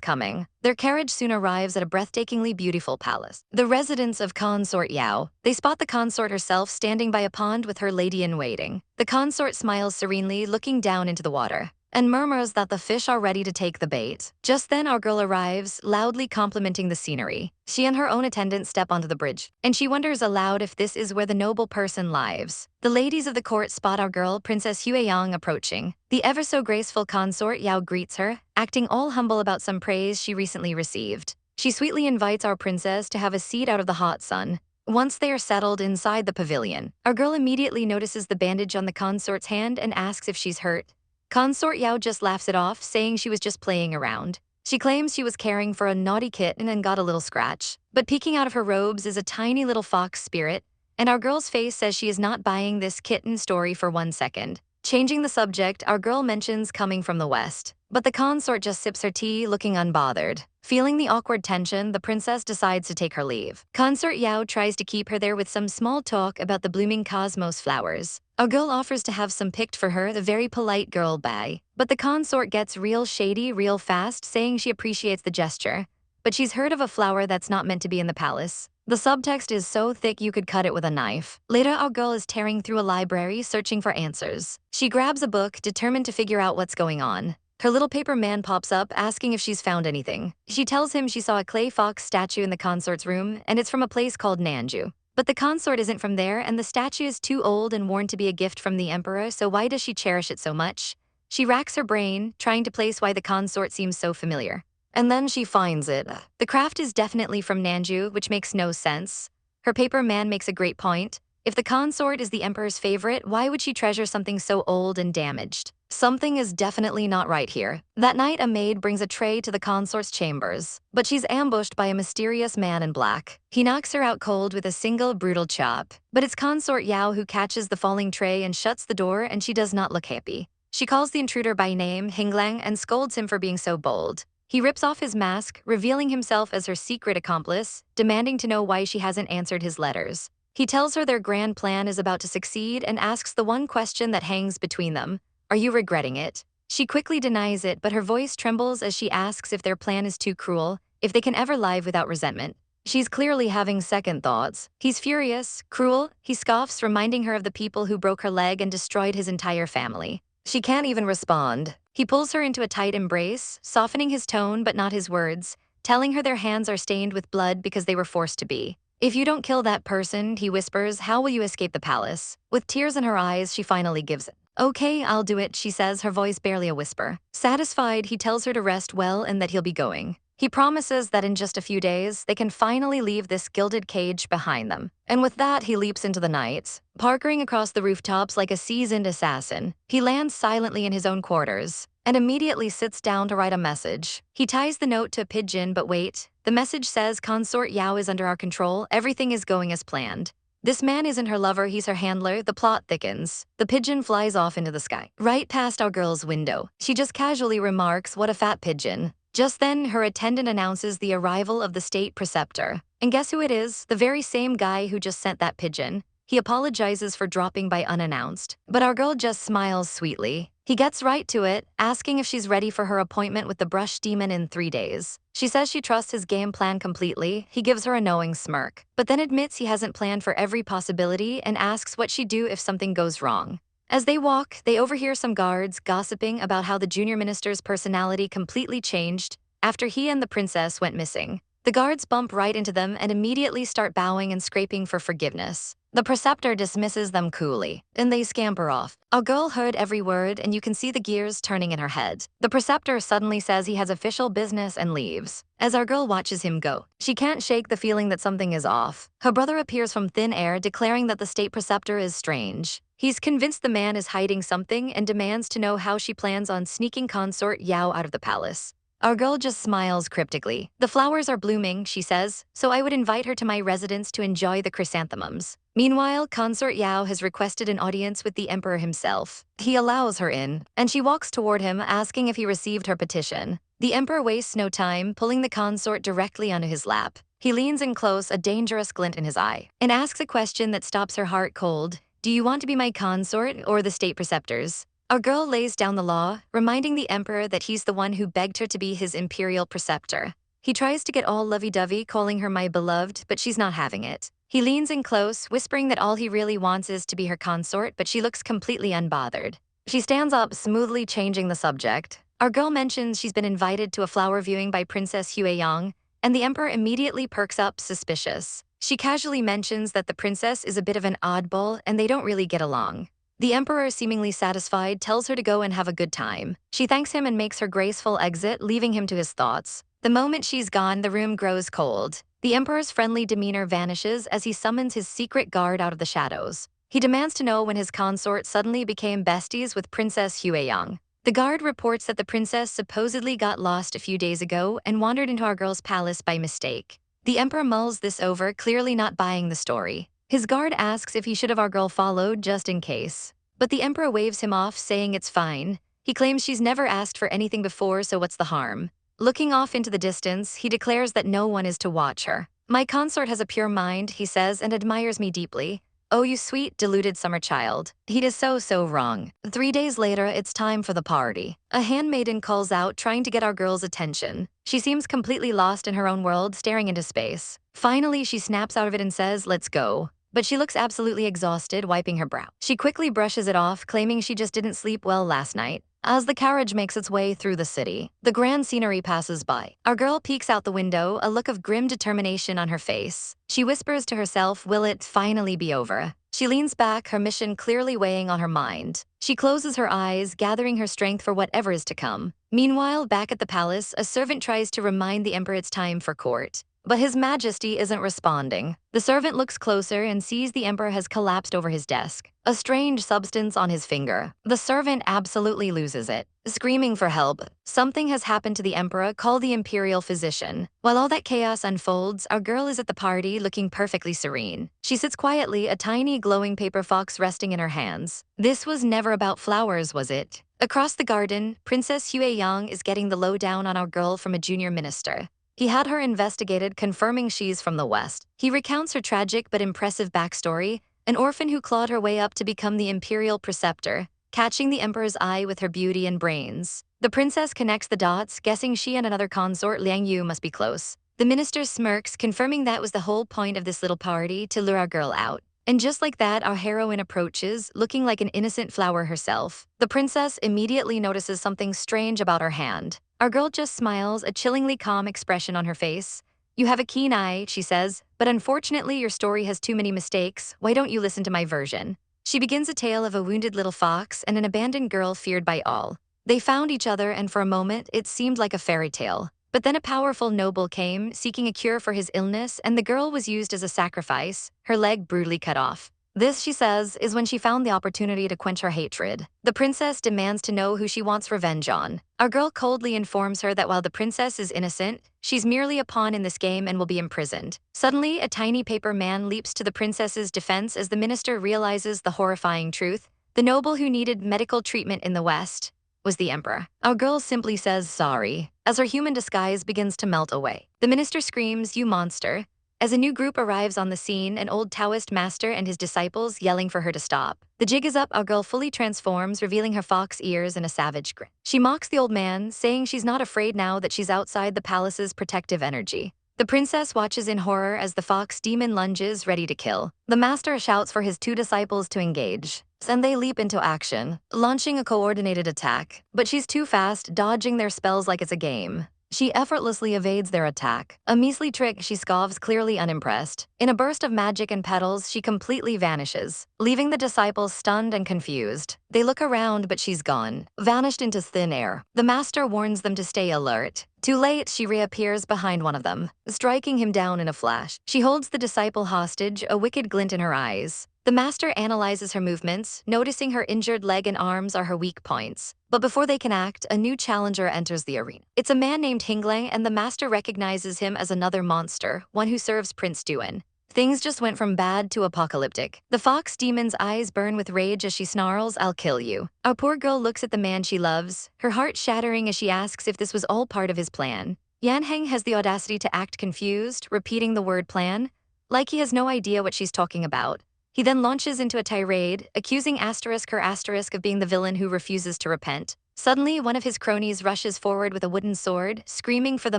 coming. Their carriage soon arrives at a breathtakingly beautiful palace, the residence of consort Yao. They spot the consort herself standing by a pond with her lady-in-waiting. The consort smiles serenely, looking down into the water, and murmurs that the fish are ready to take the bait. Just then, our girl arrives, loudly complimenting the scenery. She and her own attendant step onto the bridge, and she wonders aloud if this is where the noble person lives. The ladies of the court spot our girl, Princess Hueyang, approaching. The ever-so-graceful consort Yao greets her, acting all humble about some praise she recently received. She sweetly invites our princess to have a seat out of the hot sun. Once they are settled inside the pavilion, our girl immediately notices the bandage on the consort's hand and asks if she's hurt. Consort Yao just laughs it off, saying she was just playing around. She claims she was caring for a naughty kitten and got a little scratch. But peeking out of her robes is a tiny little fox spirit, and our girl's face says she is not buying this kitten story for 1 second. Changing the subject, our girl mentions coming from the west, but the consort just sips her tea, looking unbothered. Feeling the awkward tension, the princess decides to take her leave. Consort Yao tries to keep her there with some small talk about the blooming cosmos flowers. Our girl offers to have some picked for her, the very polite girl bye. But the consort gets real shady real fast, saying she appreciates the gesture, but she's heard of a flower that's not meant to be in the palace. The subtext is so thick you could cut it with a knife. Later, our girl is tearing through a library, searching for answers. She grabs a book, determined to figure out what's going on. Her little paper man pops up, asking if she's found anything. She tells him she saw a clay fox statue in the consort's room, and it's from a place called Nanju. But the consort isn't from there, and the statue is too old and worn to be a gift from the emperor, so why does she cherish it so much? She racks her brain, trying to place why the consort seems so familiar. And then she finds it. The craft is definitely from Nanju, which makes no sense. Her paper man makes a great point. If the consort is the emperor's favorite, why would she treasure something so old and damaged? Something is definitely not right here. That night, a maid brings a tray to the consort's chambers, but she's ambushed by a mysterious man in black. He knocks her out cold with a single brutal chop. But it's consort Yao who catches the falling tray and shuts the door, and she does not look happy. She calls the intruder by name, Hinglang, and scolds him for being so bold. He rips off his mask, revealing himself as her secret accomplice, demanding to know why she hasn't answered his letters. He tells her their grand plan is about to succeed and asks the one question that hangs between them. Are you regretting it? She quickly denies it, but her voice trembles as she asks if their plan is too cruel, if they can ever live without resentment. She's clearly having second thoughts. He's furious, cruel, he scoffs, reminding her of the people who broke her leg and destroyed his entire family. She can't even respond. He pulls her into a tight embrace, softening his tone but not his words, telling her their hands are stained with blood because they were forced to be. If you don't kill that person, he whispers, how will you escape the palace? With tears in her eyes, she finally gives it. Okay, I'll do it, she says, her voice barely a whisper. Satisfied, he tells her to rest well and that he'll be going. He promises that in just a few days, they can finally leave this gilded cage behind them. And with that, he leaps into the night. Parkering across the rooftops like a seasoned assassin, he lands silently in his own quarters and immediately sits down to write a message. He ties the note to a pigeon, but wait. The message says, Consort Yao is under our control, everything is going as planned. This man isn't her lover, he's her handler, the plot thickens. The pigeon flies off into the sky, right past our girl's window. She just casually remarks, what a fat pigeon. Just then, her attendant announces the arrival of the state preceptor. And guess who it is? The very same guy who just sent that pigeon. He apologizes for dropping by unannounced, but our girl just smiles sweetly. He gets right to it, asking if she's ready for her appointment with the brush demon in 3 days. She says she trusts his game plan completely. He gives her a knowing smirk, but then admits he hasn't planned for every possibility and asks what she'd do if something goes wrong. As they walk, they overhear some guards gossiping about how the junior minister's personality completely changed after he and the princess went missing. The guards bump right into them and immediately start bowing and scraping for forgiveness. The preceptor dismisses them coolly, and they scamper off. Our girl heard every word, and you can see the gears turning in her head. The preceptor suddenly says he has official business and leaves. As our girl watches him go, she can't shake the feeling that something is off. Her brother appears from thin air, declaring that the state preceptor is strange. He's convinced the man is hiding something and demands to know how she plans on sneaking consort Yao out of the palace. Our girl just smiles cryptically. The flowers are blooming, she says, so I would invite her to my residence to enjoy the chrysanthemums. Meanwhile, consort Yao has requested an audience with the emperor himself. He allows her in, and she walks toward him, asking if he received her petition. The emperor wastes no time, pulling the consort directly onto his lap. He leans in close, a dangerous glint in his eye, and asks a question that stops her heart cold. Do you want to be my consort or the state preceptor's? Our girl lays down the law, reminding the emperor that he's the one who begged her to be his imperial preceptor. He tries to get all lovey-dovey, calling her my beloved, but she's not having it. He leans in close, whispering that all he really wants is to be her consort, but she looks completely unbothered. She stands up, smoothly changing the subject. Our girl mentions she's been invited to a flower viewing by Princess Hueyang, and the emperor immediately perks up, suspicious. She casually mentions that the princess is a bit of an oddball and they don't really get along. The emperor, seemingly satisfied, tells her to go and have a good time. She thanks him and makes her graceful exit, leaving him to his thoughts. The moment she's gone, the room grows cold. The emperor's friendly demeanor vanishes as he summons his secret guard out of the shadows. He demands to know when his consort suddenly became besties with Princess Hueyang. The guard reports that the princess supposedly got lost a few days ago and wandered into our girl's palace by mistake. The emperor mulls this over, clearly not buying the story. His guard asks if he should have our girl followed just in case. But the emperor waves him off, saying it's fine. He claims she's never asked for anything before, so what's the harm? Looking off into the distance, he declares that no one is to watch her. My consort has a pure mind, he says, and admires me deeply. Oh, you sweet, deluded summer child. He is so wrong. 3 days later, it's time for the party. A handmaiden calls out, trying to get our girl's attention. She seems completely lost in her own world, staring into space. Finally, she snaps out of it and says, let's go. But she looks absolutely exhausted, wiping her brow. She quickly brushes it off, claiming she just didn't sleep well last night. As the carriage makes its way through the city, the grand scenery passes by. Our girl peeks out the window, a look of grim determination on her face. She whispers to herself, will it finally be over? She leans back, her mission clearly weighing on her mind. She closes her eyes, gathering her strength for whatever is to come. Meanwhile, back at the palace, a servant tries to remind the emperor it's time for court. but His Majesty isn't responding. The servant looks closer and sees the emperor has collapsed over his desk, a strange substance on his finger. The servant absolutely loses it, screaming for help. Something has happened to the emperor, call the imperial physician. While all that chaos unfolds, our girl is at the party looking perfectly serene. She sits quietly, a tiny glowing paper fox resting in her hands. This was never about flowers, was it? Across the garden, Princess Hueyang is getting the lowdown on our girl from a junior minister. He had her investigated, confirming she's from the West. He recounts her tragic but impressive backstory, an orphan who clawed her way up to become the imperial preceptor, catching the emperor's eye with her beauty and brains. The princess connects the dots, guessing she and another consort, Liang Yu, must be close. The minister smirks, confirming that was the whole point of this little party, to lure our girl out. And just like that, our heroine approaches, looking like an innocent flower herself. The princess immediately notices something strange about her hand. Our girl just smiles, a chillingly calm expression on her face. "You have a keen eye," she says, "but unfortunately your story has too many mistakes. Why don't you listen to my version?" She begins a tale of a wounded little fox and an abandoned girl feared by all. They found each other, and for a moment it seemed like a fairy tale. But then a powerful noble came, seeking a cure for his illness, and the girl was used as a sacrifice, her leg brutally cut off. This, she says, is when she found the opportunity to quench her hatred. The princess demands to know who she wants revenge on. Our girl coldly informs her that while the princess is innocent, she's merely a pawn in this game and will be imprisoned. Suddenly, a tiny paper man leaps to the princess's defense as the minister realizes the horrifying truth. The noble who needed medical treatment in the West was the emperor. Our girl simply says sorry, as her human disguise begins to melt away. The minister screams, "You monster!" as a new group arrives on the scene, an old Taoist master and his disciples yelling for her to stop. The jig is up, our girl fully transforms, revealing her fox ears and a savage grin. She mocks the old man, saying she's not afraid now that she's outside the palace's protective energy. The princess watches in horror as the fox demon lunges, ready to kill. The master shouts for his two disciples to engage, and they leap into action, launching a coordinated attack. But she's too fast, dodging their spells like it's a game. She effortlessly evades their attack. A measly trick, she scoffs, clearly unimpressed. In a burst of magic and petals, she completely vanishes, leaving the disciples stunned and confused. They look around, but she's gone, vanished into thin air. The master warns them to stay alert. Too late, she reappears behind one of them, striking him down in a flash. She holds the disciple hostage, a wicked glint in her eyes. The master analyzes her movements, noticing her injured leg and arms are her weak points. But before they can act, a new challenger enters the arena. It's a man named Hinglang, and the master recognizes him as another monster, one who serves Prince Duan. Things just went from bad to apocalyptic. The fox demon's eyes burn with rage as she snarls, "I'll kill you." Our poor girl looks at the man she loves, her heart shattering as she asks if this was all part of his plan. Yan Heng has the audacity to act confused, repeating the word plan, like he has no idea what she's talking about. He then launches into a tirade, accusing her of being the villain who refuses to repent. Suddenly, one of his cronies rushes forward with a wooden sword, screaming for the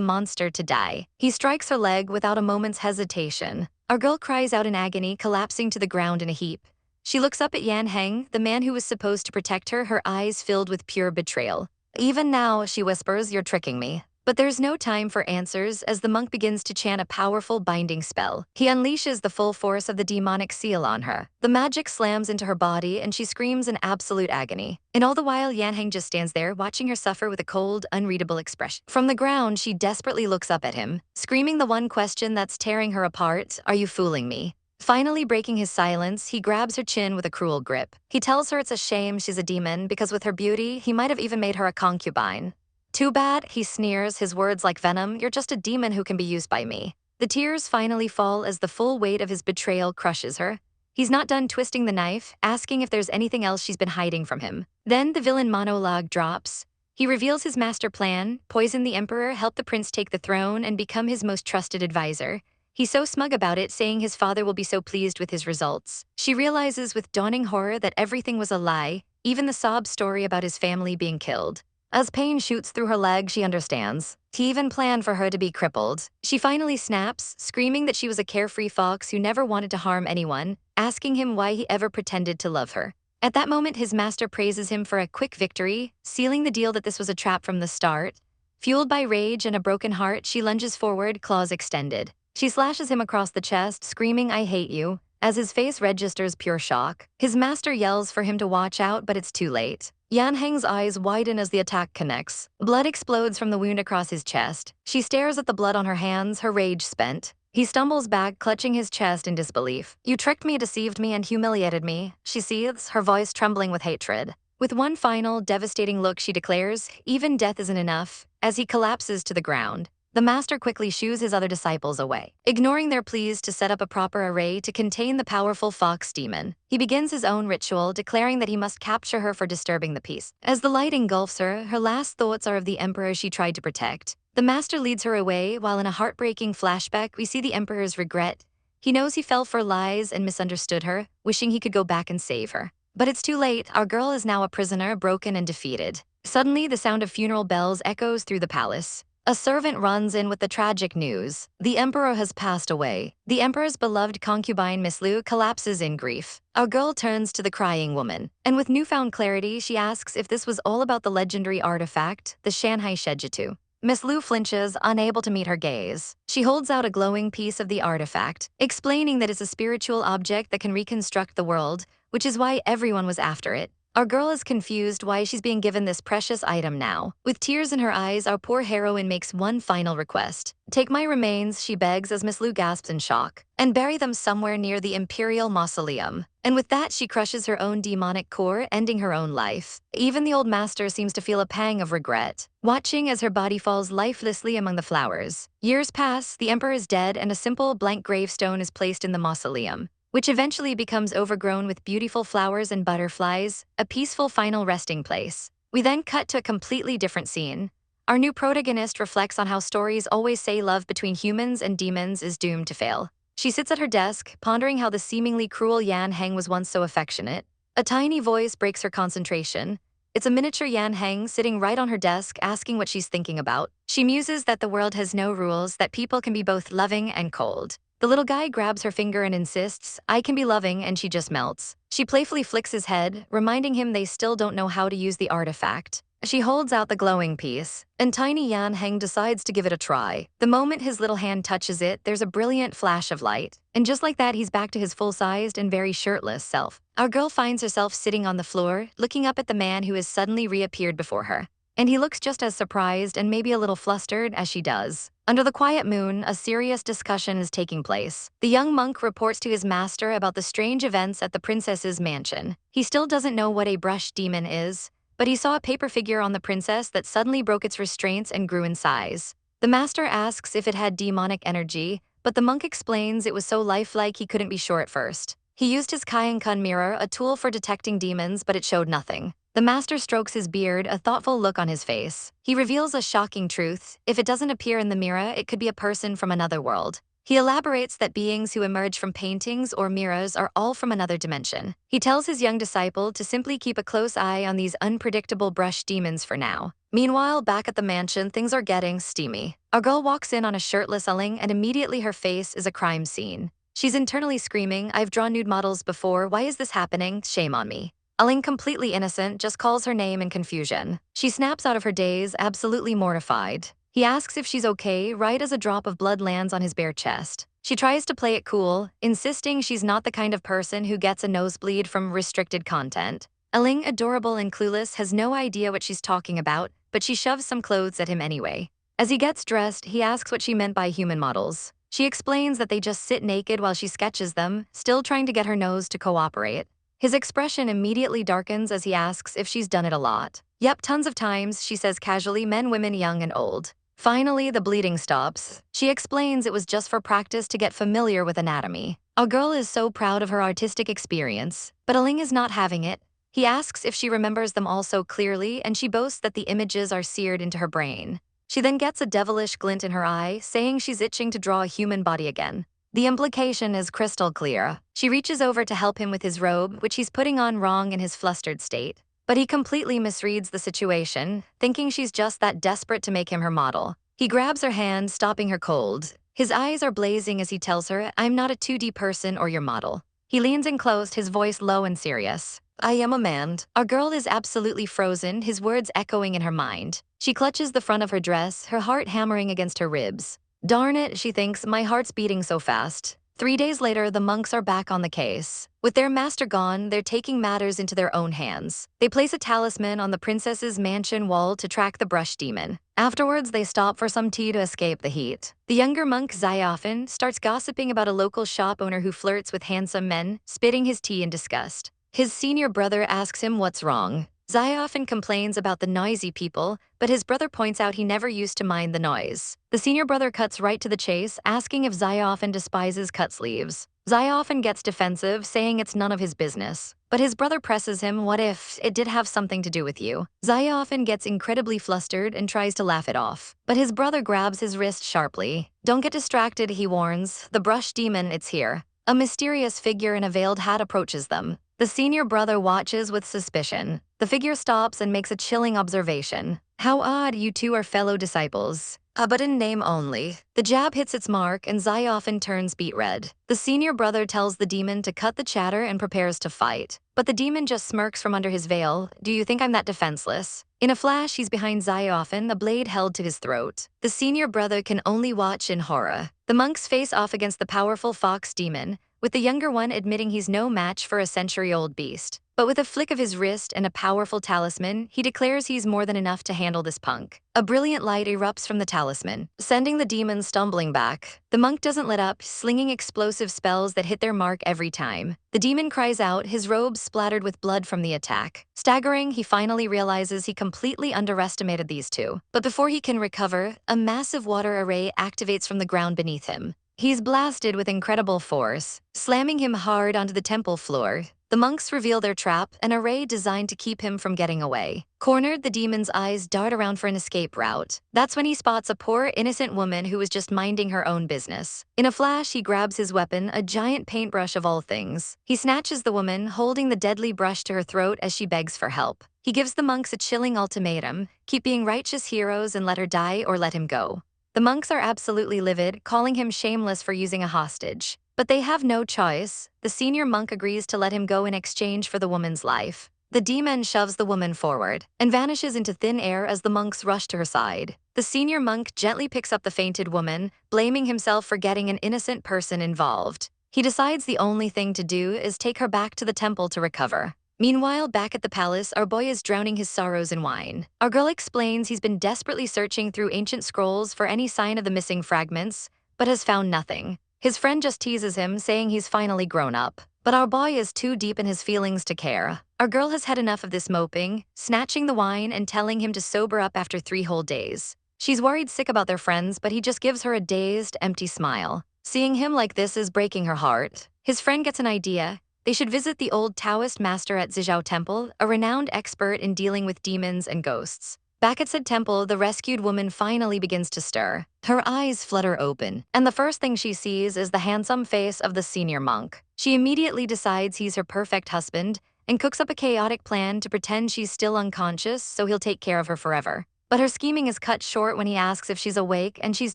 monster to die. He strikes her leg without a moment's hesitation. Our girl cries out in agony, collapsing to the ground in a heap. She looks up at Yan Heng, the man who was supposed to protect her, her eyes filled with pure betrayal. "Even now," she whispers, "you're tricking me." But there's no time for answers as the monk begins to chant a powerful binding spell. He unleashes the full force of the demonic seal on her. The magic slams into her body and she screams in absolute agony. And all the while, Yan Heng just stands there, watching her suffer with a cold, unreadable expression. From the ground, she desperately looks up at him, screaming the one question that's tearing her apart, "Are you fooling me?" Finally breaking his silence, he grabs her chin with a cruel grip. He tells her it's a shame she's a demon because with her beauty, he might have even made her a concubine. "Too bad," he sneers, his words like venom, "you're just a demon who can be used by me." The tears finally fall as the full weight of his betrayal crushes her. He's not done twisting the knife, asking if there's anything else she's been hiding from him. Then the villain monologue drops. He reveals his master plan: poison the emperor, help the prince take the throne, and become his most trusted advisor. He's so smug about it, saying his father will be so pleased with his results. She realizes with dawning horror that everything was a lie, even the sob story about his family being killed. As pain shoots through her leg, she understands. He even planned for her to be crippled. She finally snaps, screaming that she was a carefree fox who never wanted to harm anyone, asking him why he ever pretended to love her. At that moment, his master praises him for a quick victory, sealing the deal that this was a trap from the start. Fueled by rage and a broken heart, she lunges forward, claws extended. She slashes him across the chest, screaming, "I hate you." As his face registers pure shock, his master yells for him to watch out, but it's too late. Yan Heng's eyes widen as the attack connects. Blood explodes from the wound across his chest. She stares at the blood on her hands, her rage spent. He stumbles back, clutching his chest in disbelief. "You tricked me, deceived me, and humiliated me," she seethes, her voice trembling with hatred. With one final, devastating look, she declares, "Even death isn't enough," as he collapses to the ground. The master quickly shoos his other disciples away, ignoring their pleas to set up a proper array to contain the powerful fox demon. He begins his own ritual, declaring that he must capture her for disturbing the peace. As the light engulfs her, her last thoughts are of the emperor she tried to protect. The master leads her away, while in a heartbreaking flashback, we see the emperor's regret. He knows he fell for lies and misunderstood her, wishing he could go back and save her. But it's too late. Our girl is now a prisoner, broken and defeated. Suddenly, the sound of funeral bells echoes through the palace. A servant runs in with the tragic news. The emperor has passed away. The emperor's beloved concubine, Miss Liu, collapses in grief. Our girl turns to the crying woman, and with newfound clarity, she asks if this was all about the legendary artifact, the Shanghai Shejitu. Miss Liu flinches, unable to meet her gaze. She holds out a glowing piece of the artifact, explaining that it's a spiritual object that can reconstruct the world, which is why everyone was after it. Our girl is confused why she's being given this precious item now. With tears in her eyes, our poor heroine makes one final request. "Take my remains," she begs as Miss Liu gasps in shock, "and bury them somewhere near the imperial mausoleum." And with that, she crushes her own demonic core, ending her own life. Even the old master seems to feel a pang of regret, watching as her body falls lifelessly among the flowers. Years pass, the emperor is dead, and a simple blank gravestone is placed in the mausoleum, which eventually becomes overgrown with beautiful flowers and butterflies, a peaceful final resting place. We then cut to a completely different scene. Our new protagonist reflects on how stories always say love between humans and demons is doomed to fail. She sits at her desk, pondering how the seemingly cruel Yan Heng was once so affectionate. A tiny voice breaks her concentration. It's a miniature Yan Heng sitting right on her desk, asking what she's thinking about. She muses that the world has no rules, that people can be both loving and cold. The little guy grabs her finger and insists, "I can be loving," and she just melts. She playfully flicks his head, reminding him they still don't know how to use the artifact. She holds out the glowing piece, and tiny Yan Heng decides to give it a try. The moment his little hand touches it, there's a brilliant flash of light. And just like that, he's back to his full-sized and very shirtless self. Our girl finds herself sitting on the floor, looking up at the man who has suddenly reappeared before her. And he looks just as surprised and maybe a little flustered as she does. Under the quiet moon, a serious discussion is taking place. The young monk reports to his master about the strange events at the princess's mansion. He still doesn't know what a brush demon is, but he saw a paper figure on the princess that suddenly broke its restraints and grew in size. The master asks if it had demonic energy, but the monk explains it was so lifelike he couldn't be sure at first. He used his Kaienkan mirror, a tool for detecting demons, but it showed nothing. The master strokes his beard, a thoughtful look on his face. He reveals a shocking truth. If it doesn't appear in the mirror, it could be a person from another world. He elaborates that beings who emerge from paintings or mirrors are all from another dimension. He tells his young disciple to simply keep a close eye on these unpredictable brush demons for now. Meanwhile, back at the mansion, things are getting steamy. A girl walks in on a shirtless Luing, and immediately her face is a crime scene. She's internally screaming, "I've drawn nude models before, why is this happening? Shame on me." Luing, completely innocent, just calls her name in confusion. She snaps out of her daze, absolutely mortified. He asks if she's okay, right as a drop of blood lands on his bare chest. She tries to play it cool, insisting she's not the kind of person who gets a nosebleed from restricted content. Luing, adorable and clueless, has no idea what she's talking about, but she shoves some clothes at him anyway. As he gets dressed, he asks what she meant by human models. She explains that they just sit naked while she sketches them, still trying to get her nose to cooperate. His expression immediately darkens as he asks if she's done it a lot. "Yep, tons of times," she says casually, "men, women, young and old." Finally, the bleeding stops. She explains it was just for practice to get familiar with anatomy. Our girl is so proud of her artistic experience, but Luing is not having it. He asks if she remembers them all so clearly, and she boasts that the images are seared into her brain. She then gets a devilish glint in her eye, saying she's itching to draw a human body again. The implication is crystal clear. She reaches over to help him with his robe, which he's putting on wrong in his flustered state. But he completely misreads the situation, thinking she's just that desperate to make him her model. He grabs her hand, stopping her cold. His eyes are blazing as he tells her, "I'm not a 2D person or your model." He leans in close, his voice low and serious. "I am a man." Our girl is absolutely frozen, his words echoing in her mind. She clutches the front of her dress, her heart hammering against her ribs. Darn it, she thinks, my heart's beating so fast. 3 days later, the monks are back on the case. With their master gone, they're taking matters into their own hands. They place a talisman on the princess's mansion wall to track the brush demon. Afterwards, they stop for some tea to escape the heat. The younger monk, Xiaofan, starts gossiping about a local shop owner who flirts with handsome men, spitting his tea in disgust. His senior brother asks him what's wrong. Xiaofan complains about the noisy people, but his brother points out he never used to mind the noise. The senior brother cuts right to the chase, asking if Xiaofan despises cut sleeves. Xiaofan gets defensive, saying it's none of his business. But his brother presses him, what if it did have something to do with you? Xiaofan gets incredibly flustered and tries to laugh it off. But his brother grabs his wrist sharply. Don't get distracted, he warns. The brush demon, it's here. A mysterious figure in a veiled hat approaches them. The senior brother watches with suspicion. The figure stops and makes a chilling observation. How odd, you two are fellow disciples. But in name only. The jab hits its mark and Xiaofan turns beet red. The senior brother tells the demon to cut the chatter and prepares to fight. But the demon just smirks from under his veil. Do you think I'm that defenseless? In a flash, he's behind Xiaofan, a blade held to his throat. The senior brother can only watch in horror. The monks face off against the powerful fox demon, with the younger one admitting he's no match for a century-old beast. But with a flick of his wrist and a powerful talisman, he declares he's more than enough to handle this punk. A brilliant light erupts from the talisman, sending the demon stumbling back. The monk doesn't let up, slinging explosive spells that hit their mark every time. The demon cries out, his robes splattered with blood from the attack. Staggering, he finally realizes he completely underestimated these two. But before he can recover, a massive water array activates from the ground beneath him. He's blasted with incredible force, slamming him hard onto the temple floor. The monks reveal their trap, an array designed to keep him from getting away. Cornered, the demon's eyes dart around for an escape route. That's when he spots a poor, innocent woman who was just minding her own business. In a flash, he grabs his weapon, a giant paintbrush of all things. He snatches the woman, holding the deadly brush to her throat as she begs for help. He gives the monks a chilling ultimatum: keep being righteous heroes and let her die or let him go. The monks are absolutely livid, calling him shameless for using a hostage. But they have no choice. The senior monk agrees to let him go in exchange for the woman's life. The demon shoves the woman forward and vanishes into thin air as the monks rush to her side. The senior monk gently picks up the fainted woman, blaming himself for getting an innocent person involved. He decides the only thing to do is take her back to the temple to recover. Meanwhile, back at the palace, our boy is drowning his sorrows in wine. Our girl explains he's been desperately searching through ancient scrolls for any sign of the missing fragments, but has found nothing. His friend just teases him, saying he's finally grown up. But our boy is too deep in his feelings to care. Our girl has had enough of this moping, snatching the wine and telling him to sober up after 3 whole days. She's worried sick about their friends, but he just gives her a dazed, empty smile. Seeing him like this is breaking her heart. His friend gets an idea. They should visit the old Taoist master at Zizhao Temple, a renowned expert in dealing with demons and ghosts. Back at said temple, the rescued woman finally begins to stir. Her eyes flutter open, and the first thing she sees is the handsome face of the senior monk. She immediately decides he's her perfect husband and cooks up a chaotic plan to pretend she's still unconscious so he'll take care of her forever. But her scheming is cut short when he asks if she's awake, and she's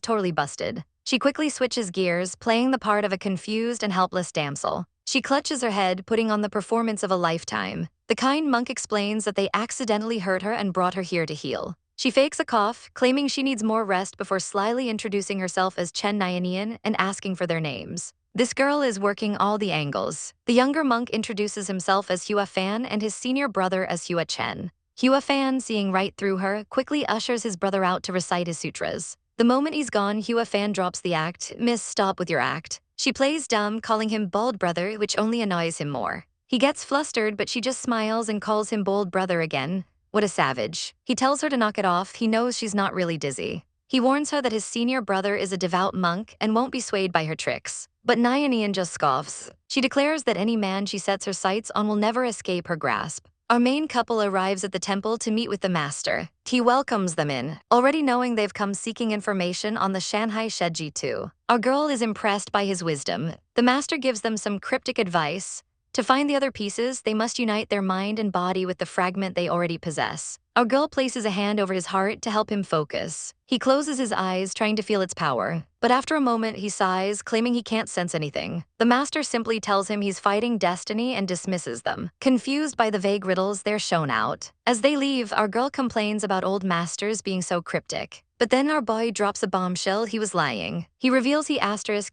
totally busted. She quickly switches gears, playing the part of a confused and helpless damsel. She clutches her head, putting on the performance of a lifetime. The kind monk explains that they accidentally hurt her and brought her here to heal. She fakes a cough, claiming she needs more rest before slyly introducing herself as Chen Nianian and asking for their names. This girl is working all the angles. The younger monk introduces himself as Hua Fan and his senior brother as Hua Chen. Hua Fan, seeing right through her, quickly ushers his brother out to recite his sutras. The moment he's gone, Hua Fan drops the act. Miss, stop with your act. She plays dumb, calling him bald brother, which only annoys him more. He gets flustered, but she just smiles and calls him bold brother again. What a savage. He tells her to knock it off. He knows she's not really dizzy. He warns her that his senior brother is a devout monk and won't be swayed by her tricks. But Nyanian just scoffs. She declares that any man she sets her sights on will never escape her grasp. Our main couple arrives at the temple to meet with the master. He welcomes them in, already knowing they've come seeking information on the Shanghai Sheji too. Our girl is impressed by his wisdom. The master gives them some cryptic advice. To find the other pieces, they must unite their mind and body with the fragment they already possess. Our girl places a hand over his heart to help him focus. He closes his eyes, trying to feel its power. But after a moment, he sighs, claiming he can't sense anything. The master simply tells him he's fighting destiny and dismisses them. Confused by the vague riddles, they're shown out. As they leave, our girl complains about old masters being so cryptic. But then our boy drops a bombshell. He was lying. He reveals he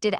did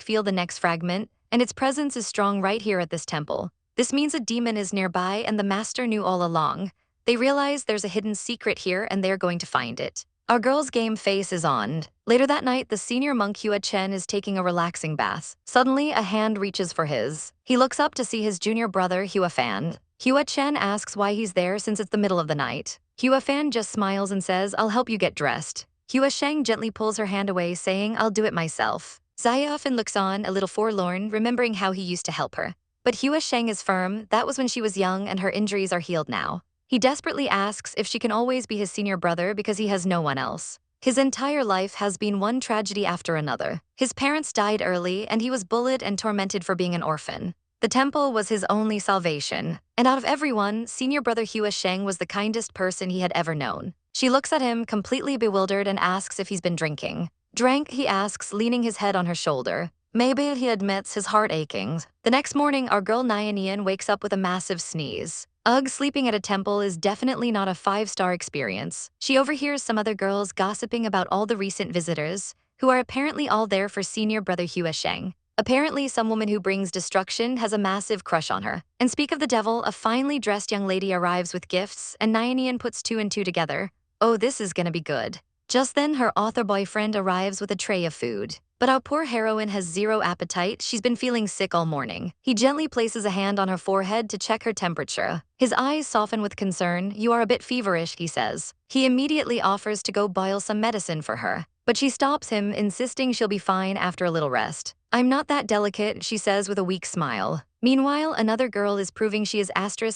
feel the next fragment, and its presence is strong right here at this temple. This means a demon is nearby and the master knew all along. They realize there's a hidden secret here and they're going to find it. Our girl's game face is on. Later that night, the senior monk Hua Chen is taking a relaxing bath. Suddenly, a hand reaches for his. He looks up to see his junior brother, Hua Fan. Hua Chen asks why he's there since it's the middle of the night. Hua Fan just smiles and says, "I'll help you get dressed." Hua Sheng gently pulls her hand away, saying, "I'll do it myself." Zaya often looks on, a little forlorn, remembering how he used to help her. But Hua Sheng is firm. That was when she was young and her injuries are healed now. He desperately asks if she can always be his senior brother because he has no one else. His entire life has been one tragedy after another. His parents died early and he was bullied and tormented for being an orphan. The temple was his only salvation. And out of everyone, senior brother Hua Sheng was the kindest person he had ever known. She looks at him, completely bewildered, and asks if he's been drinking. "Drank?" he asks, leaning his head on her shoulder. Maybe, he admits, his heart aching. The next morning, our girl Nyanian wakes up with a massive sneeze. Ugh, sleeping at a temple is definitely not a five-star experience. She overhears some other girls gossiping about all the recent visitors, who are apparently all there for senior brother Hua Sheng. Apparently, some woman who brings destruction has a massive crush on her. And speak of the devil, a finely dressed young lady arrives with gifts, and Nyanian puts two and two together. Oh, this is gonna be good. Just then, her author boyfriend arrives with a tray of food. But our poor heroine has zero appetite. She's been feeling sick all morning. He gently places a hand on her forehead to check her temperature. His eyes soften with concern. "You are a bit feverish," he says. He immediately offers to go boil some medicine for her. But she stops him, insisting she'll be fine after a little rest. "I'm not that delicate," she says with a weak smile. Meanwhile, another girl is proving she is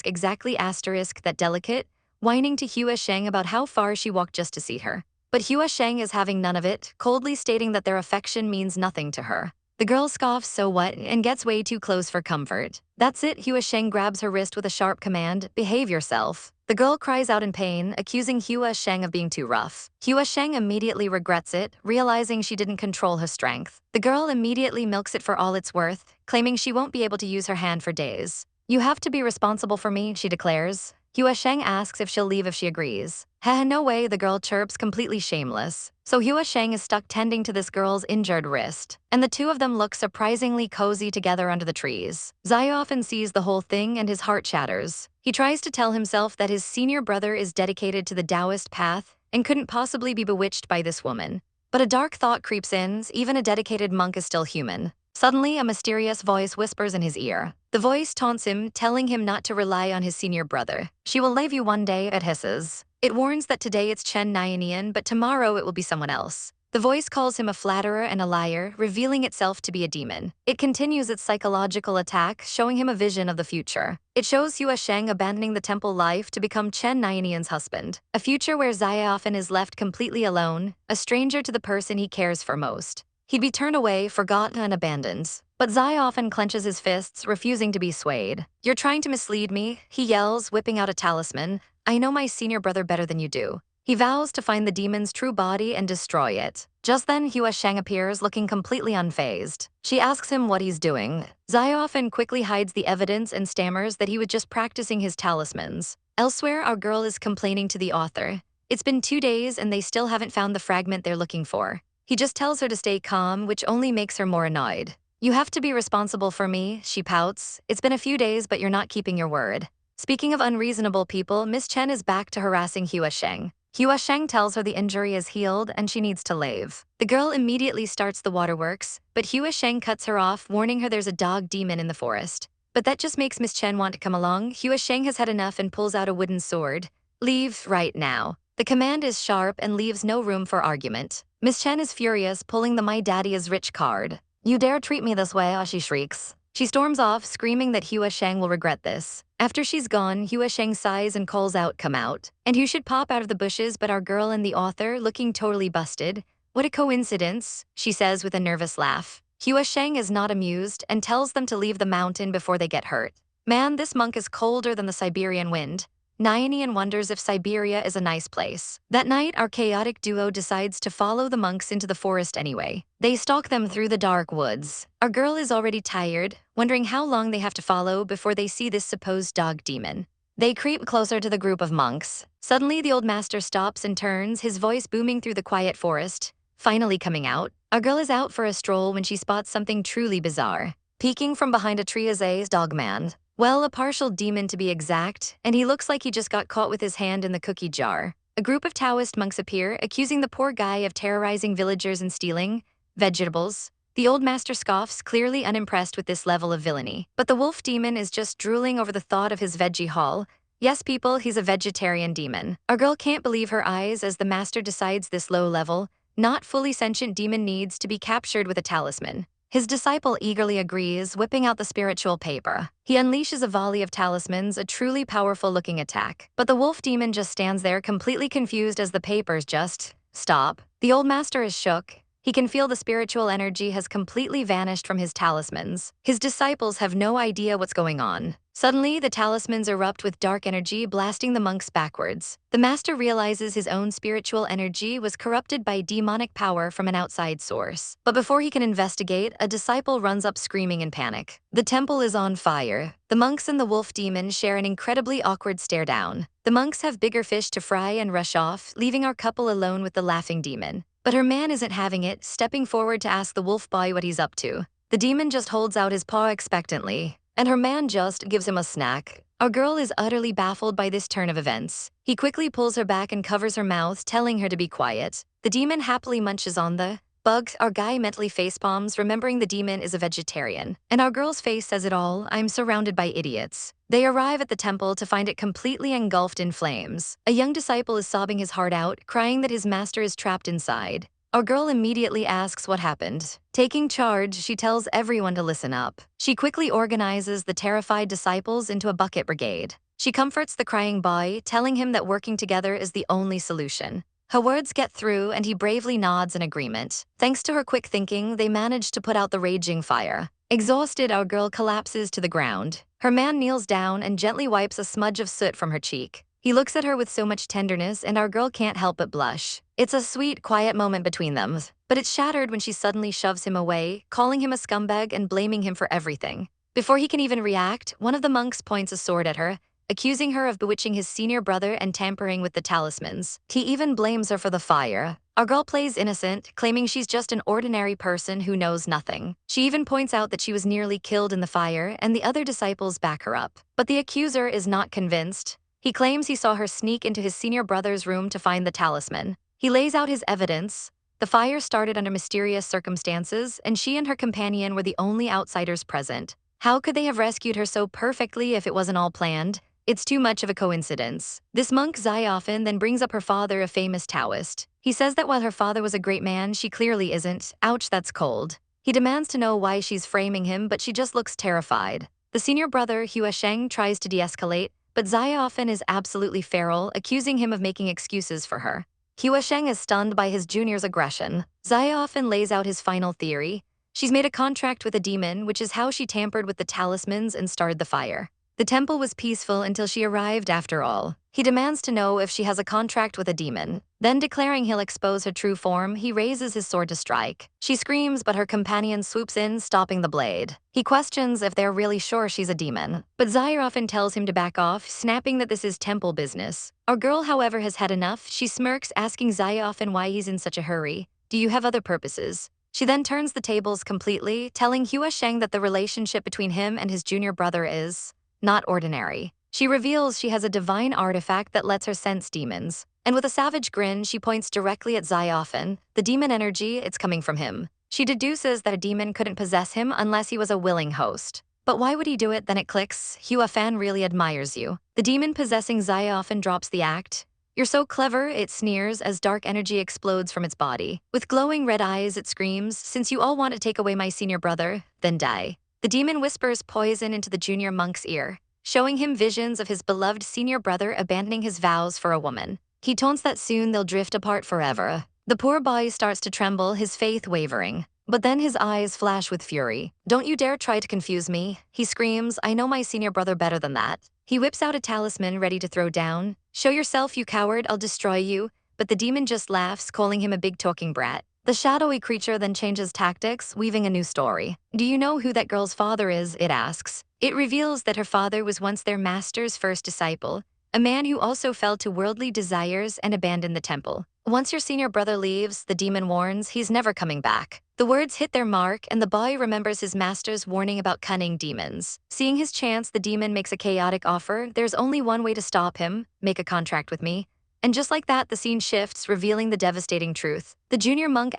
exactly that delicate, whining to Hua Sheng about how far she walked just to see her. But Hua Sheng is having none of it, coldly stating that their affection means nothing to her. The girl scoffs, "So what?" and gets way too close for comfort. That's it, Hua Sheng grabs her wrist with a sharp command, "Behave yourself." The girl cries out in pain, accusing Hua Sheng of being too rough. Hua Sheng immediately regrets it, realizing she didn't control her strength. The girl immediately milks it for all it's worth, claiming she won't be able to use her hand for days. "You have to be responsible for me," she declares. Hua Sheng asks if she'll leave if she agrees. "Heh, no way," the girl chirps, completely shameless. So Hua Sheng is stuck tending to this girl's injured wrist, and the two of them look surprisingly cozy together under the trees. Zaya often sees the whole thing and his heart shatters. He tries to tell himself that his senior brother is dedicated to the Taoist path and couldn't possibly be bewitched by this woman. But a dark thought creeps in, even a dedicated monk is still human. Suddenly, a mysterious voice whispers in his ear. The voice taunts him, telling him not to rely on his senior brother. "She will leave you one day," it hisses. It warns that today it's Chen Nyanian, but tomorrow it will be someone else. The voice calls him a flatterer and a liar, revealing itself to be a demon. It continues its psychological attack, showing him a vision of the future. It shows Hua Sheng abandoning the temple life to become Chen Nyanian's husband. A future where Zayaofen is left completely alone, a stranger to the person he cares for most. He'd be turned away, forgotten, and abandoned. But Zai often clenches his fists, refusing to be swayed. "You're trying to mislead me," he yells, whipping out a talisman. "I know my senior brother better than you do." He vows to find the demon's true body and destroy it. Just then, Hua Sheng appears, looking completely unfazed. She asks him what he's doing. Zai often quickly hides the evidence and stammers that he was just practicing his talismans. Elsewhere, our girl is complaining to the author. It's been 2 days and they still haven't found the fragment they're looking for. He just tells her to stay calm, which only makes her more annoyed. "You have to be responsible for me," she pouts. "It's been a few days, but you're not keeping your word." Speaking of unreasonable people, Miss Chen is back to harassing Hua Sheng. Hua Sheng tells her the injury is healed and she needs to leave. The girl immediately starts the waterworks, but Hua Sheng cuts her off, warning her there's a dog demon in the forest. But that just makes Miss Chen want to come along. Hua Sheng has had enough and pulls out a wooden sword. "Leave right now." The command is sharp and leaves no room for argument. Miss Chen is furious, pulling the "My Daddy is Rich" card. "You dare treat me this way," she shrieks. She storms off, screaming that Hua Sheng will regret this. After she's gone, Hua Sheng sighs and calls out, "Come out." And you should pop out of the bushes, but our girl and the author, looking totally busted. "What a coincidence," she says with a nervous laugh. Hua Sheng is not amused and tells them to leave the mountain before they get hurt. "Man, this monk is colder than the Siberian wind." Nyanian wonders if Siberia is a nice place. That night, our chaotic duo decides to follow the monks into the forest anyway. They stalk them through the dark woods. Our girl is already tired, wondering how long they have to follow before they see this supposed dog demon. They creep closer to the group of monks. Suddenly, the old master stops and turns, his voice booming through the quiet forest. Finally coming out, our girl is out for a stroll when she spots something truly bizarre. Peeking from behind a tree is a dogman. Well, a partial demon to be exact, and he looks like he just got caught with his hand in the cookie jar. A group of Taoist monks appear, accusing the poor guy of terrorizing villagers and stealing vegetables. The old master scoffs, clearly unimpressed with this level of villainy. But the wolf demon is just drooling over the thought of his veggie haul. Yes, people, he's a vegetarian demon. Our girl can't believe her eyes as the master decides this low-level, not fully sentient demon needs to be captured with a talisman. His disciple eagerly agrees, whipping out the spiritual paper. He unleashes a volley of talismans, a truly powerful-looking attack. But the wolf demon just stands there, completely confused as the papers just stop. The old master is shook. He can feel the spiritual energy has completely vanished from his talismans. His disciples have no idea what's going on. Suddenly, the talismans erupt with dark energy, blasting the monks backwards. The master realizes his own spiritual energy was corrupted by demonic power from an outside source. But before he can investigate, a disciple runs up screaming in panic. The temple is on fire. The monks and the wolf demon share an incredibly awkward stare down. The monks have bigger fish to fry and rush off, leaving our couple alone with the laughing demon. But her man isn't having it, stepping forward to ask the wolf boy what he's up to. The demon just holds out his paw expectantly, and her man just gives him a snack. Our girl is utterly baffled by this turn of events. He quickly pulls her back and covers her mouth, telling her to be quiet. The demon happily munches on the bug. Our guy mentally facepalms, remembering the demon is a vegetarian. And our girl's face says it all, I'm surrounded by idiots. They arrive at the temple to find it completely engulfed in flames. A young disciple is sobbing his heart out, crying that his master is trapped inside. Our girl immediately asks what happened. Taking charge, she tells everyone to listen up. She quickly organizes the terrified disciples into a bucket brigade. She comforts the crying boy, telling him that working together is the only solution. Her words get through, and he bravely nods in agreement. Thanks to her quick thinking, they manage to put out the raging fire. Exhausted, our girl collapses to the ground. Her man kneels down and gently wipes a smudge of soot from her cheek. He looks at her with so much tenderness, and our girl can't help but blush. It's a sweet, quiet moment between them, but it's shattered when she suddenly shoves him away, calling him a scumbag and blaming him for everything. Before he can even react, one of the monks points a sword at her, accusing her of bewitching his senior brother and tampering with the talismans. He even blames her for the fire. Our girl plays innocent, claiming she's just an ordinary person who knows nothing. She even points out that she was nearly killed in the fire, and the other disciples back her up. But the accuser is not convinced. He claims he saw her sneak into his senior brother's room to find the talisman. He lays out his evidence. The fire started under mysterious circumstances, and she and her companion were the only outsiders present. How could they have rescued her so perfectly if it wasn't all planned? It's too much of a coincidence. This monk Ziofen then brings up her father, a famous Taoist. He says that while her father was a great man, she clearly isn't. Ouch, that's cold. He demands to know why she's framing him, but she just looks terrified. The senior brother, Hua Sheng, tries to de-escalate, but Ziofen is absolutely feral, accusing him of making excuses for her. Hua Sheng is stunned by his junior's aggression. Ziofen lays out his final theory. She's made a contract with a demon, which is how she tampered with the talismans and started the fire. The temple was peaceful until she arrived after all. He demands to know if she has a contract with a demon. Then, declaring he'll expose her true form, he raises his sword to strike. She screams, but her companion swoops in, stopping the blade. He questions if they're really sure she's a demon, but Ziofen tells him to back off, snapping that this is temple business. Our girl, however, has had enough. She smirks, asking Ziofen why he's in such a hurry. Do you have other purposes? She then turns the tables completely, telling Hua Sheng that the relationship between him and his junior brother is not ordinary. She reveals she has a divine artifact that lets her sense demons. And with a savage grin, she points directly at Ziofen. The demon energy, it's coming from him. She deduces that a demon couldn't possess him unless he was a willing host. But why would he do it? Then it clicks. Hua Fan really admires you. The demon possessing Ziofen drops the act. You're so clever, it sneers as dark energy explodes from its body. With glowing red eyes, it screams, since you all want to take away my senior brother, then die. The demon whispers poison into the junior monk's ear, showing him visions of his beloved senior brother abandoning his vows for a woman. He taunts that soon they'll drift apart forever. The poor boy starts to tremble, his faith wavering. But then his eyes flash with fury. Don't you dare try to confuse me, he screams. I know my senior brother better than that. He whips out a talisman ready to throw down. Show yourself, you coward, I'll destroy you. But the demon just laughs, calling him a big talking brat. The shadowy creature then changes tactics, weaving a new story. Do you know who that girl's father is? It asks. It reveals that her father was once their master's first disciple, a a man who also fell to worldly desires and abandoned the temple. Once your senior brother leaves, the demon warns, he's never coming back. The words hit their mark, and the boy remembers his master's warning about cunning demons. Seeing his chance, the demon makes a chaotic offer. There's only one way to stop him: make a contract with me. And just like that, the scene shifts, revealing the devastating truth. The junior monk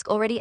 already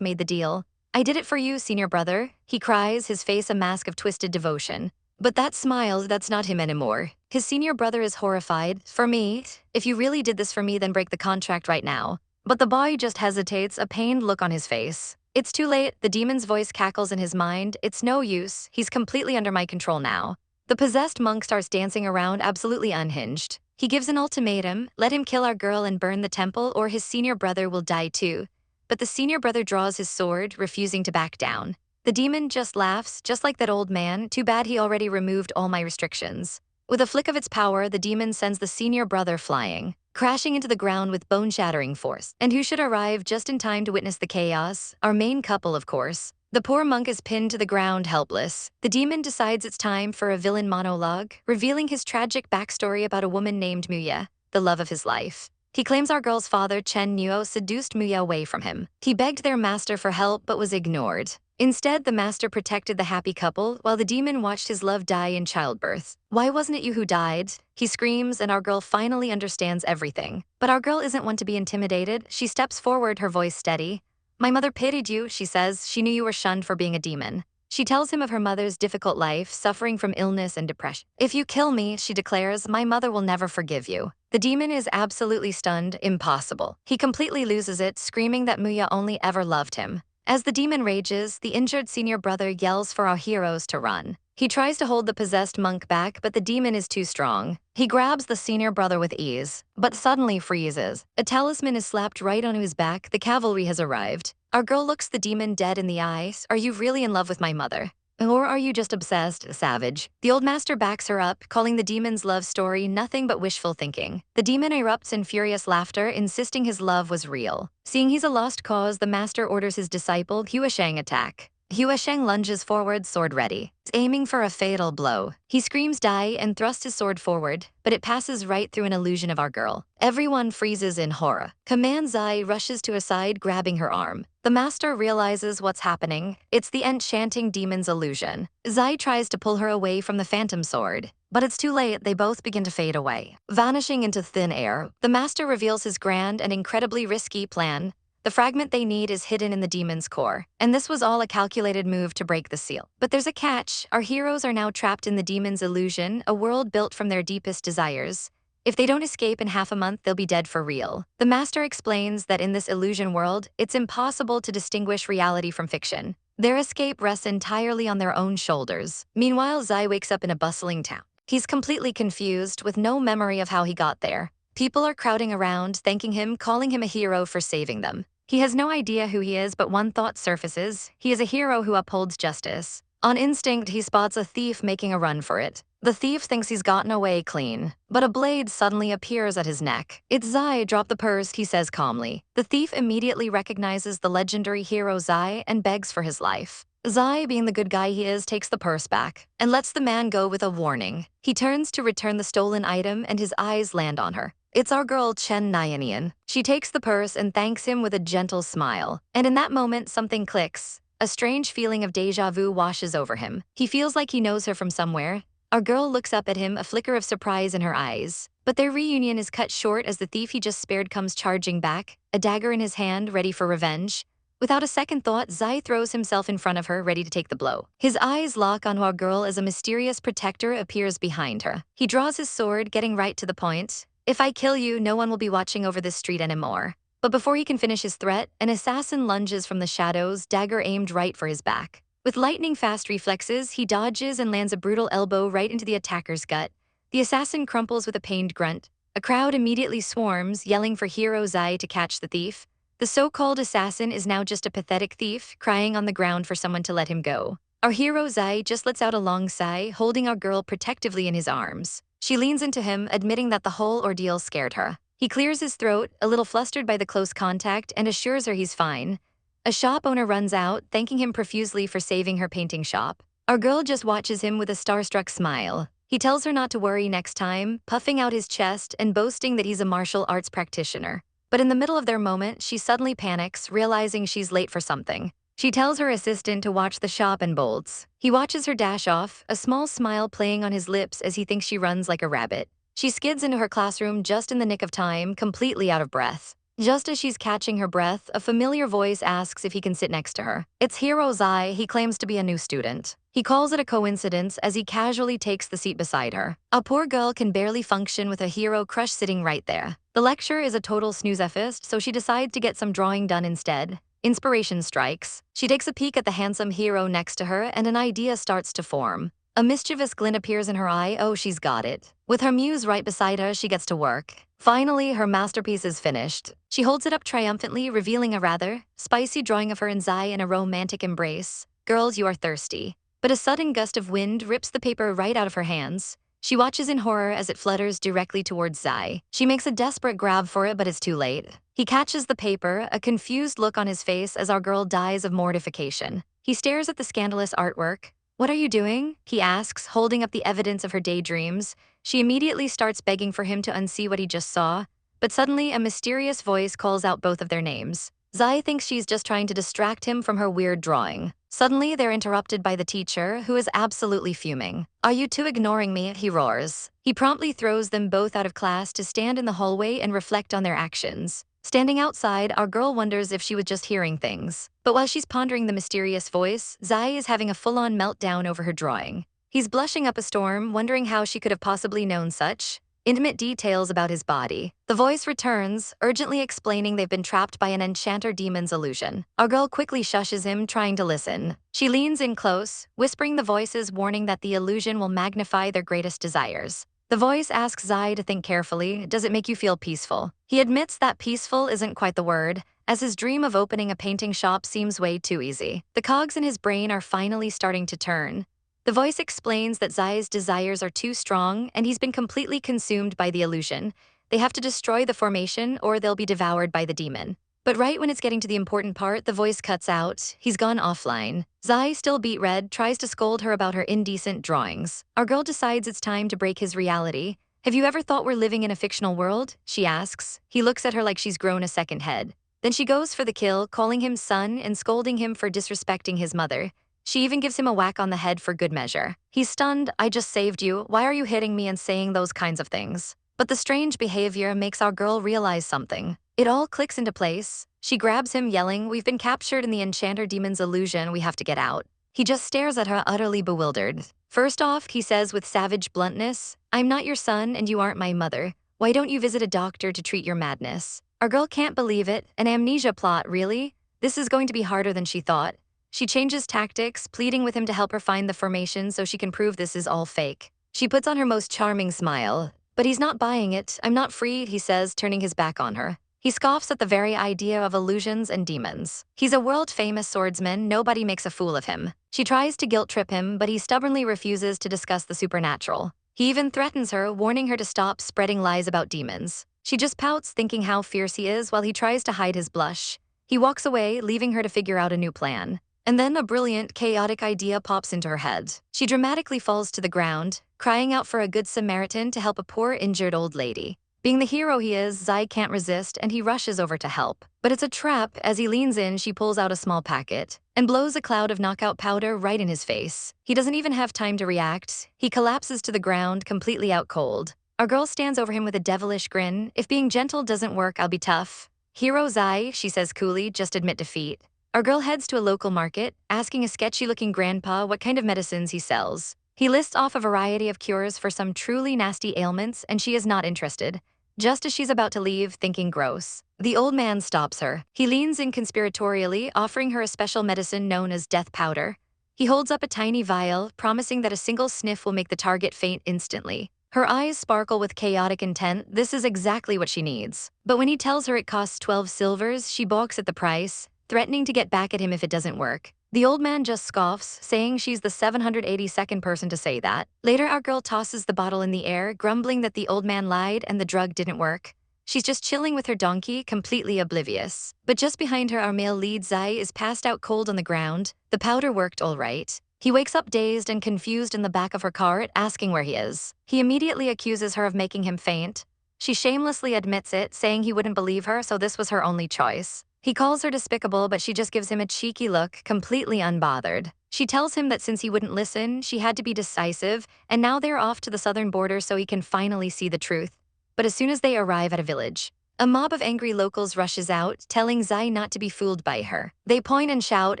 made the deal. I did it for you, senior brother, he cries, his face a mask of twisted devotion. But that smile, that's not him anymore. His senior brother is horrified. For me? If you really did this for me, then break the contract right now. But the boy just hesitates, a pained look on his face. It's too late, the demon's voice cackles in his mind. It's no use, he's completely under my control now. The possessed monk starts dancing around, absolutely unhinged. He gives an ultimatum: let him kill our girl and burn the temple, or his senior brother will die too. But the senior brother draws his sword, refusing to back down. The demon just laughs, just like that old man. Too bad he already removed all my restrictions. With a flick of its power, the demon sends the senior brother flying, crashing into the ground with bone-shattering force. And who should arrive just in time to witness the chaos? Our main couple, of course. The poor monk is pinned to the ground, helpless. The demon decides it's time for a villain monologue, revealing his tragic backstory about a woman named Muya, the love of his life. He claims our girl's father, Chen Nuo, seduced Muya away from him. He begged their master for help but was ignored. Instead, the master protected the happy couple while the demon watched his love die in childbirth. Why wasn't it you who died? He screams, and our girl finally understands everything. But our girl isn't one to be intimidated. She steps forward, her voice steady. My mother pitied you, she says. She knew you were shunned for being a demon. She tells him of her mother's difficult life, suffering from illness and depression. If you kill me, she declares, my mother will never forgive you. The demon is absolutely stunned, impossible. He completely loses it, screaming that Muya only ever loved him. As the demon rages, the injured senior brother yells for our heroes to run. He tries to hold the possessed monk back, but the demon is too strong. He grabs the senior brother with ease, but suddenly freezes. A talisman is slapped right onto his back. The cavalry has arrived. Our girl looks the demon dead in the eyes. Are you really in love with my mother? Or are you just obsessed, savage? The old master backs her up, calling the demon's love story nothing but wishful thinking. The demon erupts in furious laughter, insisting his love was real. Seeing he's a lost cause, the master orders his disciple, Huasheng, attack. Huasheng lunges forward, sword ready, aiming for a fatal blow. He screams die and thrusts his sword forward, but it passes right through an illusion of our girl. Everyone freezes in horror. Command Zai rushes to her side, grabbing her arm. The master realizes what's happening. It's the enchanting demon's illusion. Zai tries to pull her away from the phantom sword, but it's too late. They both begin to fade away, vanishing into thin air. The master reveals his grand and incredibly risky plan. The fragment they need is hidden in the demon's core, and this was all a calculated move to break the seal. But there's a catch. Our heroes are now trapped in the demon's illusion, a world built from their deepest desires. If they don't escape in half a month, they'll be dead for real. The master explains that in this illusion world, it's impossible to distinguish reality from fiction. Their escape rests entirely on their own shoulders. Meanwhile, Zai wakes up in a bustling town. He's completely confused, with no memory of how he got there. People are crowding around, thanking him, calling him a hero for saving them. He has no idea who he is, but one thought surfaces. He is a hero who upholds justice. On instinct, he spots a thief making a run for it. The thief thinks he's gotten away clean, but a blade suddenly appears at his neck. It's Zai, drop the purse, he says calmly. The thief immediately recognizes the legendary hero Zai and begs for his life. Zai, being the good guy he is, takes the purse back and lets the man go with a warning. He turns to return the stolen item and his eyes land on her. It's our girl Chen Nianian. She takes the purse and thanks him with a gentle smile. And in that moment, something clicks. A strange feeling of déjà vu washes over him. He feels like he knows her from somewhere. Our girl looks up at him, a flicker of surprise in her eyes. But their reunion is cut short as the thief he just spared comes charging back, a dagger in his hand, ready for revenge. Without a second thought, Zai throws himself in front of her, ready to take the blow. His eyes lock on our girl as a mysterious protector appears behind her. He draws his sword, getting right to the point. If I kill you, no one will be watching over this street anymore. But before he can finish his threat, an assassin lunges from the shadows, dagger aimed right for his back. With lightning-fast reflexes, he dodges and lands a brutal elbow right into the attacker's gut. The assassin crumples with a pained grunt. A crowd immediately swarms, yelling for hero Zai to catch the thief. The so-called assassin is now just a pathetic thief, crying on the ground for someone to let him go. Our hero Zai just lets out a long sigh, holding our girl protectively in his arms. She leans into him, admitting that the whole ordeal scared her. He clears his throat, a little flustered by the close contact, and assures her he's fine. A shop owner runs out, thanking him profusely for saving her painting shop. Our girl just watches him with a starstruck smile. He tells her not to worry next time, puffing out his chest and boasting that he's a martial arts practitioner. But in the middle of their moment, she suddenly panics, realizing she's late for something. She tells her assistant to watch the shop and bolts. He watches her dash off, a small smile playing on his lips as he thinks she runs like a rabbit. She skids into her classroom just in the nick of time, completely out of breath. Just as she's catching her breath, a familiar voice asks if he can sit next to her. It's Hero Zai. He claims to be a new student. He calls it a coincidence as he casually takes the seat beside her. A poor girl can barely function with a hero crush sitting right there. The lecture is a total snooze-fest, so she decides to get some drawing done instead. Inspiration strikes. She takes a peek at the handsome hero next to her and an idea starts to form. A mischievous glint appears in her eye. Oh, she's got it. With her muse right beside her, she gets to work. Finally, her masterpiece is finished. She holds it up triumphantly, revealing a rather spicy drawing of her and Zai in a romantic embrace. Girls, you are thirsty. But a sudden gust of wind rips the paper right out of her hands. She watches in horror as it flutters directly towards Zai. She makes a desperate grab for it, but it's too late. He catches the paper, a confused look on his face as our girl dies of mortification. He stares at the scandalous artwork. What are you doing? He asks, holding up the evidence of her daydreams. She immediately starts begging for him to unsee what he just saw, but suddenly a mysterious voice calls out both of their names. Zai thinks she's just trying to distract him from her weird drawing. Suddenly, they're interrupted by the teacher, who is absolutely fuming. Are you two ignoring me? He roars. He promptly throws them both out of class to stand in the hallway and reflect on their actions. Standing outside, our girl wonders if she was just hearing things. But while she's pondering the mysterious voice, Zai is having a full-on meltdown over her drawing. He's blushing up a storm, wondering how she could have possibly known such intimate details about his body. The voice returns, urgently explaining they've been trapped by an enchanter demon's illusion. Our girl quickly shushes him, trying to listen. She leans in close, whispering the voice's warning that the illusion will magnify their greatest desires. The voice asks Zai to think carefully. Does it make you feel peaceful? He admits that peaceful isn't quite the word, as his dream of opening a painting shop seems way too easy. The cogs in his brain are finally starting to turn. The voice explains that Zai's desires are too strong and he's been completely consumed by the illusion. They have to destroy the formation or they'll be devoured by the demon. But right when it's getting to the important part, the voice cuts out. He's gone offline. Zai, still beet red, tries to scold her about her indecent drawings. Our girl decides it's time to break his reality. Have you ever thought we're living in a fictional world? She asks. He looks at her like she's grown a second head. Then she goes for the kill, calling him son and scolding him for disrespecting his mother. She even gives him a whack on the head for good measure. He's stunned. I just saved you. Why are you hitting me and saying those kinds of things? But the strange behavior makes our girl realize something. It all clicks into place. She grabs him, yelling, we've been captured in the enchanter demon's illusion. We have to get out. He just stares at her, utterly bewildered. First off, he says with savage bluntness, I'm not your son and you aren't my mother. Why don't you visit a doctor to treat your madness? Our girl can't believe it. An amnesia plot, really? This is going to be harder than she thought. She changes tactics, pleading with him to help her find the formation so she can prove this is all fake. She puts on her most charming smile. But he's not buying it. I'm not free, he says, turning his back on her. He scoffs at the very idea of illusions and demons. He's a world-famous swordsman. Nobody makes a fool of him. She tries to guilt-trip him, but he stubbornly refuses to discuss the supernatural. He even threatens her, warning her to stop spreading lies about demons. She just pouts, thinking how fierce he is while he tries to hide his blush. He walks away, leaving her to figure out a new plan. And then a brilliant, chaotic idea pops into her head. She dramatically falls to the ground, crying out for a good Samaritan to help a poor, injured old lady. Being the hero he is, Zai can't resist and he rushes over to help. But it's a trap. As he leans in, she pulls out a small packet and blows a cloud of knockout powder right in his face. He doesn't even have time to react. He collapses to the ground, completely out cold. Our girl stands over him with a devilish grin. If being gentle doesn't work, I'll be tough. Hero Zai, she says coolly, just admit defeat. Our girl heads to a local market, asking a sketchy-looking grandpa what kind of medicines he sells. He lists off a variety of cures for some truly nasty ailments, and she is not interested. Just as she's about to leave, thinking gross, the old man stops her. He leans in conspiratorially, offering her a special medicine known as death powder. He holds up a tiny vial, promising that a single sniff will make the target faint instantly. Her eyes sparkle with chaotic intent. This is exactly what she needs. But when he tells her it costs 12 silvers, she balks at the price, threatening to get back at him if it doesn't work. The old man just scoffs, saying she's the 782nd person to say that. Later, our girl tosses the bottle in the air, grumbling that the old man lied and the drug didn't work. She's just chilling with her donkey, completely oblivious. But just behind her, our male lead, Zai, is passed out cold on the ground. The powder worked all right. He wakes up dazed and confused in the back of her cart, asking where he is. He immediately accuses her of making him faint. She shamelessly admits it, saying he wouldn't believe her, so this was her only choice. He calls her despicable, but she just gives him a cheeky look, completely unbothered. She tells him that since he wouldn't listen, she had to be decisive, and now they're off to the southern border so he can finally see the truth. But as soon as they arrive at a village, a mob of angry locals rushes out, telling Zai not to be fooled by her. They point and shout,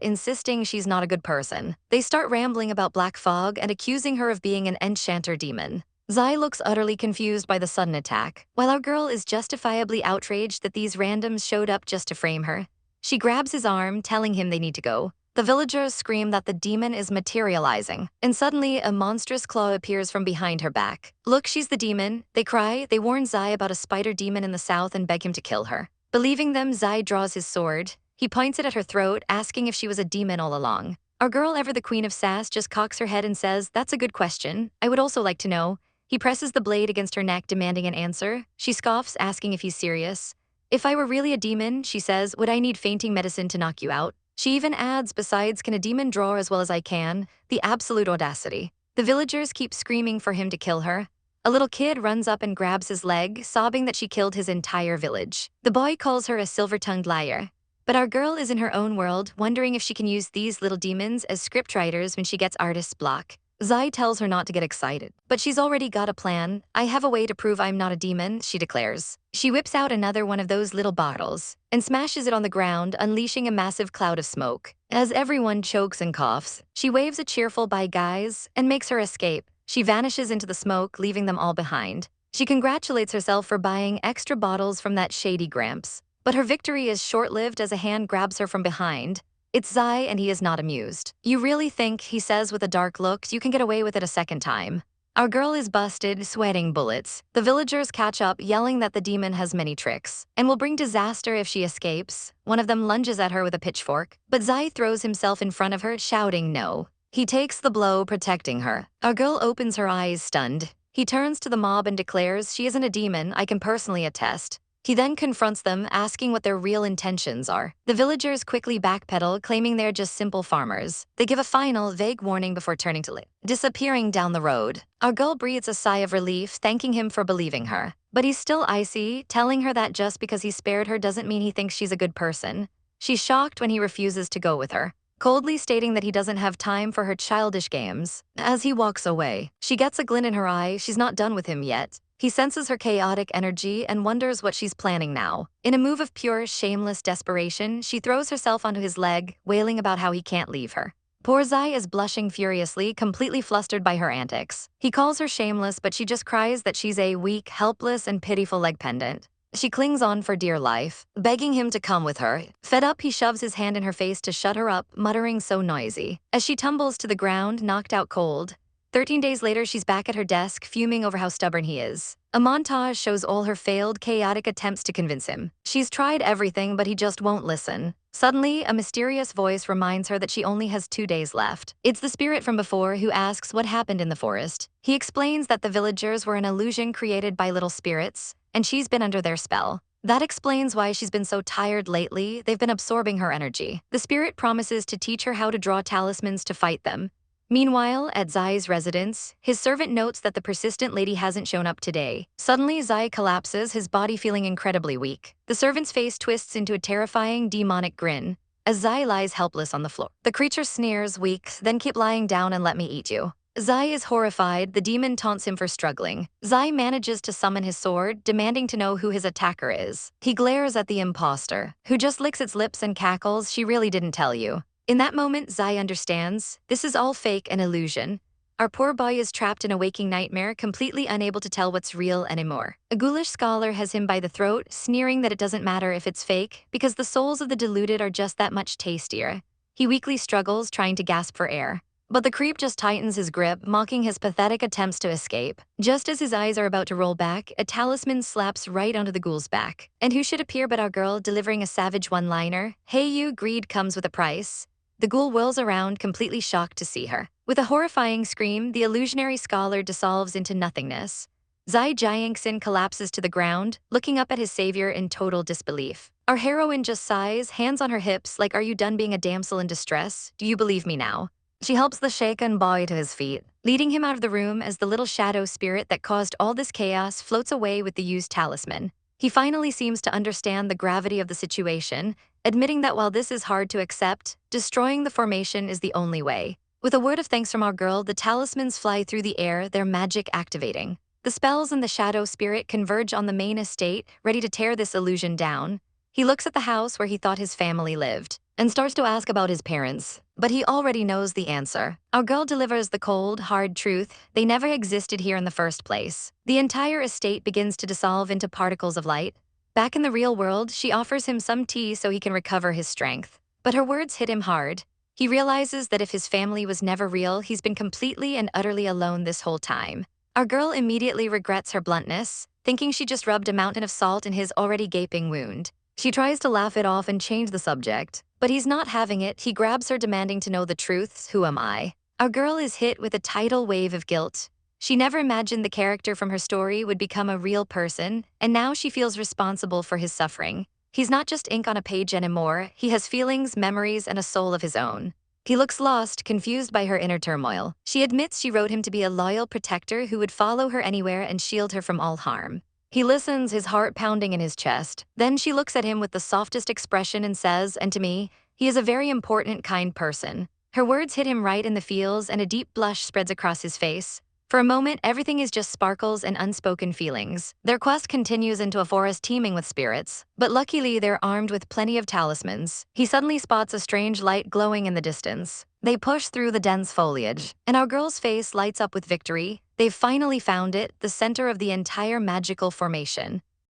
insisting she's not a good person. They start rambling about black fog and accusing her of being an enchanter demon. Zai looks utterly confused by the sudden attack, while our girl is justifiably outraged that these randoms showed up just to frame her. She grabs his arm, telling him they need to go. The villagers scream that the demon is materializing, and suddenly a monstrous claw appears from behind her back. Look, she's the demon. They cry. They warn Zai about a spider demon in the south and beg him to kill her. Believing them, Zai draws his sword. He points it at her throat, asking if she was a demon all along. Our girl, ever the queen of sass, just cocks her head and says, "That's a good question. I would also like to know." He presses the blade against her neck, demanding an answer. She scoffs, asking if he's serious. "If I were really a demon," she says, "would I need fainting medicine to knock you out?" She even adds, "Besides, can a demon draw as well as I can?" The absolute audacity. The villagers keep screaming for him to kill her. A little kid runs up and grabs his leg, sobbing that she killed his entire village. The boy calls her a silver-tongued liar. But our girl is in her own world, wondering if she can use these little demons as scriptwriters when she gets artist's block. Zai tells her not to get excited, but she's already got a plan. "I have a way to prove I'm not a demon," she declares. She whips out another one of those little bottles and smashes it on the ground, unleashing a massive cloud of smoke. As everyone chokes and coughs, she waves a cheerful "bye guys" and makes her escape. She vanishes into the smoke, leaving them all behind. She congratulates herself for buying extra bottles from that shady Gramps. But her victory is short-lived as a hand grabs her from behind. It's Zai, and he is not amused. "You really think," he says with a dark look, "you can get away with it a second time?" Our girl is busted, sweating bullets. The villagers catch up, yelling that the demon has many tricks and will bring disaster if she escapes. One of them lunges at her with a pitchfork, but Zai throws himself in front of her, shouting no. He takes the blow, protecting her. Our girl opens her eyes, stunned. He turns to the mob and declares, "She isn't a demon, I can personally attest." He then confronts them, asking what their real intentions are. The villagers quickly backpedal, claiming they're just simple farmers. They give a final, vague warning before turning to disappearing down the road. Our girl breathes a sigh of relief, thanking him for believing her. But he's still icy, telling her that just because he spared her doesn't mean he thinks she's a good person. She's shocked when he refuses to go with her, coldly stating that he doesn't have time for her childish games. As he walks away, she gets a glint in her eye. She's not done with him yet. He senses her chaotic energy and wonders what she's planning now. In a move of pure, shameless desperation, she throws herself onto his leg, wailing about how he can't leave her. Poor Zai is blushing furiously, completely flustered by her antics. He calls her shameless, but she just cries that she's a weak, helpless, and pitiful leg pendant. She clings on for dear life, begging him to come with her. Fed up, he shoves his hand in her face to shut her up, muttering "so noisy," as she tumbles to the ground, knocked out cold. 13 days later, she's back at her desk, fuming over how stubborn he is. A montage shows all her failed, chaotic attempts to convince him. She's tried everything, but he just won't listen. Suddenly, a mysterious voice reminds her that she only has 2 days left. It's the spirit from before who asks what happened in the forest. He explains that the villagers were an illusion created by little spirits, and she's been under their spell. That explains why she's been so tired lately. They've been absorbing her energy. The spirit promises to teach her how to draw talismans to fight them. Meanwhile, at Zai's residence, his servant notes that the persistent lady hasn't shown up today. Suddenly, Zai collapses, his body feeling incredibly weak. The servant's face twists into a terrifying, demonic grin as Zai lies helpless on the floor. The creature sneers, "Weak, then keep lying down and let me eat you." Zai is horrified. The demon taunts him for struggling. Zai manages to summon his sword, demanding to know who his attacker is. He glares at the imposter, who just licks its lips and cackles, "She really didn't tell you." In that moment, Zai understands. This is all fake, an illusion. Our poor boy is trapped in a waking nightmare, completely unable to tell what's real anymore. A ghoulish scholar has him by the throat, sneering that it doesn't matter if it's fake, because the souls of the deluded are just that much tastier. He weakly struggles, trying to gasp for air. But the creep just tightens his grip, mocking his pathetic attempts to escape. Just as his eyes are about to roll back, a talisman slaps right onto the ghoul's back. And who should appear but our girl, delivering a savage one-liner? "Hey you, greed comes with a price." The ghoul whirls around, completely shocked to see her. With a horrifying scream, the illusionary scholar dissolves into nothingness. Zai Jiangxin collapses to the ground, looking up at his savior in total disbelief. Our heroine just sighs, hands on her hips, like, "Are you done being a damsel in distress? Do you believe me now?" She helps the shaken boy to his feet, leading him out of the room as the little shadow spirit that caused all this chaos floats away with the used talisman. He finally seems to understand the gravity of the situation, admitting that while this is hard to accept, destroying the formation is the only way. With a word of thanks from our girl, the talismans fly through the air, their magic activating. The spells and the shadow spirit converge on the main estate, ready to tear this illusion down. He looks at the house where he thought his family lived and starts to ask about his parents, but he already knows the answer. Our girl delivers the cold, hard truth: they never existed here in the first place. The entire estate begins to dissolve into particles of light. Back in the real world, she offers him some tea so he can recover his strength. But her words hit him hard. He realizes that if his family was never real, he's been completely and utterly alone this whole time. Our girl immediately regrets her bluntness, thinking she just rubbed a mountain of salt in his already gaping wound. She tries to laugh it off and change the subject, but he's not having it. He grabs her, demanding to know the truths. Who am I? Our girl is hit with a tidal wave of guilt. She never imagined the character from her story would become a real person, and now she feels responsible for his suffering. He's not just ink on a page anymore. He has feelings, memories, and a soul of his own. He looks lost, confused by her inner turmoil. She admits she wrote him to be a loyal protector who would follow her anywhere and shield her from all harm. He listens, his heart pounding in his chest. Then she looks at him with the softest expression and says, "And to me, he is a very important, kind person." Her words hit him right in the feels, and a deep blush spreads across his face. For a moment, everything is just sparkles and unspoken feelings. Their quest continues into a forest teeming with spirits, but luckily they're armed with plenty of talismans. He suddenly spots a strange light glowing in the distance. They push through the dense foliage, and our girl's face lights up with victory. They've finally found it, the center of the entire magical formation.